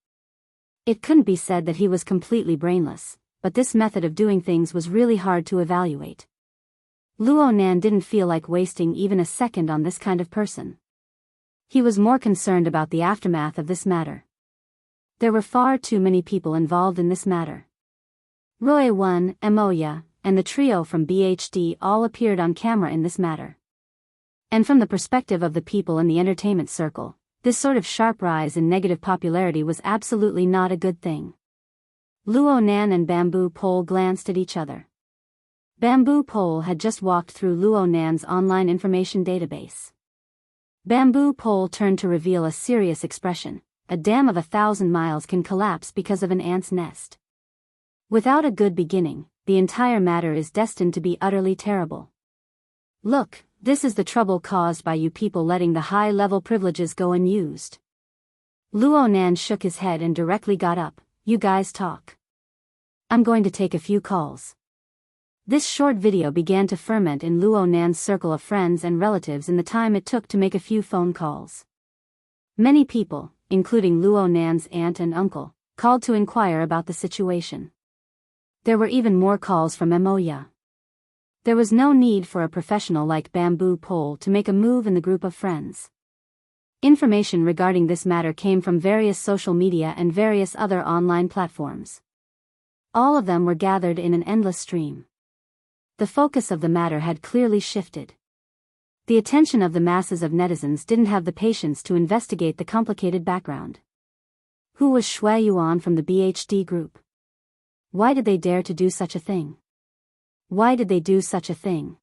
It couldn't be said that he was completely brainless, but this method of doing things was really hard to evaluate. Luo Nan didn't feel like wasting even a second on this kind of person. He was more concerned about the aftermath of this matter. There were far too many people involved in this matter. Roy 1, Emoya, and the trio from BHD all appeared on camera in this matter. And from the perspective of the people in the entertainment circle, this sort of sharp rise in negative popularity was absolutely not a good thing. Luo Nan and Bamboo Pole glanced at each other. Bamboo Pole had just walked through Luo Nan's online information database. Bamboo Pole turned to reveal a serious expression. A dam of 1,000 miles can collapse because of an ant's nest. Without a good beginning, the entire matter is destined to be utterly terrible. Look, this is the trouble caused by you people letting the high-level privileges go unused. Luo Nan shook his head and directly got up. You guys talk. I'm going to take a few calls. This short video began to ferment in Luo Nan's circle of friends and relatives in the time it took to make a few phone calls. Many people, including Luo Nan's aunt and uncle, called to inquire about the situation. There were even more calls from Emoya. There was no need for a professional like Bamboo Pole to make a move in the group of friends. Information regarding this matter came from various social media and various other online platforms. All of them were gathered in an endless stream. The focus of the matter had clearly shifted. The attention of the masses of netizens didn't have the patience to investigate the complicated background. Who was Shui Yuan from the BHD group? Why did they dare to do such a thing? Why did they do such a thing?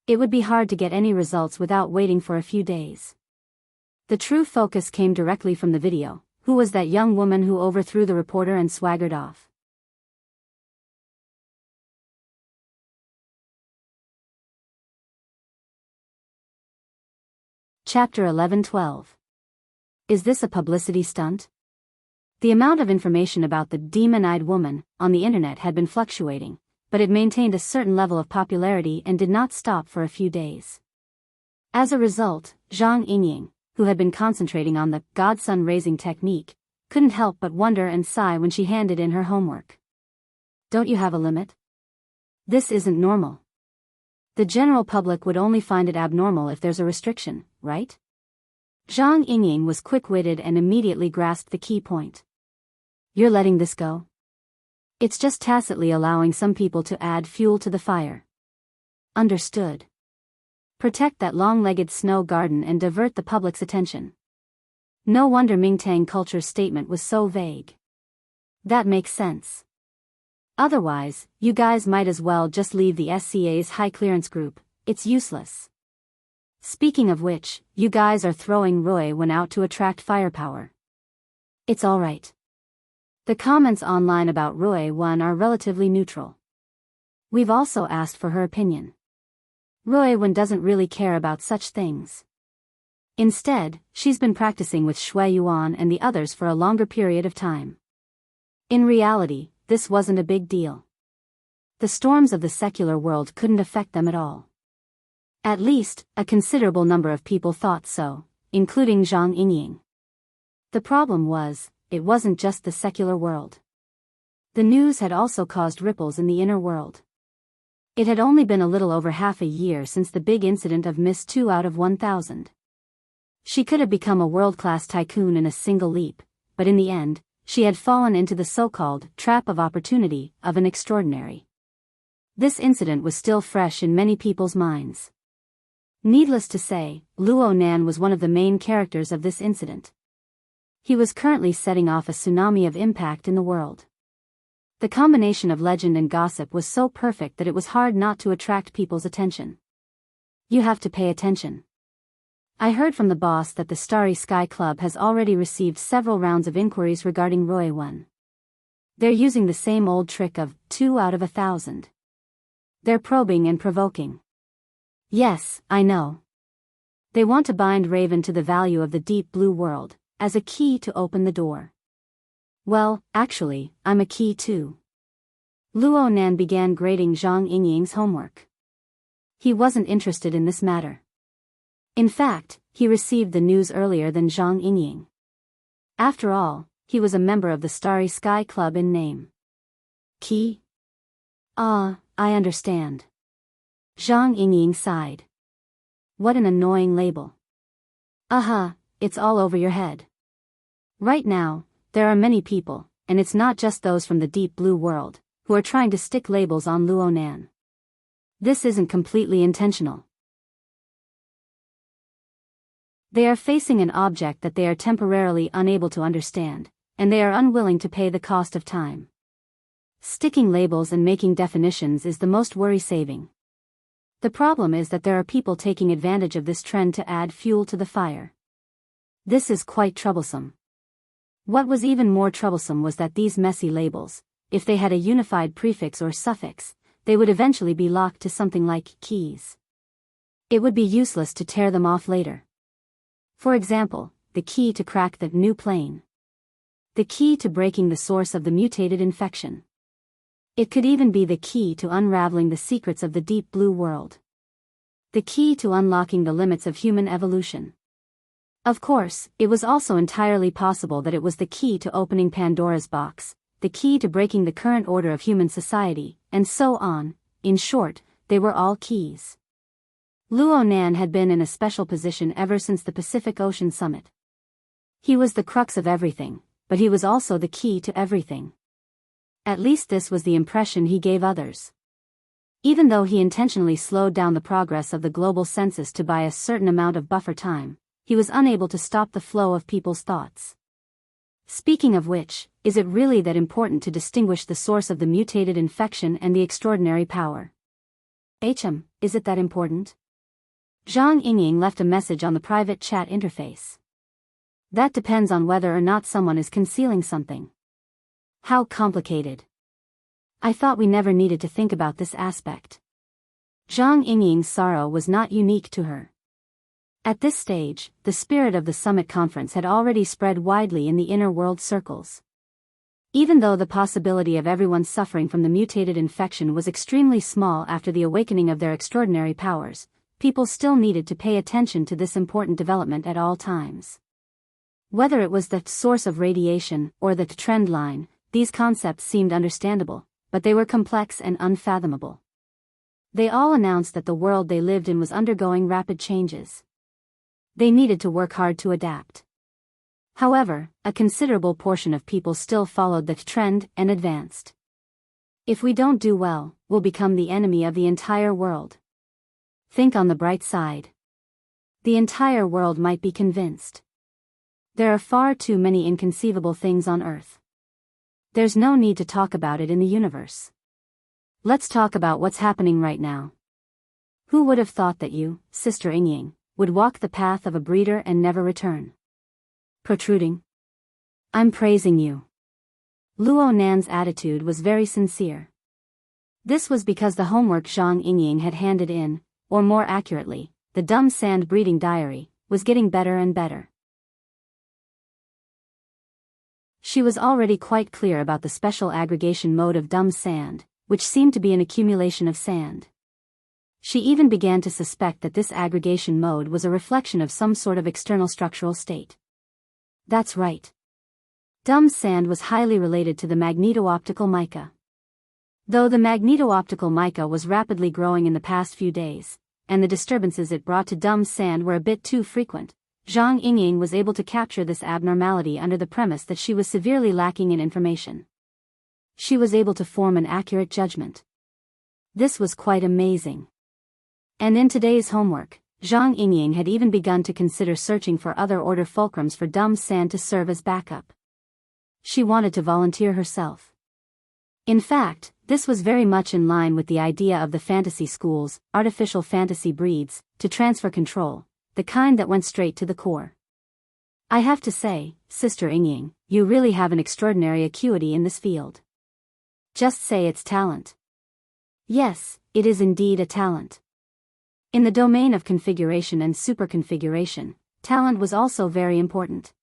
It would be hard to get any results without waiting for a few days. The true focus came directly from the video. Who was that young woman who overthrew the reporter and swaggered off? Chapter 11-12. Is this a publicity stunt? The amount of information about the demon-eyed woman on the internet had been fluctuating, but it maintained a certain level of popularity and did not stop for a few days. As a result, Zhang Yingying, who had been concentrating on the godson raising technique, couldn't help but wonder and sigh when she handed in her homework. Don't you have a limit? This isn't normal. The general public would only find it abnormal if there's a restriction, right? Zhang Yingying was quick-witted and immediately grasped the key point. You're letting this go? It's just tacitly allowing some people to add fuel to the fire. Understood. Protect that long-legged snow garden and divert the public's attention. No wonder Mingtang Culture's statement was so vague. That makes sense. Otherwise, you guys might as well just leave the SCA's high-clearance group. It's useless. Speaking of which, you guys are throwing Roy Wen out to attract firepower. It's alright. The comments online about Roy Wen are relatively neutral. We've also asked for her opinion. Roy Wen doesn't really care about such things. Instead, she's been practicing with Shui Yuan and the others for a longer period of time. In reality, this wasn't a big deal. The storms of the secular world couldn't affect them at all. At least, a considerable number of people thought so, including Zhang Yingying. The problem was, it wasn't just the secular world. The news had also caused ripples in the inner world. It had only been a little over half a year since the big incident of Miss 2 out of 1,000. She could have become a world-class tycoon in a single leap, but in the end, she had fallen into the so-called trap of opportunity of an extraordinary. This incident was still fresh in many people's minds. Needless to say, Luo Nan was one of the main characters of this incident. He was currently setting off a tsunami of impact in the world. The combination of legend and gossip was so perfect that it was hard not to attract people's attention. You have to pay attention. I heard from the boss that the Starry Sky Club has already received several rounds of inquiries regarding Roy Wen. They're using the same old trick of 2 out of 1,000. They're probing and provoking. Yes, I know. They want to bind Raven to the value of the deep blue world, as a key to open the door. Well, actually, I'm a key too. Luo Nan began grading Zhang Yingying's homework. He wasn't interested in this matter. In fact, he received the news earlier than Zhang Yingying. After all, he was a member of the Starry Sky Club in name. Key? Ah, I understand. Zhang Yingying sighed. What an annoying label. It's all over your head. Right now, there are many people, and it's not just those from the deep blue world, who are trying to stick labels on Luo Nan. This isn't completely intentional. They are facing an object that they are temporarily unable to understand, and they are unwilling to pay the cost of time. Sticking labels and making definitions is the most worry-saving. The problem is that there are people taking advantage of this trend to add fuel to the fire. This is quite troublesome. What was even more troublesome was that these messy labels, if they had a unified prefix or suffix, they would eventually be locked to something like keys. It would be useless to tear them off later. For example, the key to crack the new plane. The key to breaking the source of the mutated infection. It could even be the key to unraveling the secrets of the deep blue world. The key to unlocking the limits of human evolution. Of course, it was also entirely possible that it was the key to opening Pandora's box, the key to breaking the current order of human society, and so on. In short, they were all keys. Luo Nan had been in a special position ever since the Pacific Ocean Summit. He was the crux of everything, but he was also the key to everything. At least this was the impression he gave others. Even though he intentionally slowed down the progress of the global census to buy a certain amount of buffer time, he was unable to stop the flow of people's thoughts. Speaking of which, is it really that important to distinguish the source of the mutated infection and the extraordinary power? Is it that important? Zhang Yingying left a message on the private chat interface. That depends on whether or not someone is concealing something. How complicated. I thought we never needed to think about this aspect. Zhang Yingying's sorrow was not unique to her. At this stage, the spirit of the summit conference had already spread widely in the inner world circles. Even though the possibility of everyone suffering from the mutated infection was extremely small after the awakening of their extraordinary powers, people still needed to pay attention to this important development at all times. Whether it was the source of radiation or the trend line, these concepts seemed understandable, but they were complex and unfathomable. They all announced that the world they lived in was undergoing rapid changes. They needed to work hard to adapt. However, a considerable portion of people still followed the trend and advanced. If we don't do well, we'll become the enemy of the entire world. Think on the bright side. The entire world might be convinced. There are far too many inconceivable things on Earth. There's no need to talk about it in the universe. Let's talk about what's happening right now. Who would have thought that you, Sister Yingying, would walk the path of a breeder and never return? Protruding. I'm praising you. Luo Nan's attitude was very sincere. This was because the homework Zhang Yingying had handed in, or more accurately, the dumb sand breeding diary, was getting better and better. She was already quite clear about the special aggregation mode of dumb sand, which seemed to be an accumulation of sand. She even began to suspect that this aggregation mode was a reflection of some sort of external structural state. That's right. Dumb sand was highly related to the magneto-optical mica. Though the magneto-optical mica was rapidly growing in the past few days, and the disturbances it brought to dumb sand were a bit too frequent, Zhang Yingying was able to capture this abnormality under the premise that she was severely lacking in information. She was able to form an accurate judgment. This was quite amazing. And in today's homework, Zhang Yingying had even begun to consider searching for other order fulcrums for dumb sand to serve as backup. She wanted to volunteer herself. In fact, this was very much in line with the idea of the fantasy schools, artificial fantasy breeds, to transfer control, the kind that went straight to the core. I have to say, Sister Yingying, you really have an extraordinary acuity in this field. Just say it's talent. Yes, it is indeed a talent. In the domain of configuration and superconfiguration, talent was also very important.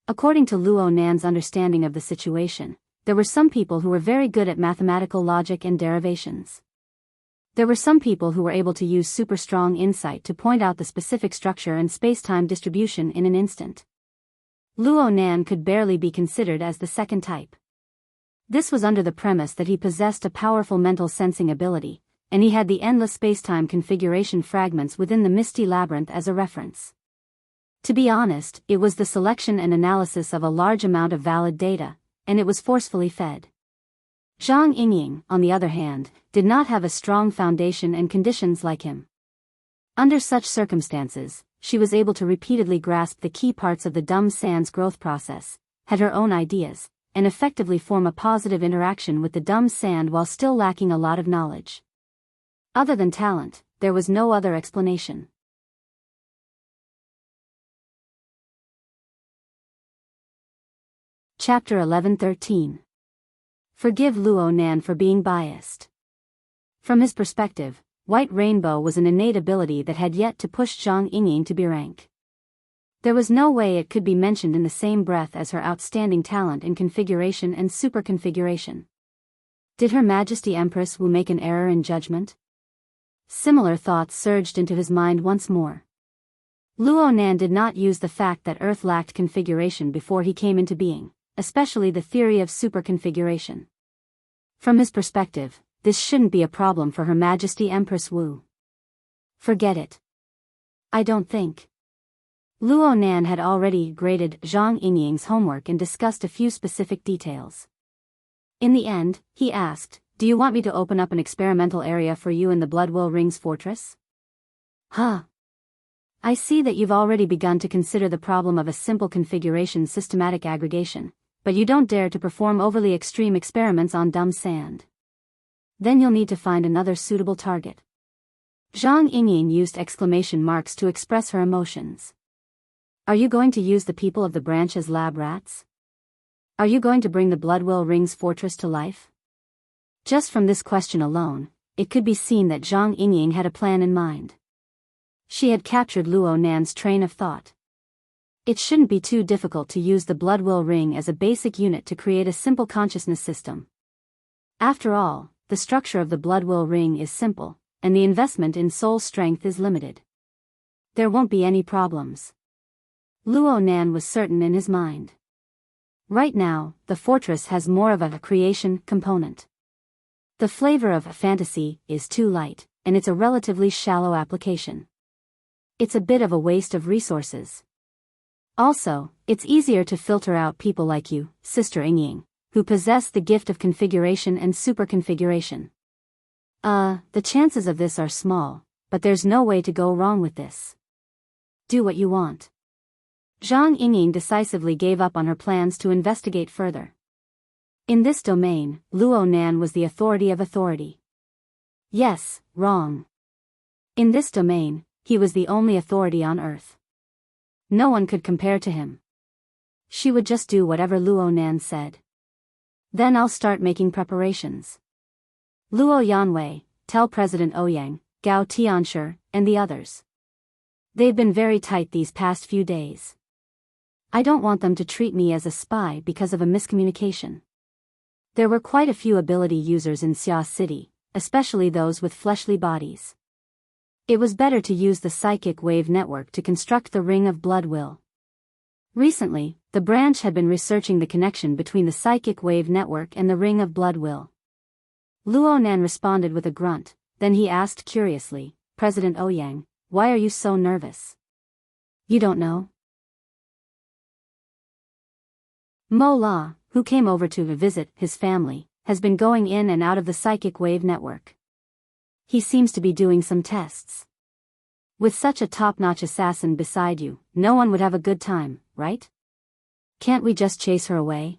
According to Luo Nan's understanding of the situation, there were some people who were very good at mathematical logic and derivations. There were some people who were able to use super strong insight to point out the specific structure and space-time distribution in an instant. Luo Nan could barely be considered as the second type. This was under the premise that he possessed a powerful mental sensing ability, and he had the endless space-time configuration fragments within the misty labyrinth as a reference. To be honest, it was the selection and analysis of a large amount of valid data, and it was forcefully fed. Zhang Yingying, on the other hand, did not have a strong foundation and conditions like him. Under such circumstances, she was able to repeatedly grasp the key parts of the dumb sand's growth process, had her own ideas, and effectively form a positive interaction with the dumb sand while still lacking a lot of knowledge. Other than talent, there was no other explanation. Chapter 11-13. Forgive Luo Nan for being biased. From his perspective, White Rainbow was an innate ability that had yet to push Zhang Yingying to B rank. There was no way it could be mentioned in the same breath as her outstanding talent in configuration and superconfiguration. Did Her Majesty Empress Wu make an error in judgment? Similar thoughts surged into his mind once more. Luo Nan did not use the fact that Earth lacked configuration before he came into being, especially the theory of superconfiguration. From his perspective, this shouldn't be a problem for Her Majesty Empress Wu. Forget it. I don't think. Luo Nan had already graded Zhang Yingying's homework and discussed a few specific details. In the end, he asked, "Do you want me to open up an experimental area for you in the Bloodwill Rings fortress?" Huh. I see that you've already begun to consider the problem of a simple configuration systematic aggregation, but you don't dare to perform overly extreme experiments on dumb sand. Then you'll need to find another suitable target. Zhang Yingying used exclamation marks to express her emotions. Are you going to use the people of the branch as lab rats? Are you going to bring the Bloodwill Rings fortress to life? Just from this question alone, it could be seen that Zhang Yingying had a plan in mind. She had captured Luo Nan's train of thought. It shouldn't be too difficult to use the Bloodwill Ring as a basic unit to create a simple consciousness system. After all, the structure of the Bloodwill Ring is simple, and the investment in soul strength is limited. There won't be any problems. Luo Nan was certain in his mind. Right now, the fortress has more of a creation component. The flavor of fantasy is too light, and it's a relatively shallow application. It's a bit of a waste of resources. Also, it's easier to filter out people like you, Sister Yingying, who possess the gift of configuration and superconfiguration. The chances of this are small, but there's no way to go wrong with this. Do what you want. Zhang Yingying decisively gave up on her plans to investigate further. In this domain, Luo Nan was the authority of authority. Yes, wrong. In this domain, he was the only authority on Earth. No one could compare to him. She would just do whatever Luo Nan said. Then I'll start making preparations. Luo Yanwei, tell President Ouyang, Gao Tianshi, and the others. They've been very tight these past few days. I don't want them to treat me as a spy because of a miscommunication. There were quite a few ability users in Xia City, especially those with fleshly bodies. It was better to use the psychic wave network to construct the Ring of Bloodwill. Recently, the branch had been researching the connection between the psychic wave network and the Ring of Bloodwill. Luo Nan responded with a grunt, then he asked curiously, President Ouyang, why are you so nervous? You don't know? Mo La, who came over to visit his family, has been going in and out of the psychic wave network. He seems to be doing some tests. With such a top-notch assassin beside you, no one would have a good time, right? Can't we just chase her away?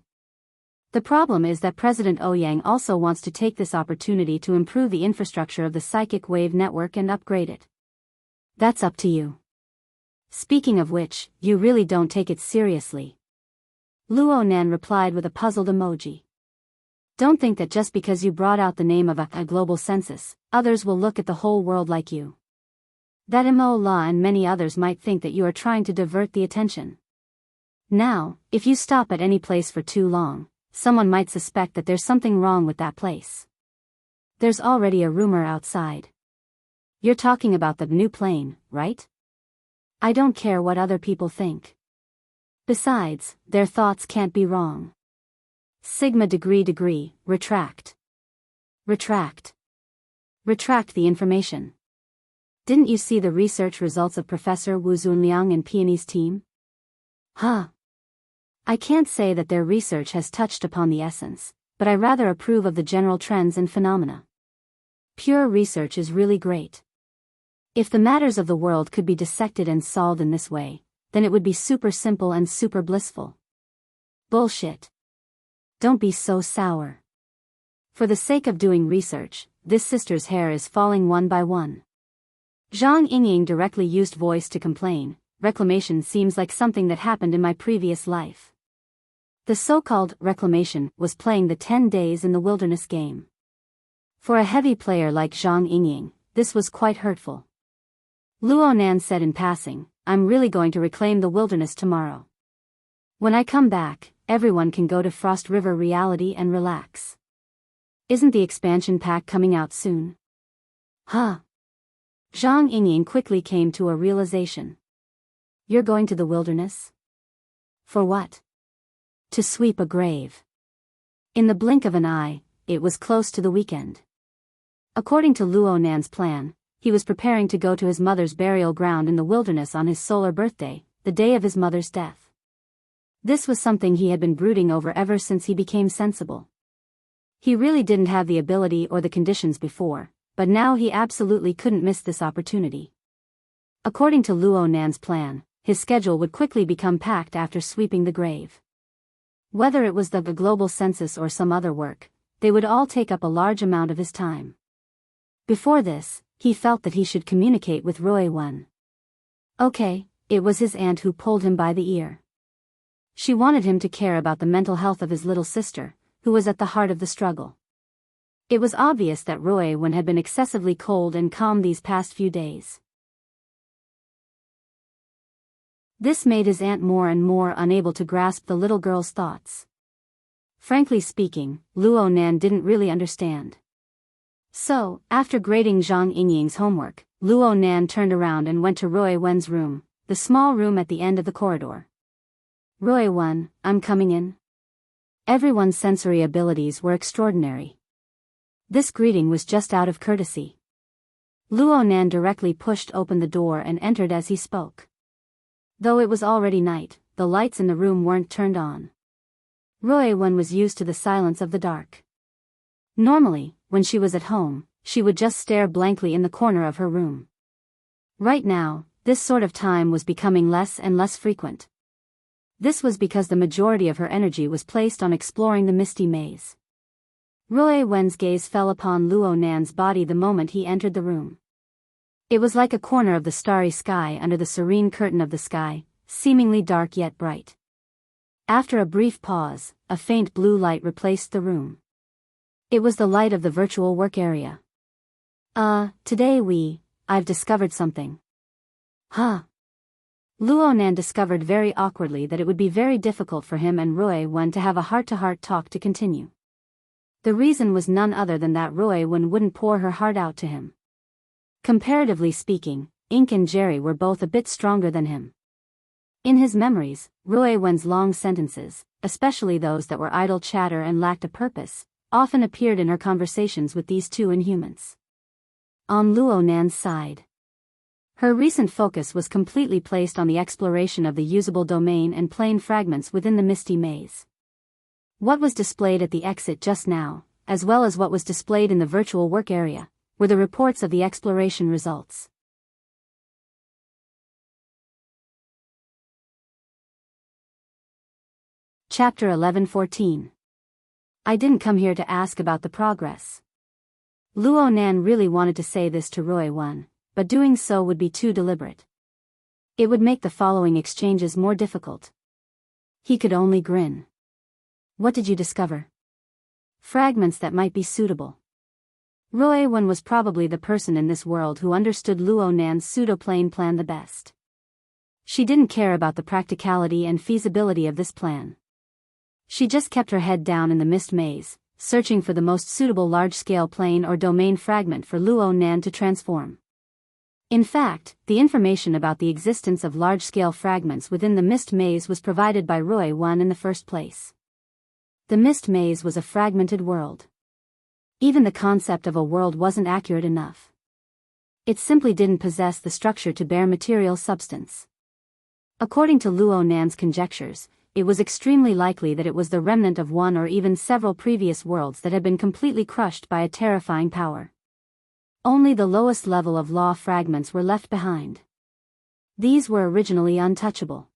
The problem is that President Ouyang also wants to take this opportunity to improve the infrastructure of the psychic wave network and upgrade it. That's up to you. Speaking of which, you really don't take it seriously. Luo Nan replied with a puzzled emoji. Don't think that just because you brought out the name of a global census, others will look at the whole world like you. That Imola and many others might think that you are trying to divert the attention. Now, if you stop at any place for too long, someone might suspect that there's something wrong with that place. There's already a rumor outside. You're talking about the new plane, right? I don't care what other people think. Besides, their thoughts can't be wrong. Sigma degree, retract. Retract. Retract the information. Didn't you see the research results of Professor Wu Zunliang and Peony's team? Huh. I can't say that their research has touched upon the essence, but I rather approve of the general trends and phenomena. Pure research is really great. If the matters of the world could be dissected and solved in this way, then it would be super simple and super blissful. Bullshit. Don't be so sour. For the sake of doing research, this sister's hair is falling one by one. Zhang Yingying directly used voice to complain. Reclamation seems like something that happened in my previous life. The so-called reclamation was playing the 10 days in the wilderness game. For a heavy player like Zhang Yingying, this was quite hurtful. Luo Nan said in passing, I'm really going to reclaim the wilderness tomorrow. When I come back, everyone can go to Frost River Reality and relax. Isn't the expansion pack coming out soon? Huh. Zhang Yingying quickly came to a realization. You're going to the wilderness? For what? To sweep a grave. In the blink of an eye, it was close to the weekend. According to Luo Nan's plan, he was preparing to go to his mother's burial ground in the wilderness on his solar birthday, the day of his mother's death. This was something he had been brooding over ever since he became sensible. He really didn't have the ability or the conditions before, but now he absolutely couldn't miss this opportunity. According to Luo Nan's plan, his schedule would quickly become packed after sweeping the grave. Whether it was the global census or some other work, they would all take up a large amount of his time. Before this, he felt that he should communicate with Roy Wen. Okay, it was his aunt who pulled him by the ear. She wanted him to care about the mental health of his little sister, who was at the heart of the struggle. It was obvious that Roy Wen had been excessively cold and calm these past few days. This made his aunt more and more unable to grasp the little girl's thoughts. Frankly speaking, Luo Nan didn't really understand. So, after grading Zhang Yingying's homework, Luo Nan turned around and went to Roy Wen's room, the small room at the end of the corridor. Roy Wen, I'm coming in. Everyone's sensory abilities were extraordinary. This greeting was just out of courtesy. Luo Nan directly pushed open the door and entered as he spoke. Though it was already night, the lights in the room weren't turned on. Roy Wen was used to the silence of the dark. Normally, when she was at home, she would just stare blankly in the corner of her room. Right now, this sort of time was becoming less and less frequent. This was because the majority of her energy was placed on exploring the misty maze. Roy Wen's gaze fell upon Luo Nan's body the moment he entered the room. It was like a corner of the starry sky under the serene curtain of the sky, seemingly dark yet bright. After a brief pause, a faint blue light replaced the room. It was the light of the virtual work area. Today I've discovered something. Huh? Luo Nan discovered very awkwardly that it would be very difficult for him and Roy Wen to have a heart-to-heart talk to continue. The reason was none other than that Roy Wen wouldn't pour her heart out to him. Comparatively speaking, Ink and Jerry were both a bit stronger than him. In his memories, Roy Wen's long sentences, especially those that were idle chatter and lacked a purpose, often appeared in her conversations with these two inhumans. On Luo Nan's side, her recent focus was completely placed on the exploration of the usable domain and plane fragments within the misty maze. What was displayed at the exit just now, as well as what was displayed in the virtual work area, were the reports of the exploration results. Chapter 11:14. I didn't come here to ask about the progress. Luo Nan really wanted to say this to Roy Wen, but doing so would be too deliberate. It would make the following exchanges more difficult. He could only grin. What did you discover? Fragments that might be suitable. Ruowen was probably the person in this world who understood Luo Nan's pseudo-plane plan the best. She didn't care about the practicality and feasibility of this plan. She just kept her head down in the mist maze, searching for the most suitable large-scale plane or domain fragment for Luo Nan to transform. In fact, the information about the existence of large-scale fragments within the mist maze was provided by Ruowen in the first place. The mist maze was a fragmented world. Even the concept of a world wasn't accurate enough. It simply didn't possess the structure to bear material substance. According to Luo Nan's conjectures, it was extremely likely that it was the remnant of one or even several previous worlds that had been completely crushed by a terrifying power. Only the lowest level of law fragments were left behind. These were originally untouchable.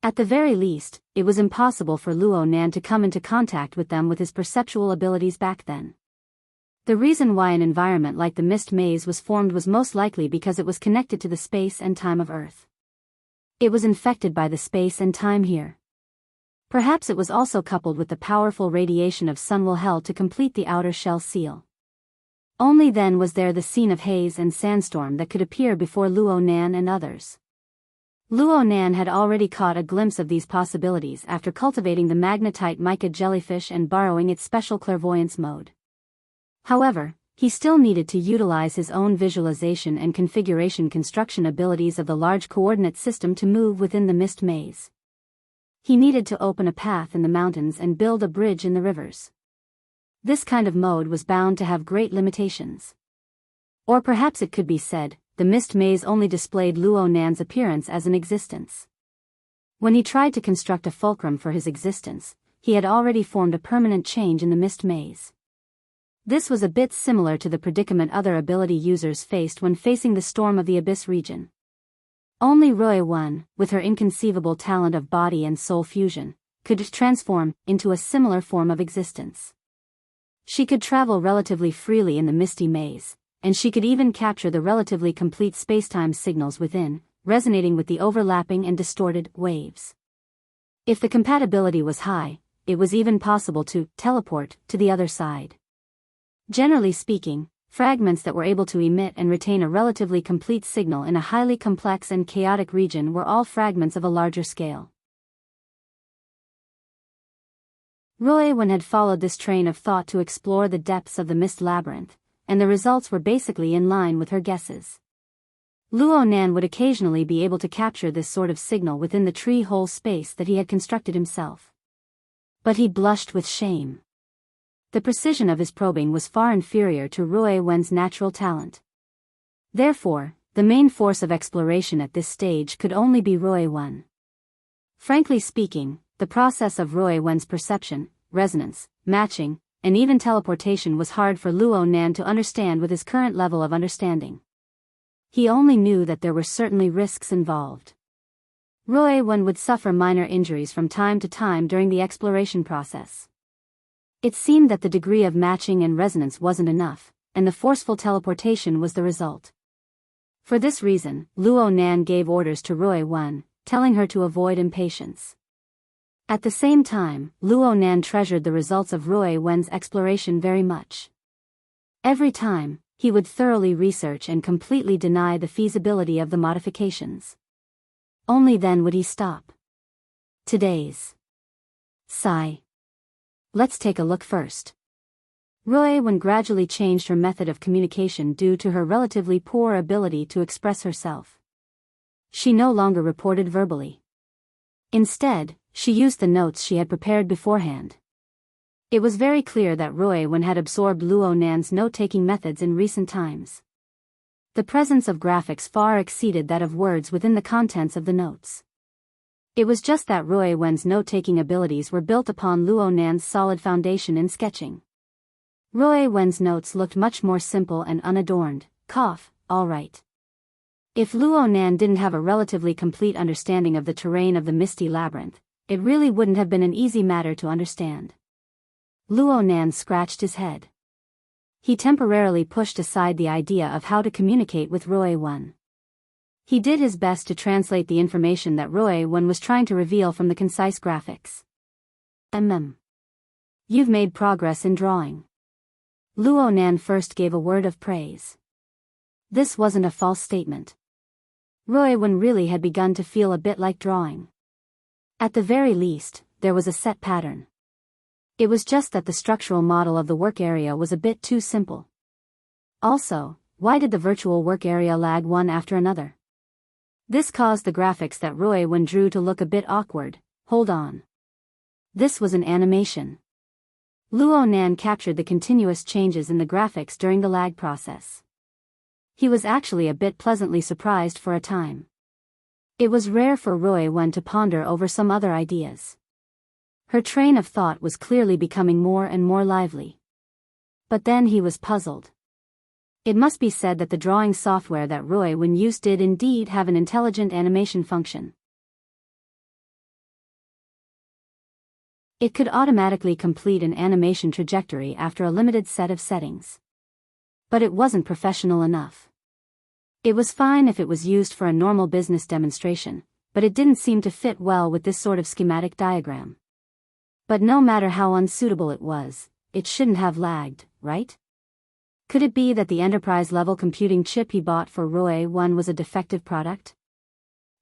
At the very least, it was impossible for Luo Nan to come into contact with them with his perceptual abilities back then. The reason why an environment like the mist maze was formed was most likely because it was connected to the space and time of Earth. It was infected by the space and time here. Perhaps it was also coupled with the powerful radiation of Sun Will Hell to complete the outer shell seal. Only then was there the scene of haze and sandstorm that could appear before Luo Nan and others. Luo Nan had already caught a glimpse of these possibilities after cultivating the magnetite mica jellyfish and borrowing its special clairvoyance mode. However, he still needed to utilize his own visualization and configuration construction abilities of the large coordinate system to move within the mist maze. He needed to open a path in the mountains and build a bridge in the rivers. This kind of mode was bound to have great limitations. Or perhaps it could be said, the mist maze only displayed Luo Nan's appearance as an existence. When he tried to construct a fulcrum for his existence, he had already formed a permanent change in the mist maze. This was a bit similar to the predicament other ability users faced when facing the storm of the Abyss region. Only Ruowen, with her inconceivable talent of body and soul fusion, could transform into a similar form of existence. She could travel relatively freely in the misty maze, and she could even capture the relatively complete spacetime signals within, resonating with the overlapping and distorted waves. If the compatibility was high, it was even possible to teleport to the other side. Generally speaking, fragments that were able to emit and retain a relatively complete signal in a highly complex and chaotic region were all fragments of a larger scale. Ruowen had followed this train of thought to explore the depths of the mist labyrinth, and the results were basically in line with her guesses. Luo Nan would occasionally be able to capture this sort of signal within the tree-hole space that he had constructed himself. But he blushed with shame. The precision of his probing was far inferior to Ruowen's natural talent. Therefore, the main force of exploration at this stage could only be Ruowen. Frankly speaking, the process of Ruowen's perception, resonance, matching, and even teleportation was hard for Luo Nan to understand with his current level of understanding. He only knew that there were certainly risks involved. Ruowen would suffer minor injuries from time to time during the exploration process. It seemed that the degree of matching and resonance wasn't enough, and the forceful teleportation was the result. For this reason, Luo Nan gave orders to Ruowen, telling her to avoid impatience. At the same time, Luo Nan treasured the results of Ruowen's exploration very much. Every time, he would thoroughly research and completely deny the feasibility of the modifications. Only then would he stop. Today's sigh. Let's take a look first. Ruowen gradually changed her method of communication due to her relatively poor ability to express herself. She no longer reported verbally. Instead, she used the notes she had prepared beforehand. It was very clear that Ruowen had absorbed Luo Nan's note-taking methods in recent times. The presence of graphics far exceeded that of words within the contents of the notes. It was just that Ruowen's note-taking abilities were built upon Luo Nan's solid foundation in sketching. Ruowen's notes looked much more simple and unadorned. All right. If Luo Nan didn't have a relatively complete understanding of the terrain of the misty labyrinth, it really wouldn't have been an easy matter to understand. Luo Nan scratched his head. He temporarily pushed aside the idea of how to communicate with Ruowen. He did his best to translate the information that Ruowen was trying to reveal from the concise graphics. You've made progress in drawing. Luo Nan first gave a word of praise. This wasn't a false statement. Roy Wen really had begun to feel a bit like drawing. At the very least, there was a set pattern. It was just that the structural model of the work area was a bit too simple. Also, why did the virtual work area lag one after another? This caused the graphics that Roy Wen drew to look a bit awkward. Hold on. This was an animation. Luo Nan captured the continuous changes in the graphics during the lag process. He was actually a bit pleasantly surprised for a time. It was rare for Roy Wen to ponder over some other ideas. Her train of thought was clearly becoming more and more lively. But then he was puzzled. It must be said that the drawing software that Roy Wen used did indeed have an intelligent animation function. It could automatically complete an animation trajectory after a limited set of settings. But it wasn't professional enough. It was fine if it was used for a normal business demonstration, but it didn't seem to fit well with this sort of schematic diagram. But no matter how unsuitable it was, it shouldn't have lagged, right? Could it be that the enterprise-level computing chip he bought for Roy Wen was a defective product?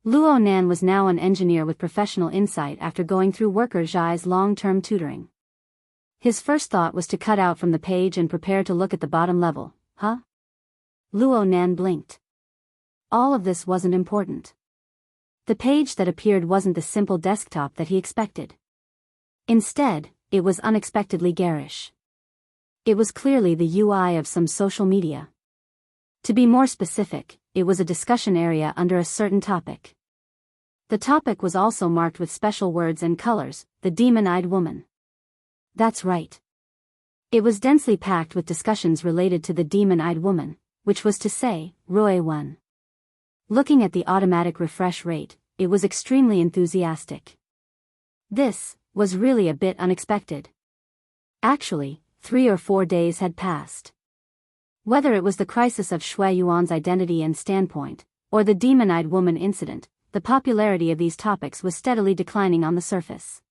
Luo Nan was now an engineer with professional insight after going through Worker Zhai's long-term tutoring. His first thought was to cut out from the page and prepare to look at the bottom level. Huh? Luo Nan blinked. All of this wasn't important. The page that appeared wasn't the simple desktop that he expected. Instead, it was unexpectedly garish. It was clearly the UI of some social media. To be more specific, it was a discussion area under a certain topic. The topic was also marked with special words and colors, the demon-eyed woman. That's right. It was densely packed with discussions related to the demon-eyed woman, which was to say, Roy Wen. Looking at the automatic refresh rate, it was extremely enthusiastic. This was really a bit unexpected. Actually, 3 or 4 days had passed. Whether it was the crisis of Shui Yuan's identity and standpoint, or the demon-eyed woman incident, the popularity of these topics was steadily declining on the surface.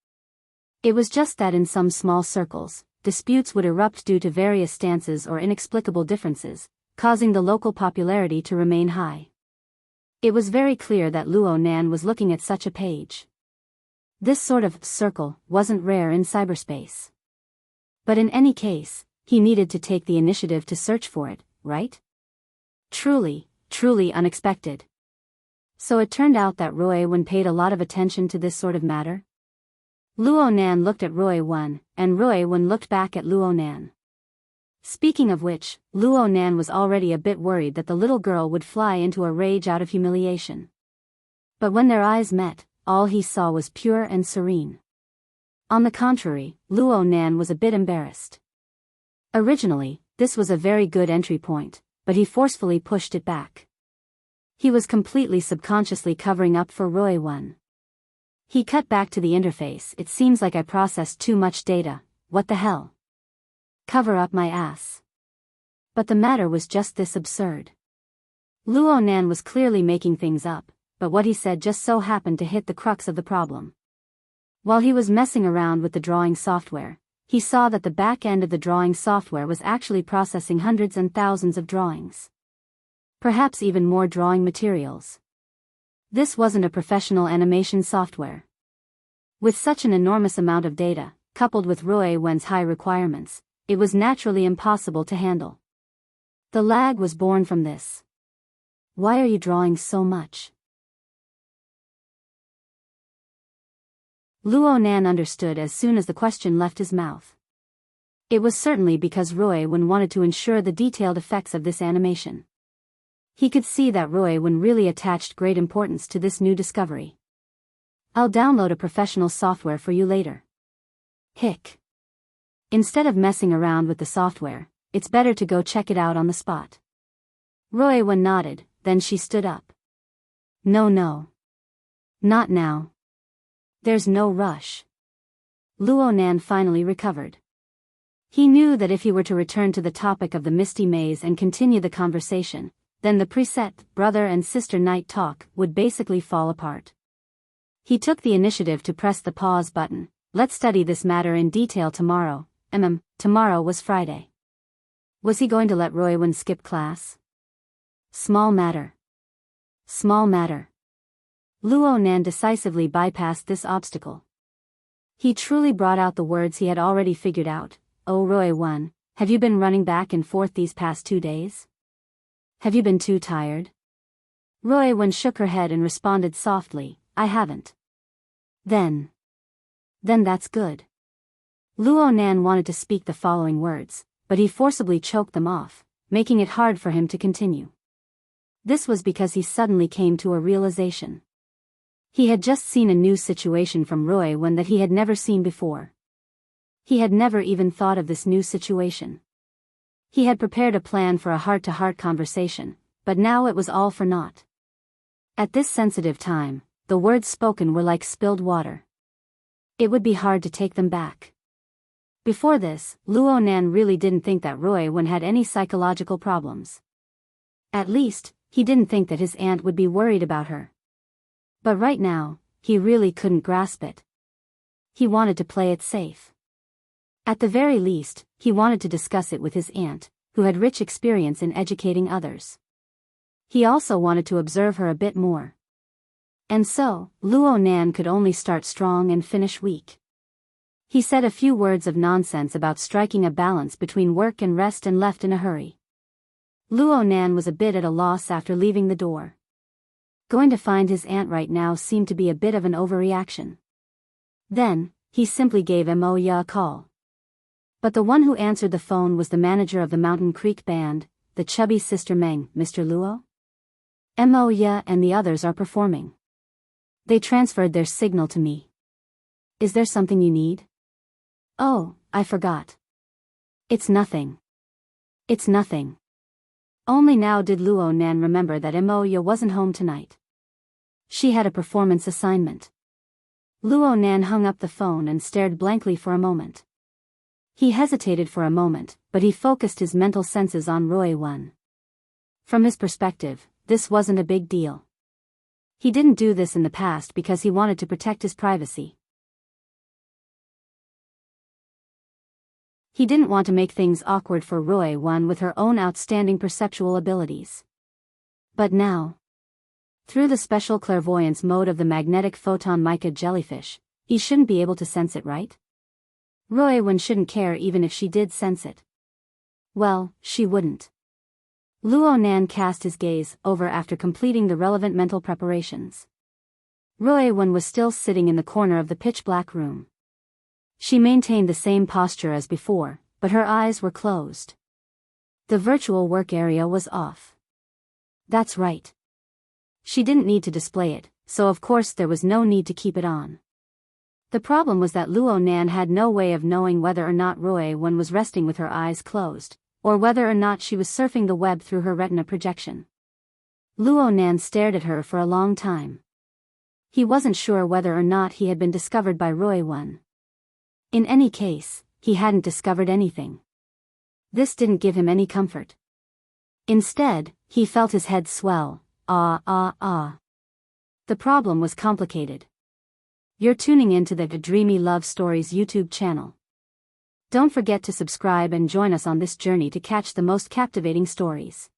It was just that in some small circles, disputes would erupt due to various stances or inexplicable differences, causing the local popularity to remain high. It was very clear that Luo Nan was looking at such a page. This sort of circle wasn't rare in cyberspace. But in any case, he needed to take the initiative to search for it, right? Truly, truly unexpected. So it turned out that Roy Wen paid a lot of attention to this sort of matter? Luo Nan looked at Roy Wen, and Roy Wen looked back at Luo Nan. Speaking of which, Luo Nan was already a bit worried that the little girl would fly into a rage out of humiliation. But when their eyes met, all he saw was pure and serene. On the contrary, Luo Nan was a bit embarrassed. Originally, this was a very good entry point, but he forcefully pushed it back. He was completely subconsciously covering up for Roy Wen. He cut back to the interface. It seems like I processed too much data. What the hell? Cover up my ass. But the matter was just this absurd. Luo Nan was clearly making things up, but what he said just so happened to hit the crux of the problem. While he was messing around with the drawing software, he saw that the back end of the drawing software was actually processing hundreds and thousands of drawings. Perhaps even more drawing materials. This wasn't a professional animation software. With such an enormous amount of data, coupled with Roy Wen's high requirements, it was naturally impossible to handle. The lag was born from this. Why are you drawing so much? Luo Nan understood as soon as the question left his mouth. It was certainly because Roy Wen wanted to ensure the detailed effects of this animation. He could see that Roy Wen really attached great importance to this new discovery. I'll download a professional software for you later. Hick. Instead of messing around with the software, it's better to go check it out on the spot. Roy Wen nodded, then she stood up. No. Not now. There's no rush. Luo Nan finally recovered. He knew that if he were to return to the topic of the Misty Maze and continue the conversation, then the preset brother and sister night talk would basically fall apart. He took the initiative to press the pause button. Let's study this matter in detail tomorrow. Tomorrow was Friday. Was he going to let Roiwen skip class? Small matter. Small matter. Luo Nan decisively bypassed this obstacle. He truly brought out the words he had already figured out. Oh Roiwen, have you been running back and forth these past 2 days? Have you been too tired? Roiwen shook her head and responded softly, I haven't. Then that's good. Luo Nan wanted to speak the following words, but he forcibly choked them off, making it hard for him to continue. This was because he suddenly came to a realization. He had just seen a new situation from Roiwen that he had never seen before. He had never even thought of this new situation. He had prepared a plan for a heart-to-heart conversation, but now it was all for naught. At this sensitive time, the words spoken were like spilled water. It would be hard to take them back. Before this, Luo Nan really didn't think that Roiwen had any psychological problems. At least, he didn't think that his aunt would be worried about her. But right now, he really couldn't grasp it. He wanted to play it safe. At the very least, he wanted to discuss it with his aunt, who had rich experience in educating others. He also wanted to observe her a bit more. And so, Luo Nan could only start strong and finish weak. He said a few words of nonsense about striking a balance between work and rest and left in a hurry. Luo Nan was a bit at a loss after leaving the door. Going to find his aunt right now seemed to be a bit of an overreaction. Then, he simply gave Moya a call. But the one who answered the phone was the manager of the Mountain Creek Band, the chubby Sister Meng. Mr. Luo? Moya and the others are performing. They transferred their signal to me. Is there something you need? Oh, I forgot. It's nothing. It's nothing. Only now did Luo Nan remember that Moya wasn't home tonight. She had a performance assignment. Luo Nan hung up the phone and stared blankly for a moment. He hesitated for a moment, but he focused his mental senses on Roiwen. From his perspective, this wasn't a big deal. He didn't do this in the past because he wanted to protect his privacy. He didn't want to make things awkward for Roiwen with her own outstanding perceptual abilities. But now, through the special clairvoyance mode of the magnetic photon mica jellyfish, he shouldn't be able to sense it, right? Roiwen shouldn't care even if she did sense it. Well, she wouldn't. Luo Nan cast his gaze over after completing the relevant mental preparations. Roiwen was still sitting in the corner of the pitch-black room. She maintained the same posture as before, but her eyes were closed. The virtual work area was off. That's right. She didn't need to display it, so of course there was no need to keep it on. The problem was that Luo Nan had no way of knowing whether or not Roiwen was resting with her eyes closed, or whether or not she was surfing the web through her retina projection. Luo Nan stared at her for a long time. He wasn't sure whether or not he had been discovered by Roiwen. In any case, he hadn't discovered anything. This didn't give him any comfort. Instead, he felt his head swell. The problem was complicated. You're tuning into the Dreamy Love Stories YouTube channel. Don't forget to subscribe and join us on this journey to catch the most captivating stories.